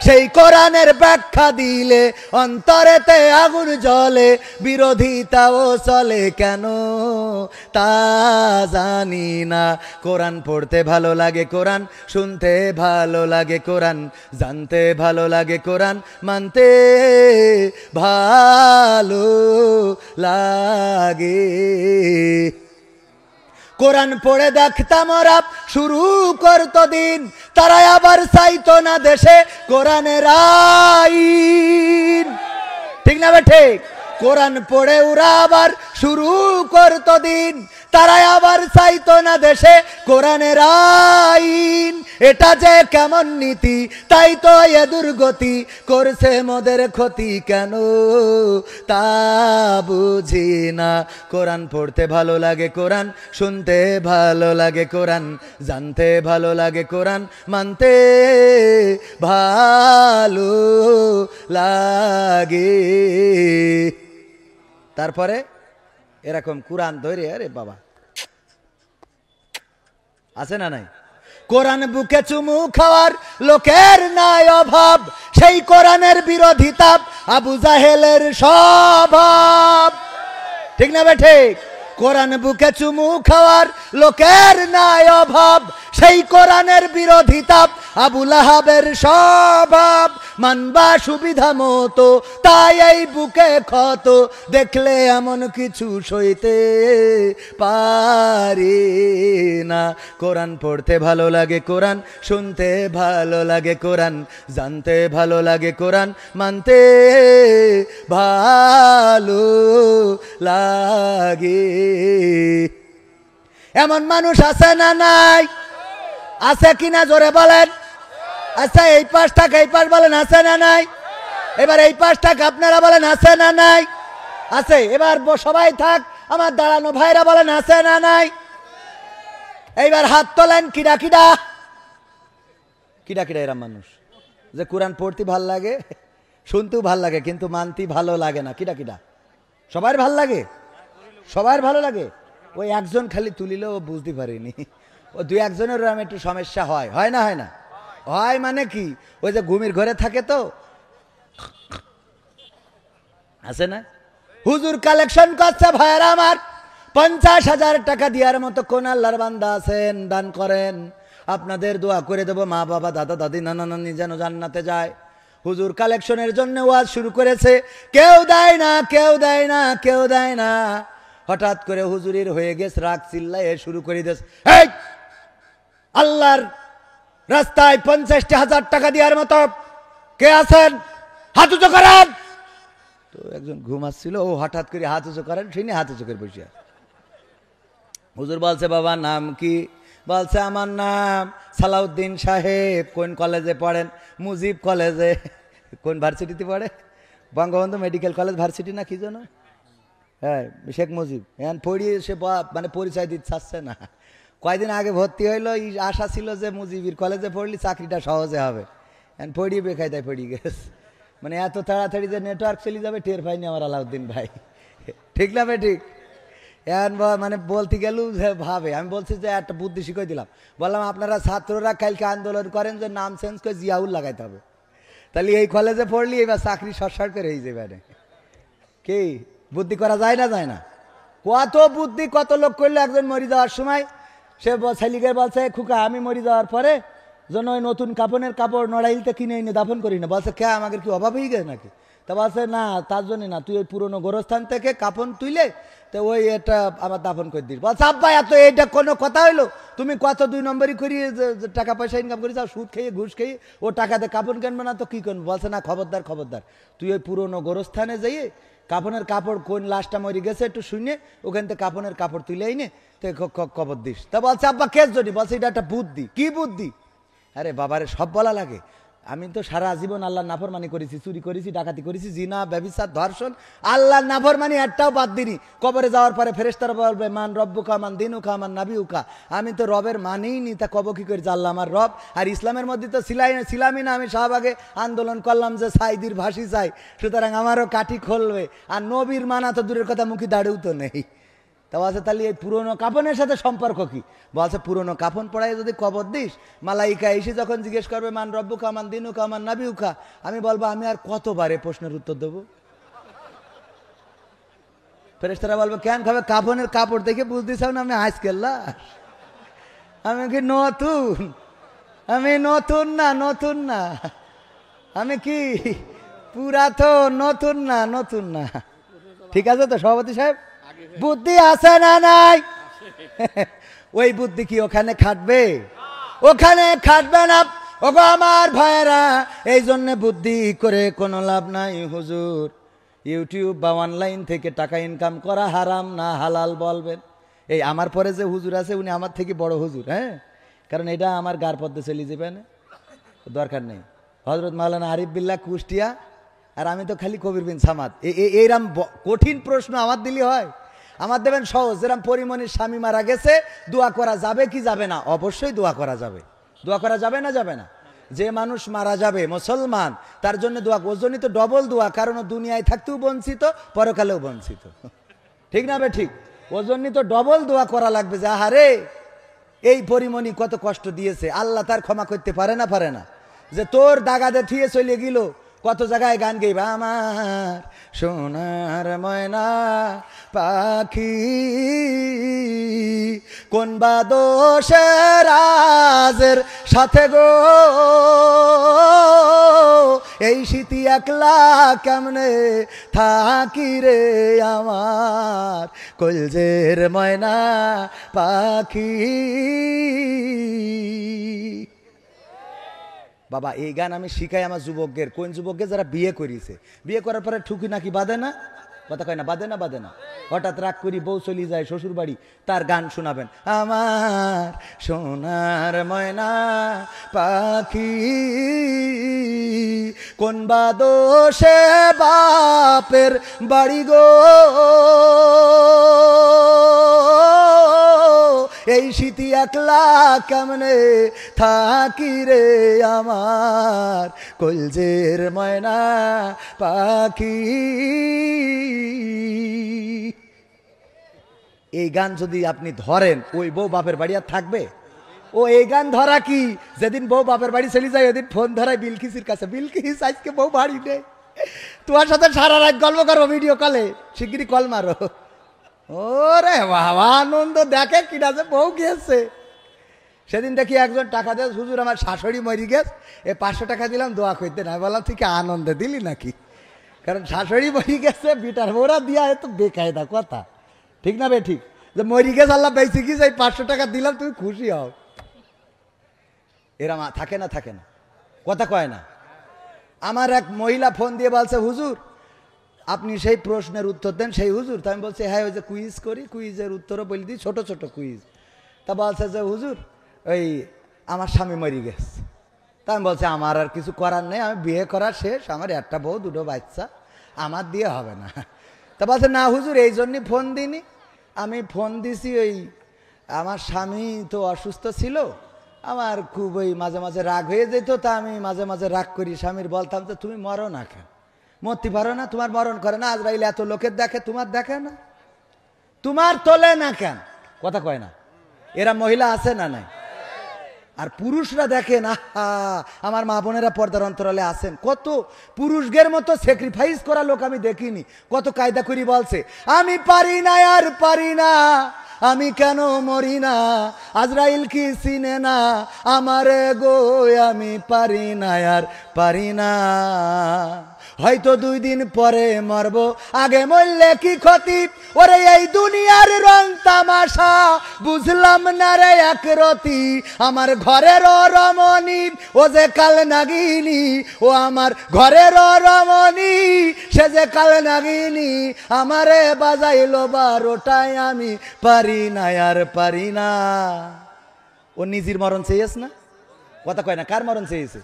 S2: সেই কোরআনের ব্যাখ্যা দিলে অন্তরেতে আগুন জ্বলে। বিরোধিতাও চলে কেন তা জানি না। কোরআন পড়তে ভালো লাগে, কোরআন শুনতে ভালো লাগে, কোরআন জানতে ভালো লাগে, কোরআন মানতে ভালো লাগে। কোরআন পড়ে দেখতাম ওরা শুরু করতো দিন, তারা আবার চাইতো না দেশে কোরআনের আইন, ঠিক না ঠিক? কোরআন পড়ে ওরা আবার শুরু করতো দিন, তারা আবার চাইতো না দেশে কোরআনের আইন। এটা যে কেমন নীতি, তাই তো এ দুর্গতি, করছে মোদের ক্ষতি কেন তা বুঝি না। কোরআন পড়তে ভালো লাগে, কোরআন শুনতে ভালো লাগে, কোরআন জানতে ভালো লাগে, কোরআন মানতে ভালো লাগে। তারপরে এরকম কোরআন ধরে, আরে বাবা আছে না নাই? কোরআন বুকে চুমু খাওয়ার লোকের নাই অভাব, সেই কোরআনের বিরোধিতা আবু জাহেলের স্বভাব, ঠিক না বে ঠিক? কোরআন বুকে চুমু খাওয়ার লোকের নাই অভাব, সেই কোরআনের বিরোধিতা আবু লাহাবের স্বভাব। মানবা সুবিধা মতো তাই এই বুকে ক্ষত, দেখলে এমন কিছু সইতে পারি না। কোরআন পড়তে ভালো লাগে, কোরআন শুনতে ভালো লাগে, কোরআন জানতে ভালো লাগে, কোরআন মানতে ভালো লাগে। এমন মানুষ আছে না নাই? আছে কিনা জোরে বলেন। আচ্ছা এই পাশটা এই পাশ বলেন আছে না নাই? এবার এই পাশটা আপনারা বলেন আছে না নাই? আছে। এবার সবাই থাক, আমার দাঁড়ানো ভাইরা বলেন আছে না নাই? এইবার হাত তোলেন। কিডা কিডা কিডা কিডা এরা মানুষ যে কোরআন পড়তে ভাল লাগে, শুনতেও ভাল লাগে, কিন্তু মানতে ভালো লাগে না? কিডা কিডা? সবার ভাল লাগে, সবার ভালো লাগে। ওই একজন খালি তুলিলেও বুঝতে পারিনি, ও দুই একজনের একটু সমস্যা হয়, হয় না? হয় না? হয় মানে কি, ওই যে ঘুমির ঘরে থাকে তো, আছে না? হুজুর কালেকশন করছে ভাইয়ারা আমার, 50,000 টাকা দেওয়ার মতো কোন আল্লাহর বান্দা আছেন? দান করেন, আপনাদের দোয়া করে দেবো, মা বাবা দাদা দাদি নানা নানি যেন জান্নাতে যায়। হুজুর কালেকশনের জন্য ওয়াজ শুরু করেছে, কেউ দেয় না, কেউ দেয় না, কেউ দেয় না। হঠাৎ করে হুজুরের হয়ে গেছে রাগ, চিল্লায় শুরু করে দিয়েছে, এই আল্লাহর রাস্তায় 50,000 টাকা দেওয়ার মতো কে আছেন? হাত উঁচু করেন। তো একজন ঘুমাচ্ছিল, ও হঠাৎ করে হাত উঁচু করেন, শুনে হাত উঁচু করে বসে। হুজুর বলছে, বাবা নাম কি? বলছে, আমার নাম সালাউদ্দিন সাহেব। কোন কলেজে পড়েন? মুজিব কলেজে। কোন ভার্সিটিতে পড়ে? বঙ্গবন্ধু মেডিকেল কলেজ ভার্সিটি না কি যেন? হ্যাঁ, শেখ মুজিব। এখন পড়িয়ে সে মানে পরিচয় দিতে চাচ্ছে না। কয়দিন আগে ভর্তি হইলো, আশা ছিল যে মুজিবির কলেজে পড়লি চাকরিটা সহজে হবে, এখন পড়িয়ে বেকায়দায় পড়িয়ে গেছে। মানে এত তাড়াতাড়ি যে নেটওয়ার্ক চলে যাবে টের পাইনি আমার আলাউদ্দিন ভাই, ঠিক না ভাই? ঠিক। এখন মানে বলতে গেলেও ভাবে, আমি বলছি যে একটা বুদ্ধি শিখিয়ে দিলাম, বললাম আপনারা ছাত্ররা কালকে আন্দোলন করেন যে নাম চেঞ্জ করে জিয়াউল লাগাইতে হবে, তাহলে এই কলেজে পড়লি এবার চাকরি শর্ট করে হয়ে যাবে। কি বুদ্ধি করা যায় না? যায় না? কত বুদ্ধি, কত লোক করলো। একজন মরে যাওয়ার সময় সে ছেলেকে বলছে, খুকা আমি মরে যাওয়ার পরে যেন ওই নতুন কাপড়ের কাপড় নড়াইলতে কিনে এনে দাফন করি না। বলছে, কে আমাদের কি অভাব হয়ে গেছে নাকি? তা বলছে, না তার জন্য না, তুই ওই পুরনো গোরস্থান থেকে কাপড় তুইলে তো ওই এটা আমার দাফন করে দিস। বলছে আব্বা এত এইটা কোনো কথা হইলো, তুমি কত 2 নম্বরই করিয়ে টাকা পয়সা ইনকাম করি যাও, সুদ খেয়ে ঘুষ খেয়ে ও টাকাতে কাপড় কিনবে না তো কি করবো? বলছে না খবরদার খবরদার, তুই ওই পুরোনো গোরস্থানে যাইয়ে কাপনের কাপড় কোন লাশটা মরি গেছে একটু শুনে ওখান থেকে কাপনের কাপড় তুলে আইনে তো কবর দিস। তা বলছে আব্বা কেস জনি? বলছে এটা একটা বুদ্ধি। কি বুদ্ধি? আরে বাবারে সব বলা লাগে, আমি তো সারা জীবন আল্লাহর নাফরমানি করেছি, চুরি করেছি, ডাকাতি করেছি, জিনা ব্যভিচার ধর্ষণ, আল্লাহর নাফরমানি একটাও বাদ দিনি। কবরে যাওয়ার পরে ফেরেশতারা বলবে মান রব্বুকা মান দিনুকা মান নাবিউকা, আমি তো রবের মানেই নি, তা কব কি করে যে আল্লাহ আমার রব? আর ইসলামের মধ্যে তো ছিলামই না, আমি শাহবাগে আন্দোলন করলাম যে সাইদির ভাসি চাই, সুতরাং আমারও কাঠি খুলবে। আর নবীর মানা তো দূরের কথা, মুখী দাঁড়িয়েও তো নেই। তা বলছে তাহলে এই পুরোনো কাফনের সাথে সম্পর্ক কি? বলছে পুরোনো কাফন পড়ায় যদি কবর দিস, মালাইকা এসে যখন জিজ্ঞেস করবে মান রব্বুকা মান দিনুকা মান নাবিউকা, আমি বলবো আমি আর কতবার এই প্রশ্নের উত্তর দেবো? ফেরেশতারা বলবে কেন খাবে? কাফনের কাপড় দেখে বুঝতে চাও না আমি আজকের লাশ? আমি কি নতুন? আমি নতুন না, নতুন না, আমি কি পুরাতন? নতুন না, নতুন না। ঠিক আছে তো সভাপতি সাহেব? বুদ্ধি আছে না নাই? ওই বুদ্ধি কি ওখানে খাটবে? ওখানে খাটবে না। ওগো আমার ভাইয়েরা, এই জন্য বুদ্ধি করে কোনো লাভ নাই হুজুর। ইউটিউব বা অনলাইন থেকে টাকা ইনকাম করা হারাম না হালাল বলবেন? এই আমার পরে যে হুজুর আছে উনি আমার থেকে বড় হুজুর, হ্যাঁ, কারণ এটা আমার গার পদ্মে চলে যাবে না, দরকার নেই। হজরত মাওলানা আরিফ বিল্লাহ কুষ্টিয়া, আর আমি তো খালি কবির বিন সামাদ। এইরকম কঠিন প্রশ্ন আমার দিলে হয়? আমার দেবেন সহজ, যেরকম পরিমণির স্বামী মারা গেছে, দোয়া করা যাবে কি যাবে না? অবশ্যই দোয়া করা যাবে। দোয়া করা যাবে না যাবে না? যে মানুষ মারা যাবে মুসলমান, তার জন্য দোয়া, ওর জন্যই তো ডবল দোয়া, কারণ ও দুনিয়ায় থাকতেও বঞ্চিত, পরকালেও বঞ্চিত। ঠিক না বে ঠিক? ওর জন্যই তো ডবল দোয়া করা লাগবে যে আহারে এই পরিমণি কত কষ্ট দিয়েছে, আল্লাহ তার ক্ষমা করতে পারে না? পারে না? যে তোর দাগাতে থুয়ে চলে গেল, কত জায়গায় গান গাইবা, আমার সোনার ময়না পাখি কোন বা দোষের রাজের সাথে গো, এই শীতি একলা কেমনে থাকি রে আমার কলজের ময়না পাখি। বাবা এই গান আমি শিখাই আমার যুবকদের। কোন যুবকদের? যারা বিয়ে করেছে, বিয়ে করার পরে ঠুকি নাকি বাঁধে না, কথা কয় না, বাঁধে না, বাঁধে না, হঠাৎ রাগ করি বউ চলে যায় শ্বশুর বাড়ি, তার গান শোনাবেন, আমার সোনার ময়না পাখি কোন বা দোষে বাপের বাড়ি গো, এই শীতি একলা কেমনে থাকি রে আমার কলজের ময়না পাখি। এই গান যদি আপনি ধরেন, ওই বউ বাপের বাড়ি আর থাকবে? ও এই গান ধরা কি, যেদিন বউ বাপের বাড়ি চলে যায় ওদিন ফোন ধরায় বিলকিসের কাছে, বিলকিস আজকে বউ বাড়ি নেই, তোমার সাথে সারা রাত গল্প করো ভিডিও কলে, শিগগিরই কল মারো। ওরে বাবা আনন্দ দেখে কিনা যে বউ গেছে। সেদিন দেখি একজন টাকা দেয়, হুজুর আমার শাশুড়ি মরি গেছে, 500 টাকা দিলাম দোয়া করতে, না বললাম তুই কি আনন্দে দিলি নাকি? কারণ শাশুড়ি মরি গেছে, বিটার মোড়া দিয়া এত বেকায়দা কথা, ঠিক না বে ঠিক? যে মরি গেছে আল্লাহ বেঁচে গেছে, 500 টাকা দিলাম, তুমি খুশি হও। এরা থাকে না, থাকে না, কথা কয় না। আমার এক মহিলা ফোন দিয়ে বলছে হুজুর আপনি সেই প্রশ্নের উত্তর দেন। সেই হুজুর? তা আমি বলছি হ্যাঁ, ওই যে কুইজ করি, কুইজের উত্তরও বলে দিই, ছোট ছোট কুইজ। তা বলছে যে হুজুর ওই আমার স্বামী মরি গেছে। তা আমি বলছি আমার আর কিছু করার নেই, আমি বিয়ে করা শেষ, আমার একটা বউ 2টো বাচ্চা, আমার দিয়ে হবে না। তা বলছে না হুজুর এই জন্যই ফোন দিইনি, আমি ফোন দিছি ওই আমার স্বামী তো অসুস্থ ছিল, আমার খুব ওই মাঝে মাঝে রাগ হয়ে যেত, তা আমি মাঝে মাঝে রাগ করি স্বামীর, বলতাম যে তুমি মরো না কেন, মরতে পারো না, তোমার মরণ করে না, আজরাইল এত লোকের দেখে, তোমার দেখে না, তোমার তোলে না কেন? কথা কয় না। এরা মহিলা আছে না নাই? আর পুরুষরা দেখেন, আহা আমার মা বোনেরা পর্দার অন্তরালে আছেন, কত পুরুষদের মতো স্যাক্রিফাইস করা লোক আমি দেখিনি, কত কায়দা করি বলছে আমি পারি না আর পারি না, আমি কেন মরি না, আজরাইল কি চিনে না আমারে গো, আমি পারি না আর পারি না, হয়তো 2 দিন পরে মরবো, আগে মরলে কি ক্ষতি? ওরে এই দুনিয়ার রং তামাশা বুঝলাম না রে একরতি, আমার ঘরের রমণী ও যে কাল নাগিনী, ও আমার ঘরের রমণী সে যে কাল নাগিনী, আমারে বাজাইলো 12টায়, আমি পারি না আর পারি না। ও নিজের মরণ চেয়েছ না, কথা কয় না, কার মরণ চেয়েছে?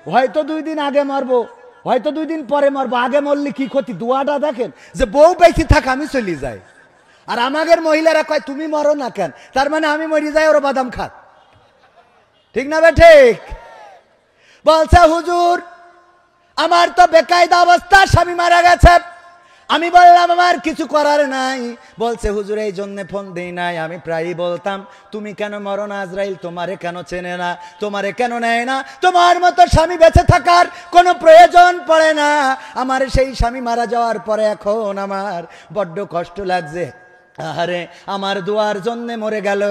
S2: হয়তো 2 দিন আগে মরবো, হয়তো 2 দিন পরে মরবো, আগে মরলে কি ক্ষতি? দোয়াটা দেখেন যে বউ বেঁচে থাক আমি চলি যাই, আর আমাদের মহিলারা কয় তুমি মরো না কেন, তার মানে আমি মরি যাই ওরা বাদাম খাক, ঠিক না বে ঠিক? বলছে হুজুর আমার তো বেকায়দা অবস্থা, স্বামী মারা গেছে। আমি বললাম আমার কিছু করার নাই। বলছে হুজুর এই জন্য ফোন দেই নাই, আমি প্রায়ই বলতাম তুমি কেন মরো না, আজরাইল তোমারে কেন চেনে না, তোমারে কেন নেয় না, তোমার মতো স্বামী বেঁচে থাকার কোনো প্রয়োজন পড়ে না। আমার সেই স্বামী মারা যাওয়ার পরে এখন আমার বড্ড কষ্ট লাগছে। আরে আমার দোয়ার জন্যে মরে গেল,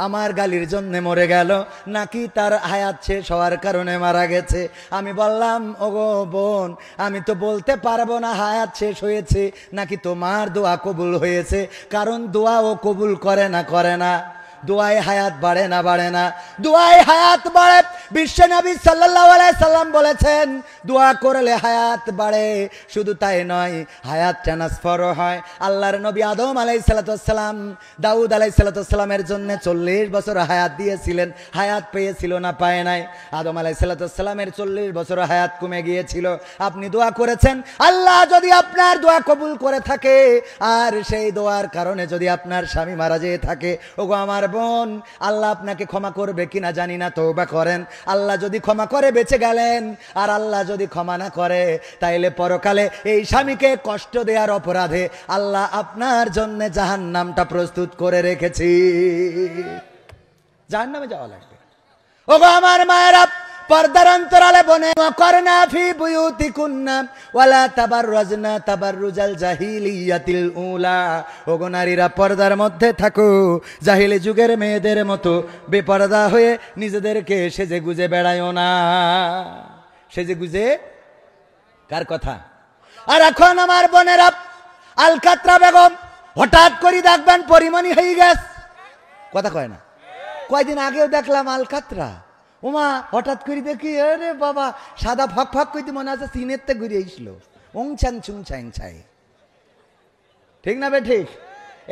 S2: আমার গালির জন্যে মরে গেল, নাকি তার হায়াত শেষ হওয়ার কারণে মারা গেছে? আমি বললাম ওগো বোন, আমি তো বলতে পারবো না হায়াত শেষ হয়েছে নাকি তোমার দোয়া কবুল হয়েছে, কারণ দোয়া ও কবুল করে না। দোয়ায় হায়াত বাড়ে না, দোয়ায় হায়াত বাড়ে। বিশ্ব নবী সাল্লাল্লাহু আলাইহি সাল্লাম বলেছেন দোয়া করলে হায়াত বাড়ে, শুধু তাই নয় হায়াত ট্রান্সফার হয়। আল্লাহর নবী আদম আলাইহিস সালাম দাউদ আলাইহিস সালামের জন্য 40 বছর হায়াত দিয়েছিলেন, হায়াত পেয়েছিল না পায় নাই? আদম আলাইহিস সালামের 40 বছর হায়াত কমে গিয়েছিল। আপনি দোয়া করেছেন, আল্লাহ যদি আপনার দোয়া কবুল করে থাকে আর সেই দোয়ার কারণে যদি আপনার স্বামী মারা যেয়ে থাকে, ওগো আমার বোন, আল্লাহ আপনাকে ক্ষমা করবে কিনা জানি না, তওবা করেন। আল্লাহ যদি ক্ষমা করে বেঁচে গেলেন, আর আল্লাহ যদি ক্ষমা না করে তাইলে পরকালে এই স্বামীকে কষ্ট দেওয়ার অপরাধে আল্লাহ আপনার জন্য জাহান্নামটা প্রস্তুত করে রেখেছি, জাহান্নামে যাওয়া লাগবে। ওগো আমার মায়েরা, পর্দার অন্তরালে বনে করনা ফি বুয়ুতিকুন্না ওয়ালা তাবাররাজনা তাবাররুজাল জাহিলিয়াতিল উলা। ওগো নারীরা পর্দার মধ্যে থাকো, জাহিলি যুগের মেয়েদের মতো বেপরদা হয়ে নিজেদেরকে সেজে গুজে বেড়ায়ও না। সেজে গুজে কার কথা? আর এখন আমার বোনেরা, আলকাতরা বেগম হঠাৎ করে দেখবেন পরিমণি হয়ে গেছে, কথা কয় না। কয়দিন আগেও দেখলাম আলকাতরা, ওমা হঠাৎ করে দেখি আরে বাবা সাদা ফাঁক ফাঁক কইতে মনে আছে সিনের তে ঘুরে আইসলো, ওং ছাং ছুং ছাং ছাই, ঠিক না বে ঠিক?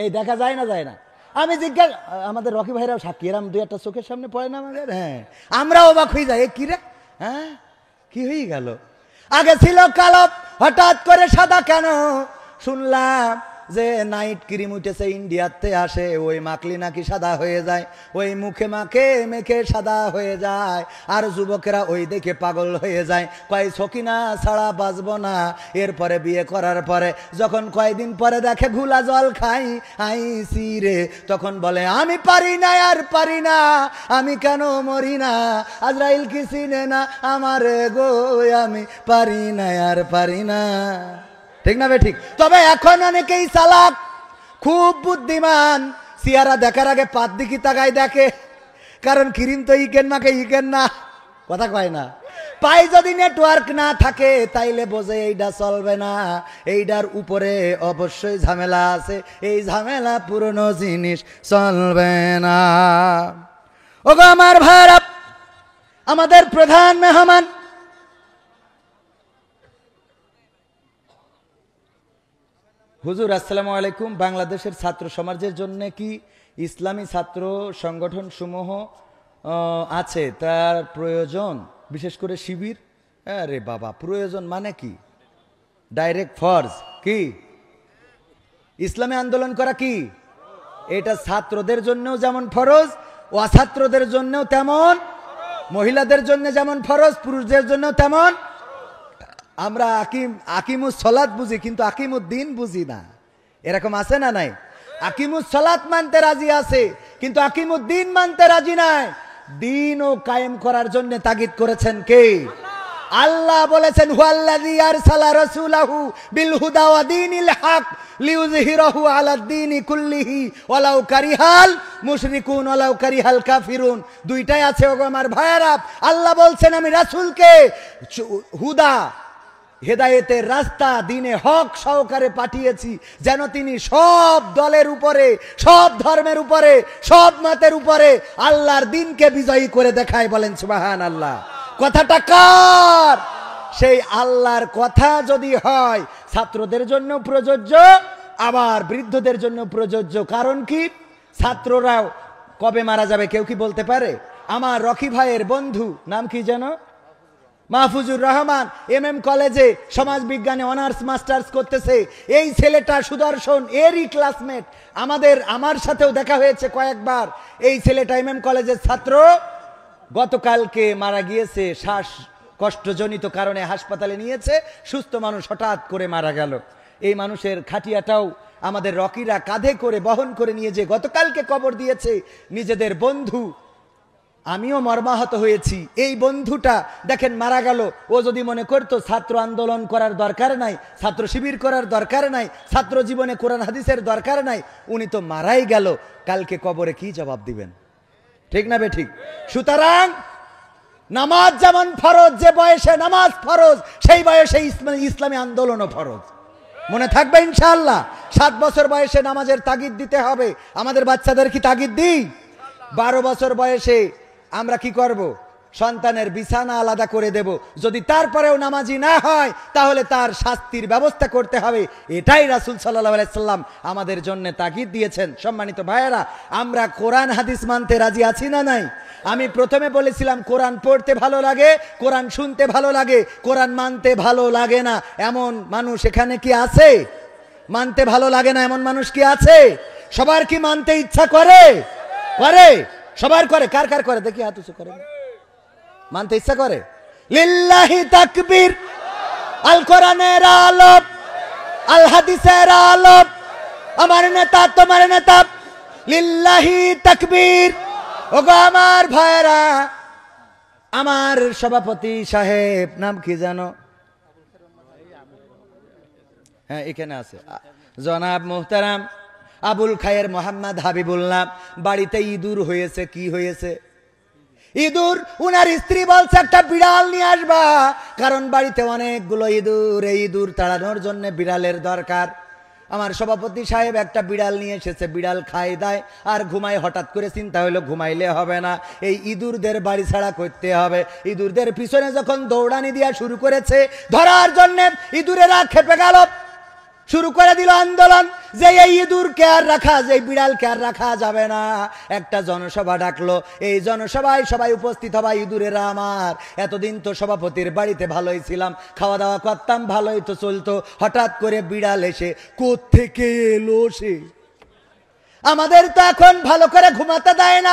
S2: এই দেখা যায় না? আমি জিজ্ঞাসা, আমাদের রকি ভাইরাও সাক্ষী, এরম 2-1টা চোখের সামনে পড়ে না আমাদের? হ্যাঁ, আমরা অবাক হয়ে যাই, কি রে, হ্যাঁ কি হয়ে গেল? আগে ছিল কালো, হঠাৎ করে সাদা কেন? শুনলাম যে নাইট ক্রিম উঠেছে ইন্ডিয়াতে আসে, ওই মাখলি নাকি সাদা হয়ে যায়, ওই মুখে মেখে সাদা হয়ে যায়, আর যুবকেরা ওই দেখে পাগল হয়ে যায়, কয় সকিনা ছাড়া বাঁচবো না। এরপরে বিয়ে করার পরে যখন কয়দিন পরে দেখে ঘুলা জল খাই আইসি রে, তখন বলে আমি পারি না আর পারি না, আমি কেন মরি না, আজরাইল কি চিনে না আমার গো, আমি পারি না আর পারি না, ঠিক না বে ঠিক? তবে এখন অনেকেই চালাক, খুব বুদ্ধিমান, চেহারা দেখার আগে পাত দিকি তাকায় দেখে, কারণ ক্রিম তো ইকেন না, কথা কয় না। পায়ে যদি নেটওয়ার্ক না থাকে তাইলে বোঝে এইটা চলবে না, এইটার উপরে অবশ্যই ঝামেলা আছে, এই ঝামেলা পুরনো জিনিস চলবে না। ওগো আমার ভাইরা, আমাদের প্রধান মেহমান হুজুর আসসালামু আলাইকুম, বাংলাদেশের ছাত্র সমাজের জন্য কি ইসলামী ছাত্র সংগঠন সমূহ আছে, তার প্রয়োজন, বিশেষ করে শিবির? আরে বাবা, প্রয়োজন মানে কি? ডাইরেক্ট ফরজ কি? ইসলামী আন্দোলন করা কি এটা ছাত্রদের জন্যও যেমন ফরজ, অছাত্রদের জন্যও তেমন, মহিলাদের জন্য যেমন ফরজ, পুরুষদের জন্য তেমন। আমরা আকিমুস সলাত বুঝি কিন্তু আকিমুদ্দিন বুঝি না, এরকম আছে না নাই? আকিমুস সলাত মানতে রাজি আছে কিন্তু আকিমুদ্দিন মানতে রাজি নাই। দিন ও কায়েম করার জন্য তাগিদ করেছেন কে? আল্লাহ বলেছেন হুয়াল্লাযী আরসালা রাসূলাহু বিল হুদা ওয়া দীনিল হক লিইয়ুযহিরাহু আলাদ দীনি কুল্লিহি ওয়ালাউ কারিহাল মুশরিকুন ওয়ালাউ কারিহাল কাফিরুন। দুইটাই আছে ওগো আমার ভাইয়েরা। আল্লাহ বলছেন আমি রাসূলকে হুদা হেদায়েতের রাস্তা দিনে হক সহকারে পাঠিয়েছি, যেন তিনি সব দলের উপরে, সব ধর্মের উপরে, সব মতের উপরে আল্লাহর দিনকে বিজয়ী করে দেখায়। বলেন সুবহানাল্লাহ। কথাটা কার? সেই আল্লাহর কথা যদি হয় ছাত্রদের জন্য প্রযোজ্য, আবার বৃদ্ধদের জন্য প্রযোজ্য। কারণ কি? ছাত্ররাও কবে মারা যাবে কেউ কি বলতে পারে? আমার রকি ভাইয়ের বন্ধু, নাম কি যেন, মাহফুজুর রহমান, MM কলেজে সমাজ বিজ্ঞানে অনার্স মাস্টার্স করতেছে। এই ছেলেটা সুদর্শন, এরই ক্লাসমেট, আমার সাথেও দেখা হয়েছে কয়েকবার। এই ছেলেটা MM কলেজের ছাত্র, গতকালকে মারা গিয়েছে। শ্বাসকষ্টজনিত কারণে হাসপাতালে নিয়েছে। সুস্থ মানুষ হঠাৎ করে মারা গেল। এই মানুষের খাটিয়াটাও আমাদের রকিরা কাঁধে করে বহন করে নিয়ে যে গতকালকে কবর দিয়েছে নিজেদের বন্ধু। আমিও মর্মাহত হয়েছি। এই বন্ধুটা দেখেন মারা গেল। ও যদি মনে করতো ছাত্র আন্দোলন করার দরকার নাই, ছাত্র শিবির করার দরকার নাই, ছাত্র জীবনে কোরআন হাদিসের দরকার নাই, উনি তো মারাই গেল। কালকে কবরে কি জবাব দিবেন? ঠিক না বে ঠিক? সুতরাং নামাজ যেমন ফরজ, যে বয়সে নামাজ ফরজ সেই বয়সে ইসলামী আন্দোলনও ফরজ। মনে থাকবে ইনশাআল্লাহ। 7 বছর বয়সে নামাজের তাগিদ দিতে হবে। আমাদের বাচ্চাদের কি তাগিদ দিই? 12 বছর বয়সে আমরা কি করব? সন্তানের বিছানা আলাদা করে দেব। যদি তারপরেও নামাজি না হয় তাহলে তার শাস্তির ব্যবস্থা করতে হবে। এটাই রাসূল সাল্লাল্লাহু আলাইহি সাল্লাম আমাদের জন্য তাগিদ দিয়েছেন। সম্মানিত ভাইয়েরা, আমরা কোরআন হাদিস মানতে রাজি আছি না নাই? আমি প্রথমে বলেছিলাম কোরআন পড়তে ভালো লাগে, কোরআন শুনতে ভালো লাগে, কোরআন মানতে ভালো লাগে না এমন মানুষ এখানে কি আছে? মানতে ভালো লাগে না এমন মানুষ কি আছে? সবার কি মানতে ইচ্ছা করে? করে, সবার করে। কার কার করে দেখি হাত উঁচু করে। মানতে ইচ্ছা করে? লিল্লাহি তাকবীর। আল কোরআনের আলোপ, আল হাদিসের আলোপ, আমার নেতা তোমার নেতা, লিল্লাহি তাকবীর। ওগো আমার ভাইরা, আমার সভাপতি সাহেব নাম কি জানো? হ্যাঁ এখানে আছে, জনাব মুহতারাম আবুল খায়ের মোহাম্মদ হাবিবুল্লাহ। বাড়িতে ইঁদুর হয়েছে। কি হয়েছে? ইঁদুর। উনার স্ত্রী বলছে একটা বিড়াল নিয়ে আসবা, কারণ বাড়িতে অনেকগুলো ইঁদুর। এই ইঁদুর তাড়ানোর জন্য বিড়ালের দরকার। আমার সভাপতি সাহেব একটা বিড়াল নিয়ে এসেছে। বিড়াল খায় দায় আর ঘুমায়। হঠাৎ করে চিন্তা হলো ঘুমাইলে হবে না, এই ইঁদুরদের বাড়ি ছাড়া করতে হবে। ইঁদুরদের পিছনে যখন দৌড়ানি দেওয়া শুরু করেছে ধরার জন্য, ইঁদুরেরা খেপে গেল, শুরু করে দিল আন্দোলন যে এই ইঁদুরকে আর রাখা, যে বিড়ালকে আর রাখা যাবে না। একটা জনসভা ডাকলো। এই জনসভায় সবাই উপস্থিত হবা। ইঁদুরেরা আমার, এতদিন তো সভাপতির বাড়িতে ভালোই ছিলাম, খাওয়া দাওয়া করতাম, ভালোই তো চলতো। হঠাৎ করে বিড়াল এসে কোত্থেকে এলো সে? আমাদের তো এখন ভালো করে ঘুমাতে দেয় না,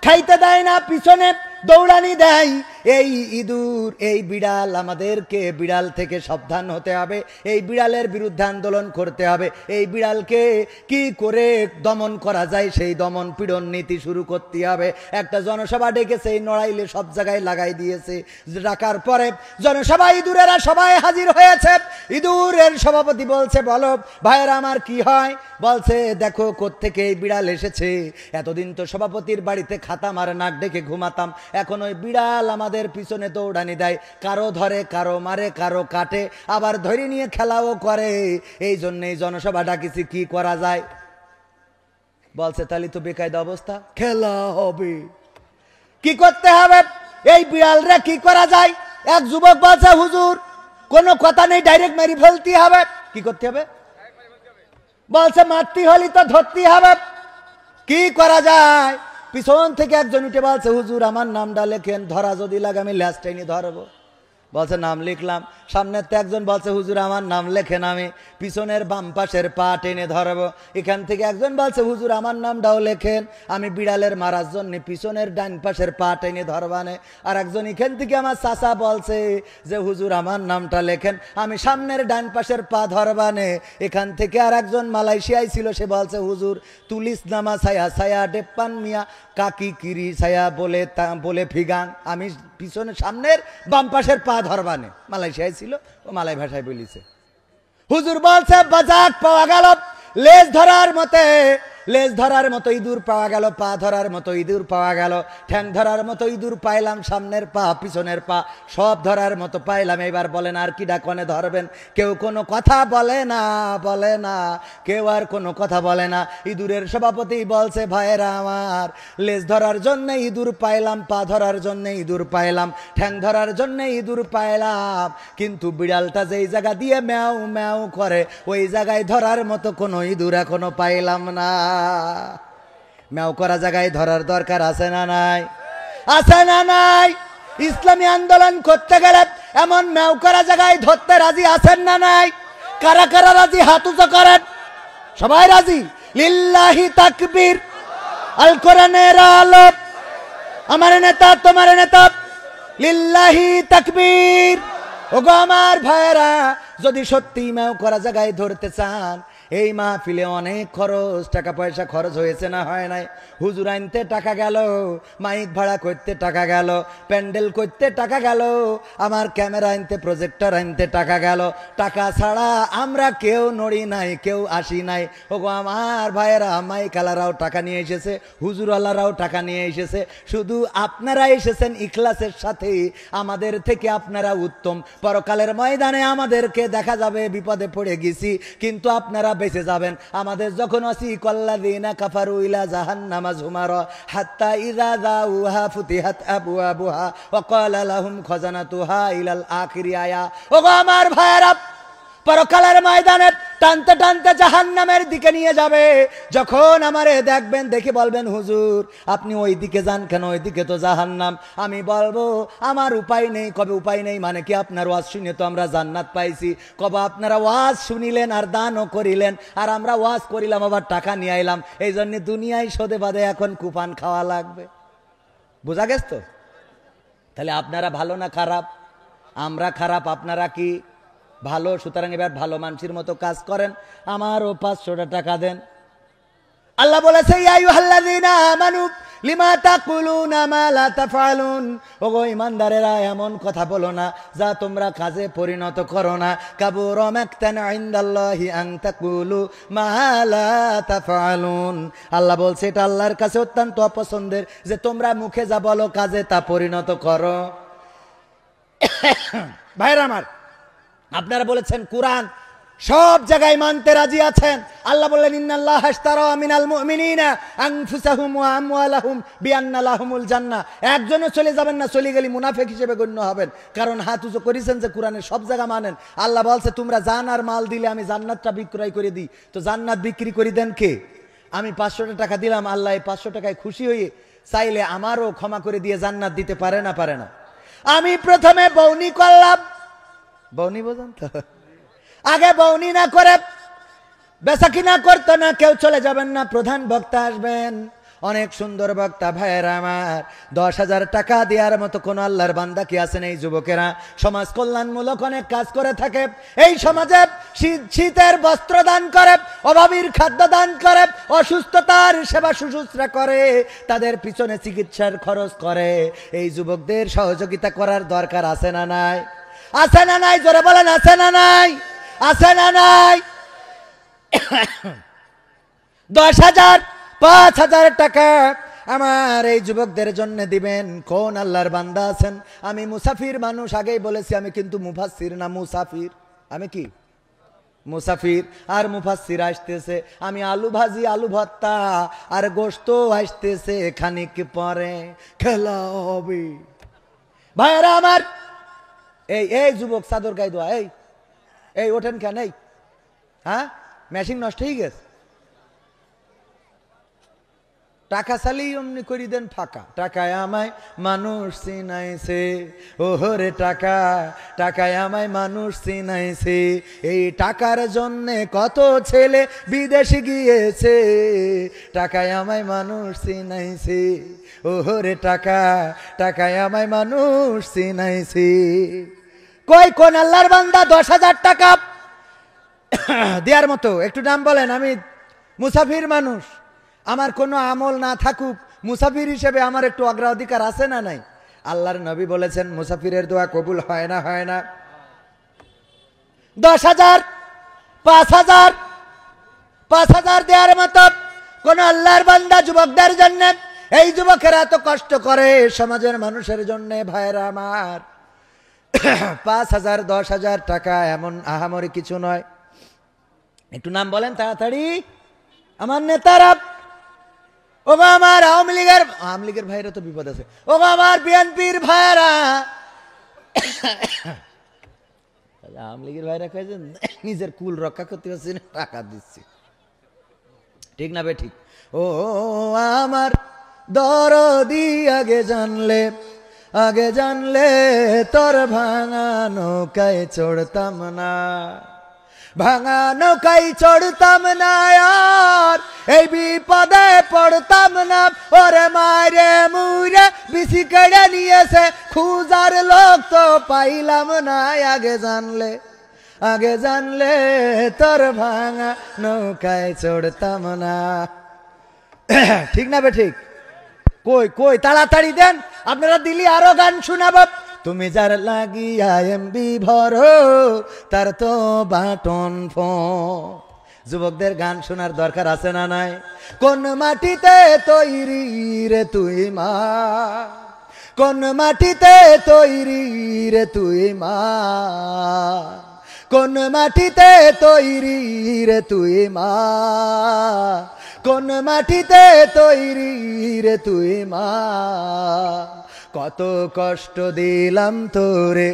S2: খাইতে দেয় না, পিছনে দৌড়ানি দেয়। এই ইঁদুর, এই বিড়াল, আমাদেরকে বিড়াল থেকে সাবধান হতে হবে। এই বিড়ালের বিরুদ্ধে আন্দোলন করতে হবে। এই বিড়ালকে কি করে দমন করা যায় সেই দমন পীড়ন নীতি শুরু করতে হবে। একটা জনসভা ডেকেছে, এই নড়াইলে সব জায়গায় লাগাই দিয়েছে। ডাকার পরে জনসভা, ইঁদুরেরা সবাই হাজির হয়েছে। ইঁদুরের সভাপতি বলছে, বলো ভাইয়েরা আমার কি হয়? বলছে দেখো কোত্থেকে এই বিড়াল এসেছে। এতদিন তো সভাপতির বাড়িতে খাতাম আর নাক ডেকে ঘুমাতাম, এখন ওই বিড়াল আমাদের পিছনে দৌড়ানি দেয়, কারো ধরে, কারো মারে, কারো কাটে, আবার ধরে নিয়ে খেলাও করে। এই জন্যই জনসভা ডাকিছি, কি করা যায়? বলছে তাহলে তো বেকায়দা অবস্থা, খেলা হবে। কি করতে হবে? এই বিড়াল রে কি করা যায়? এক যুবক বলছে হুজুর কোনো কথা নেই, ডাইরেক্ট মেরে ফেলতে হবে। কি করতে হবে? বলছে মারতে হলে তো ধরতে হবে। কি করা যায়? পিছন থেকে একজন উঠে বলছে হুজুর আমার নামটা লেখেন, ধরা যদি লাগে আমি ল্যাস টেনে ধরবো। বলছে নাম লিখলাম। সামনের তো একজন বলছে হুজুর আমার নাম লেখেন, আমি পিছনের বাম পাশের পা টেনে ধরবো। এখান থেকে একজন বলছে হুজুর আমার নামটাও লেখেন, আমি বিড়ালের মারার জন্য পিছনের ডান পাশের পা টেনে ধরবানে। আর একজন এখান থেকে আমার চাচা বলছে যে হুজুর আমার নামটা লেখেন, আমি সামনের ডান পাশের পা ধরবানে। এখান থেকে আর একজন মালয়েশিয়ায় ছিল, সে বলছে হুজুর তুলিস নামা ছায়া ছায়া ডেপ্পান মিয়া কাকি কিরি ছায়া বলে ফিগাং, আমি পিছনে সামনের বাম পাশের পা ধরবানে। মালয়েশিয়ায় ছিল, ও মালয় ভাষায় বলিছে। হুজুর বলছে বাজাক পাওয়া গেল লেজ ধরার মতে, লেজ ধরার মতো ইঁদুর পাওয়া গেল, পা ধরার মতো ইঁদুর পাওয়া গেল, ঠ্যাং ধরার মতো ইঁদুর পাইলাম, সামনের পা পিছনের পা সব ধরার মতো পাইলাম। এবার বলেন আর কি ডাকনে ধরবেন? কেউ কোনো কথা বলে না, বলে না, কেউ আর কোনো কথা বলে না। ইঁদুরের সভাপতি বলছে ভাইয়েরা আমার, লেজ ধরার জন্য ইঁদুর পাইলাম, পা ধরার জন্য ইঁদুর পাইলাম, ঠ্যাং ধরার জন্য ইঁদুর পাইলাম, কিন্তু বিড়ালটা যেই জায়গা দিয়ে ম্যাও ম্যাও করে ওই জায়গায় ধরার মতো কোনো ইঁদুর এখনো পাইলাম না। ম্যাও করা জায়গায় ধরার দরকার আছে না নাই? আছে না নাই? ইসলামী আন্দোলন করতে গেলে এমন ম্যাও করা জায়গায় ধরতে রাজি আছেন না নাই? কারা কারা রাজি হাত উঁচু করেন। সবাই রাজি? লিল্লাহি তাকবীর। আল কোরআনের আলো, আমার নেতা তোমার নেতা, লিল্লাহি তাকবীর। ওগো আমার ভাইয়েরা, যদি সত্যি ম্যাও করা জায়গায় ধরতে চান, এই মাহফিলে অনেক খরচ, টাকা পয়সা খরচ হয়েছে না হয় নাই? হুজুর আনতে টাকা গেল, মাইক ভাড়া করতে টাকা গেল, প্যান্ডেল করতে টাকা গেল, আমার ক্যামেরা আনতে, প্রজেক্টর আনতে টাকা গেল। টাকা ছাড়া আমরা কেউ নড়ি নাই, কেউ আসি নাই। ওগো আমার ভাইয়েরা, মাইকালারাও টাকা নিয়ে এসেছে, হুজুরওয়ালারাও টাকা নিয়ে এসেছে, শুধু আপনারা এসেছেন ইখলাসের সাথে। আমাদের থেকে আপনারা উত্তম। পরকালের ময়দানে আমাদেরকে দেখা যাবে বিপদে পড়ে গেছি, কিন্তু আপনারা বেঁচে যাবেন। আমাদের যখন ওয়াসিকাল্লাযীনা কাফারু ইলা জাহান্নামা যুমারা হাত্তা ইযা যাউহা ফুতিহাত আবওয়াবুহা ওয়া ক্বালা লাহুম খাজানাতুহা ইলাল আখিরি আয়া। ওগো আমার ভাইয়েরা, পরকালের ময়দানে টানতে টানতে জাহান্নামের দিকে নিয়ে যাবে। যখন আমারে দেখবেন, দেখে বলবেন হুজুর আপনি ওই দিকে যান কেন? ওই দিকে তো জাহান্নাম। আমি বলবো আমার উপায় নেই। কবে উপায় নেই মানে কি? আপনার ওয়াজ শুনে তো আমরা জান্নাত পাইছি। কবে আপনারা ওয়াজ শুনিলেন আর দানও করিলেন, আর আমরা ওয়াজ করিলাম আবার টাকা নিয়ে আইলাম। এই জন্য দুনিয়ায় সদে বাদে এখন কুপান খাওয়া লাগবে। বোঝা গেছ তো? তাহলে আপনারা ভালো না খারাপ? আমরা খারাপ, আপনারা কি ভালো? সুতরাং এবার ভালো মানুষের মতো কাজ করেন, আমারও 500 টাকা দেন। আল্লাহ বলেছে ইয়া আইয়ুহাল্লাযীনা আমানু লিমা তাকুলুনা মা লা তাফআলুন। ওগো ঈমানদারেরা, এমন কথা বলো না যা তোমরা কাজে পরিণত করো না। কাবুরা মাকতান ইনদাল্লাহি আন তাকুলু মা লা তাফআলুন। আল্লাহ বলছে এটা আল্লাহর কাছে অত্যন্ত অপছন্দের যে তোমরা মুখে যা বলো কাজে তা পরিণত করো। ভাইরা আমার, আপনারা বলেছেন কোরআন সব জায়গায় মানতে রাজি আছেন। আল্লাহ বললেন ইন্নাল্লাহা আশতারা মিনাল মুমিনিনা আনফুসাহুম ওয়া আমওয়ালাহুম বিআন্না লাহুমুল জান্নাহ। একজনও চলে যাবেন না, চলে গেলে মুনাফিক হিসেবে গণ্য হবেন। কারণ হাত উঁচু করেছেন যে কোরআনের সব জায়গা মানেন। আল্লাহ বলছে তোমরা জান আর মাল দিলে আমি জান্নাতটা বিক্রয় করে দিই। তো জান্নাত বিক্রি করে দেন কে? আমি 500 টাকা দিলাম, আল্লাহ এই 500 টাকায় খুশি হয়ে চাইলে আমারও ক্ষমা করে দিয়ে জান্নাত দিতে পারে না? পারে না? আমি প্রথমে বউনি করলাম, বউনি বোঝেন তো? আগে বউনি না করে বেচা কিনা করতো না কেউ, চলে যাবেন না, প্রধান বক্তা আসবেন, অনেক সুন্দর বক্তা। ভাইয়েরা আমার, 10,000 টাকা দেওয়ার মতো কোন আল্লাহর বান্দা কি আছেন? এই যুবকেরা সমাজ কল্যাণমূলক অনেক কাজ করে থাকে। এই সমাজে শীতের বস্ত্র দান করে, অভাবীর খাদ্য দান করে, অসুস্থতার সেবা শুশ্রূষা করে, তাদের পিছনে চিকিৎসার খরচ করে। এই যুবকদের সহযোগিতা করার দরকার আছে না নাই? আছে না নাই? জোরে বলেন আছে না নাই? আছে না নাই? 10,000 5,000 টাকা আমার এই যুবকদের জন্য দিবেন। কোন আল্লাহর বান্দা আছেন? আমি মুসাফির মানুষ, আগেই বলেছি আমি কিন্তু মুফাসসির না, মুসাফির। আমি কি মুসাফির আর মুফাসসির আসতেছে। আমি আলু ভাজি, আলু ভর্তা আর গোশত আসতেছে খানিক পরে, খেলা হবে। ভাইরা আমার, এই এই যুবক চাদর গায়ে দোয়া, এই এই ওঠেন কেন? এই হ্যাঁ, মেশিন নষ্ট হয়ে গেছে। টাকা চালিয়ে অমনি করি দেন ফাঁকা। টাকায় আমায় মানুষ চিনাইছে, ওহরে টাকা, টাকায় আমায় মানুষ চিনাইছে। এই টাকার জন্যে কত ছেলে বিদেশে গিয়েছে, টাকায় আমায় মানুষ চিনাইছে, ওহরে টাকা, টাকায় আমায় মানুষ চিনাইছে। কই কোন আল্লাহর বান্দা 10,000 টাকা দেওয়ার মতো? একটু নাম বলেন। আমি মুসাফির মানুষ, আমার কোনো আমল না থাকুক, মুসাফির হিসেবে আমার একটু অগ্রাধিকার আছে না নাই? আল্লাহর নবী বলেছেন মুসাফিরের দোয়া কবুল হয় না, হয় না? 10,000 5,000 5,000 দেওয়ার মতো কোন আল্লাহর বান্দা যুবকদের জন্য, এই যুবকেরা এত কষ্ট করে সমাজের মানুষের জন্য, ভাইরা আমার 5,000 10,000 টাকা এমন আহামরি কিছু নয়। একটু নাম বলেন তাড়াতাড়ি আমার নেতারা। ও আমার আওয়ামী লীগের ভাইরা তো বিপদ আছে। ও আমার বিএনপির ভাইরা, আওয়ামী লীগের ভাইরা কয় যে নিজের কুল রক্ষা করতে পারছি না, টাকা দিচ্ছি, ঠিক না বে ঠিক? ও আমার দরদি আগে জানলে তোর ভাঙা নৌকায় চড়তাম না, ভাঙা নৌকায় চড়তাম না, আর এই বিপদে পড়তাম না। ওরে মারে মুরে বিসি কেড়ে নিয়েছে, খুঁজার লোক তো পাইলাম না। আগে জানলে তোর ভাঙা নৌকায় চড়তাম না, ঠিক না বে ঠিক? কই তাড়াতাড়ি দেন, আপনারা দিলি আরো গান শোনাবো। তুমি যার লাগিয়া এমবি ভরো তার তো বাটন ফোন। যুবকদের গান শোনার দরকার আছে না নাই? কোন মাটিতে তৈরি রে তুই মা, কোন মাটিতে তৈরি রে তুই মা, কোন মাটিতে তৈরি রে তুই মা, কোন মাটিতে তৈরি রে তুই মা, কত কষ্ট দিলাম তোরে।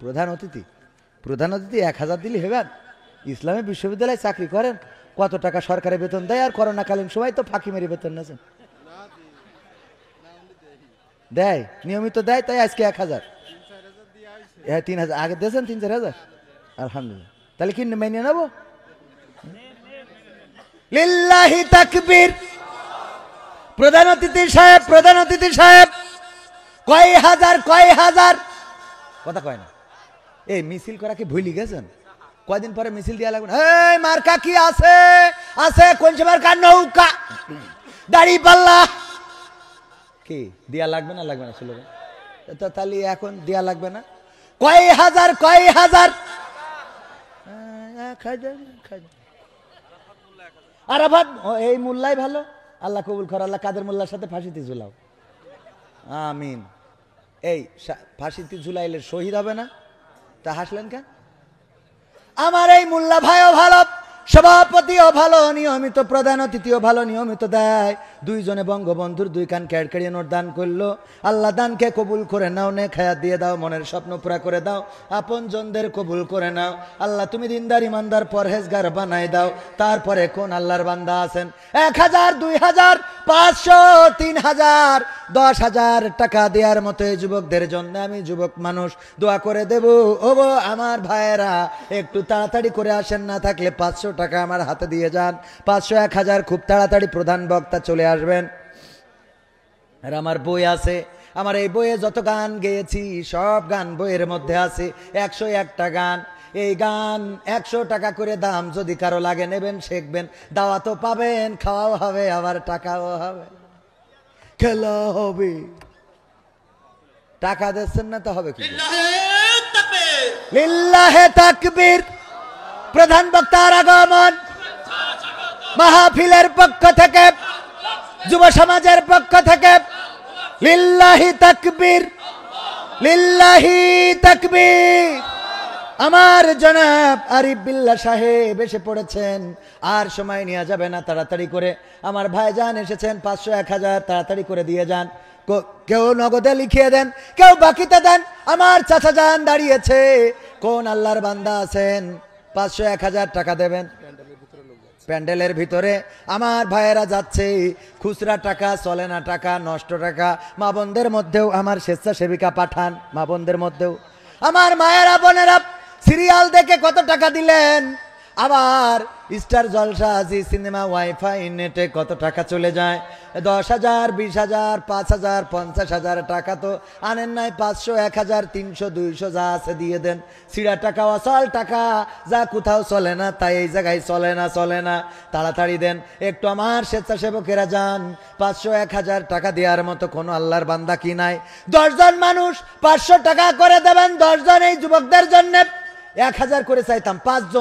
S2: প্রধান অতিথি 1,000 দিলে হেবেন? ইসলামী বিশ্ববিদ্যালয়ে চাকরি করেন, কত টাকা সরকারে বেতন দেয়? আর করোনাকালীন সময় তো ফাঁকি মেরে বেতন নেছেন, দেয় নিয়মিত দেয়, তাই আজকে 1,000 3,000 আগে দিয়েছেন 3-4 হাজার, আলহামদুলিল্লাহ। তাহলে কি মেনে নেবো? লিল্লাহি তাকবীর। প্রধান অতিথি সাহেব কয় হাজার কথা কয় না। এই মিছিল করা কি ভুলি গেছেন? কয়দিন পরে মিছিল দিয়া লাগবে। এই মার্কা কি আছে কোন সে মার্কা? নৌকা, দাড়ি পাল্লা কি দিয়া লাগবে না? লাগবে না ছিল তো, তাহলে এখন দিয়া লাগবে না? কয় হাজার 1,000 আরাফাত এই মোল্লাই ভালো, আল্লাহ কবুল কর। আল্লাহ কাদের মোল্লার সাথে ফাঁসিতে ঝুলাও, আমিন। এই ফাঁসিতে ঝুলাইলে শহীদ হবে না? তা হাসলেন কেন? আমার এই মোল্লা ভাইও ভালো, সভাপতিও ভালো, নিয়মিত প্রধান অতিথিও ভালো, নিয়মিত দেয়। দুইজনে বঙ্গবন্ধুর 2 কান কেড়ে নোট দান করলো। আল্লাহ দানকে কবুল করে নাও, নে খায়াত দিয়ে দাও, মনের স্বপ্ন পুরা করে দাও, আপন জনদের কবুল করে নাও। আল্লাহ তুমি দিনদার ইমানদার পরহেজগার বানাই দাও। তারপরে কোন আল্লাহর বান্দা আছেন 1,000 2,000 500 3,000 10,000 টাকা দেওয়ার মতো এই যুবকদের জন্য? আমি যুবক মানুষ, দোয়া করে দেব। ও আমার ভাইয়েরা একটু তাড়াতাড়ি করে আসেন, না থাকলে 500 টাকা আমার হাতে দিয়ে যান। 500 1,000 খুব তাড়াতাড়ি প্রধান বক্তা চলে আসবেন। আর আমার বই আছে, আমার এই বইয়ে যত গান গেয়েছি সব গান বইয়ের মধ্যে আছে। 101টা গান। এই গান 100 টাকা করে দাম, যদি কারো লাগে নেবেন, শিখবেন, দাওয়াতও পাবেন, খাওয়াও হবে, আবার টাকাও হবে, খেলা হবে। টাকা দিচ্ছেন না তো হবে কি? লিল্লাহে তাকবীর। প্রধান বক্তার আগমন, মাহফিলের পক্ষ থেকে, যুব সমাজের পক্ষ থেকে লিল্লাহি তাকবীর, লিল্লাহি তাকবীর। আমার জনাব আরিফ বিল্লাহ সাহেব এসে পড়েছেন, আর সময় নেওয়া যাবে না, তাড়াতাড়ি করে। আমার ভাইজান এসেছেন, 500 1,000 তাড়াতাড়ি করে দিয়ে যান। কেউ নগদে লিখিয়ে দেন, কেউ বাকিতে দেন। আমার চাচা যান দাঁড়িয়েছে, কোন আল্লাহর বান্দা আছেন 500 1,000 টাকা দেবেন? প্যান্ডেলের ভিতরে আমার ভাইয়েরা যাচ্ছে, খুচরা টাকা চলে না, টাকা নষ্ট টাকা। মা বোনদের মধ্যেও আমার স্বেচ্ছাসেবিকা পাঠান, মা বোনদের মধ্যেও। আমার মায়েরা বোনেরা সিরিয়াল দেখে কত টাকা দিলেন? আবার স্টার জলসা, জি সিনেমা, ওয়াইফাই, নেটে কত টাকা চলে যায়? 10,000 20,000 5,000 50,000 টাকা তো আনেন নাই। 500 1,000 300 200 যা আছে দিয়ে দেন। সিরা টাকা, অসল টাকা, যা কোথাও চলে না, তাই এই জায়গায় চলে না। তাড়াতাড়ি দেন একটু। আমার স্বেচ্ছাসেবকেরা যান, 500 1,000 টাকা দেওয়ার মতো কোনো আল্লাহর বান্দা কি নাই? 10 জন মানুষ 500 টাকা করে দেবেন, 10 জন এই যুবকদের জন্য। 1,000 করে চাইতাম, 5 জন।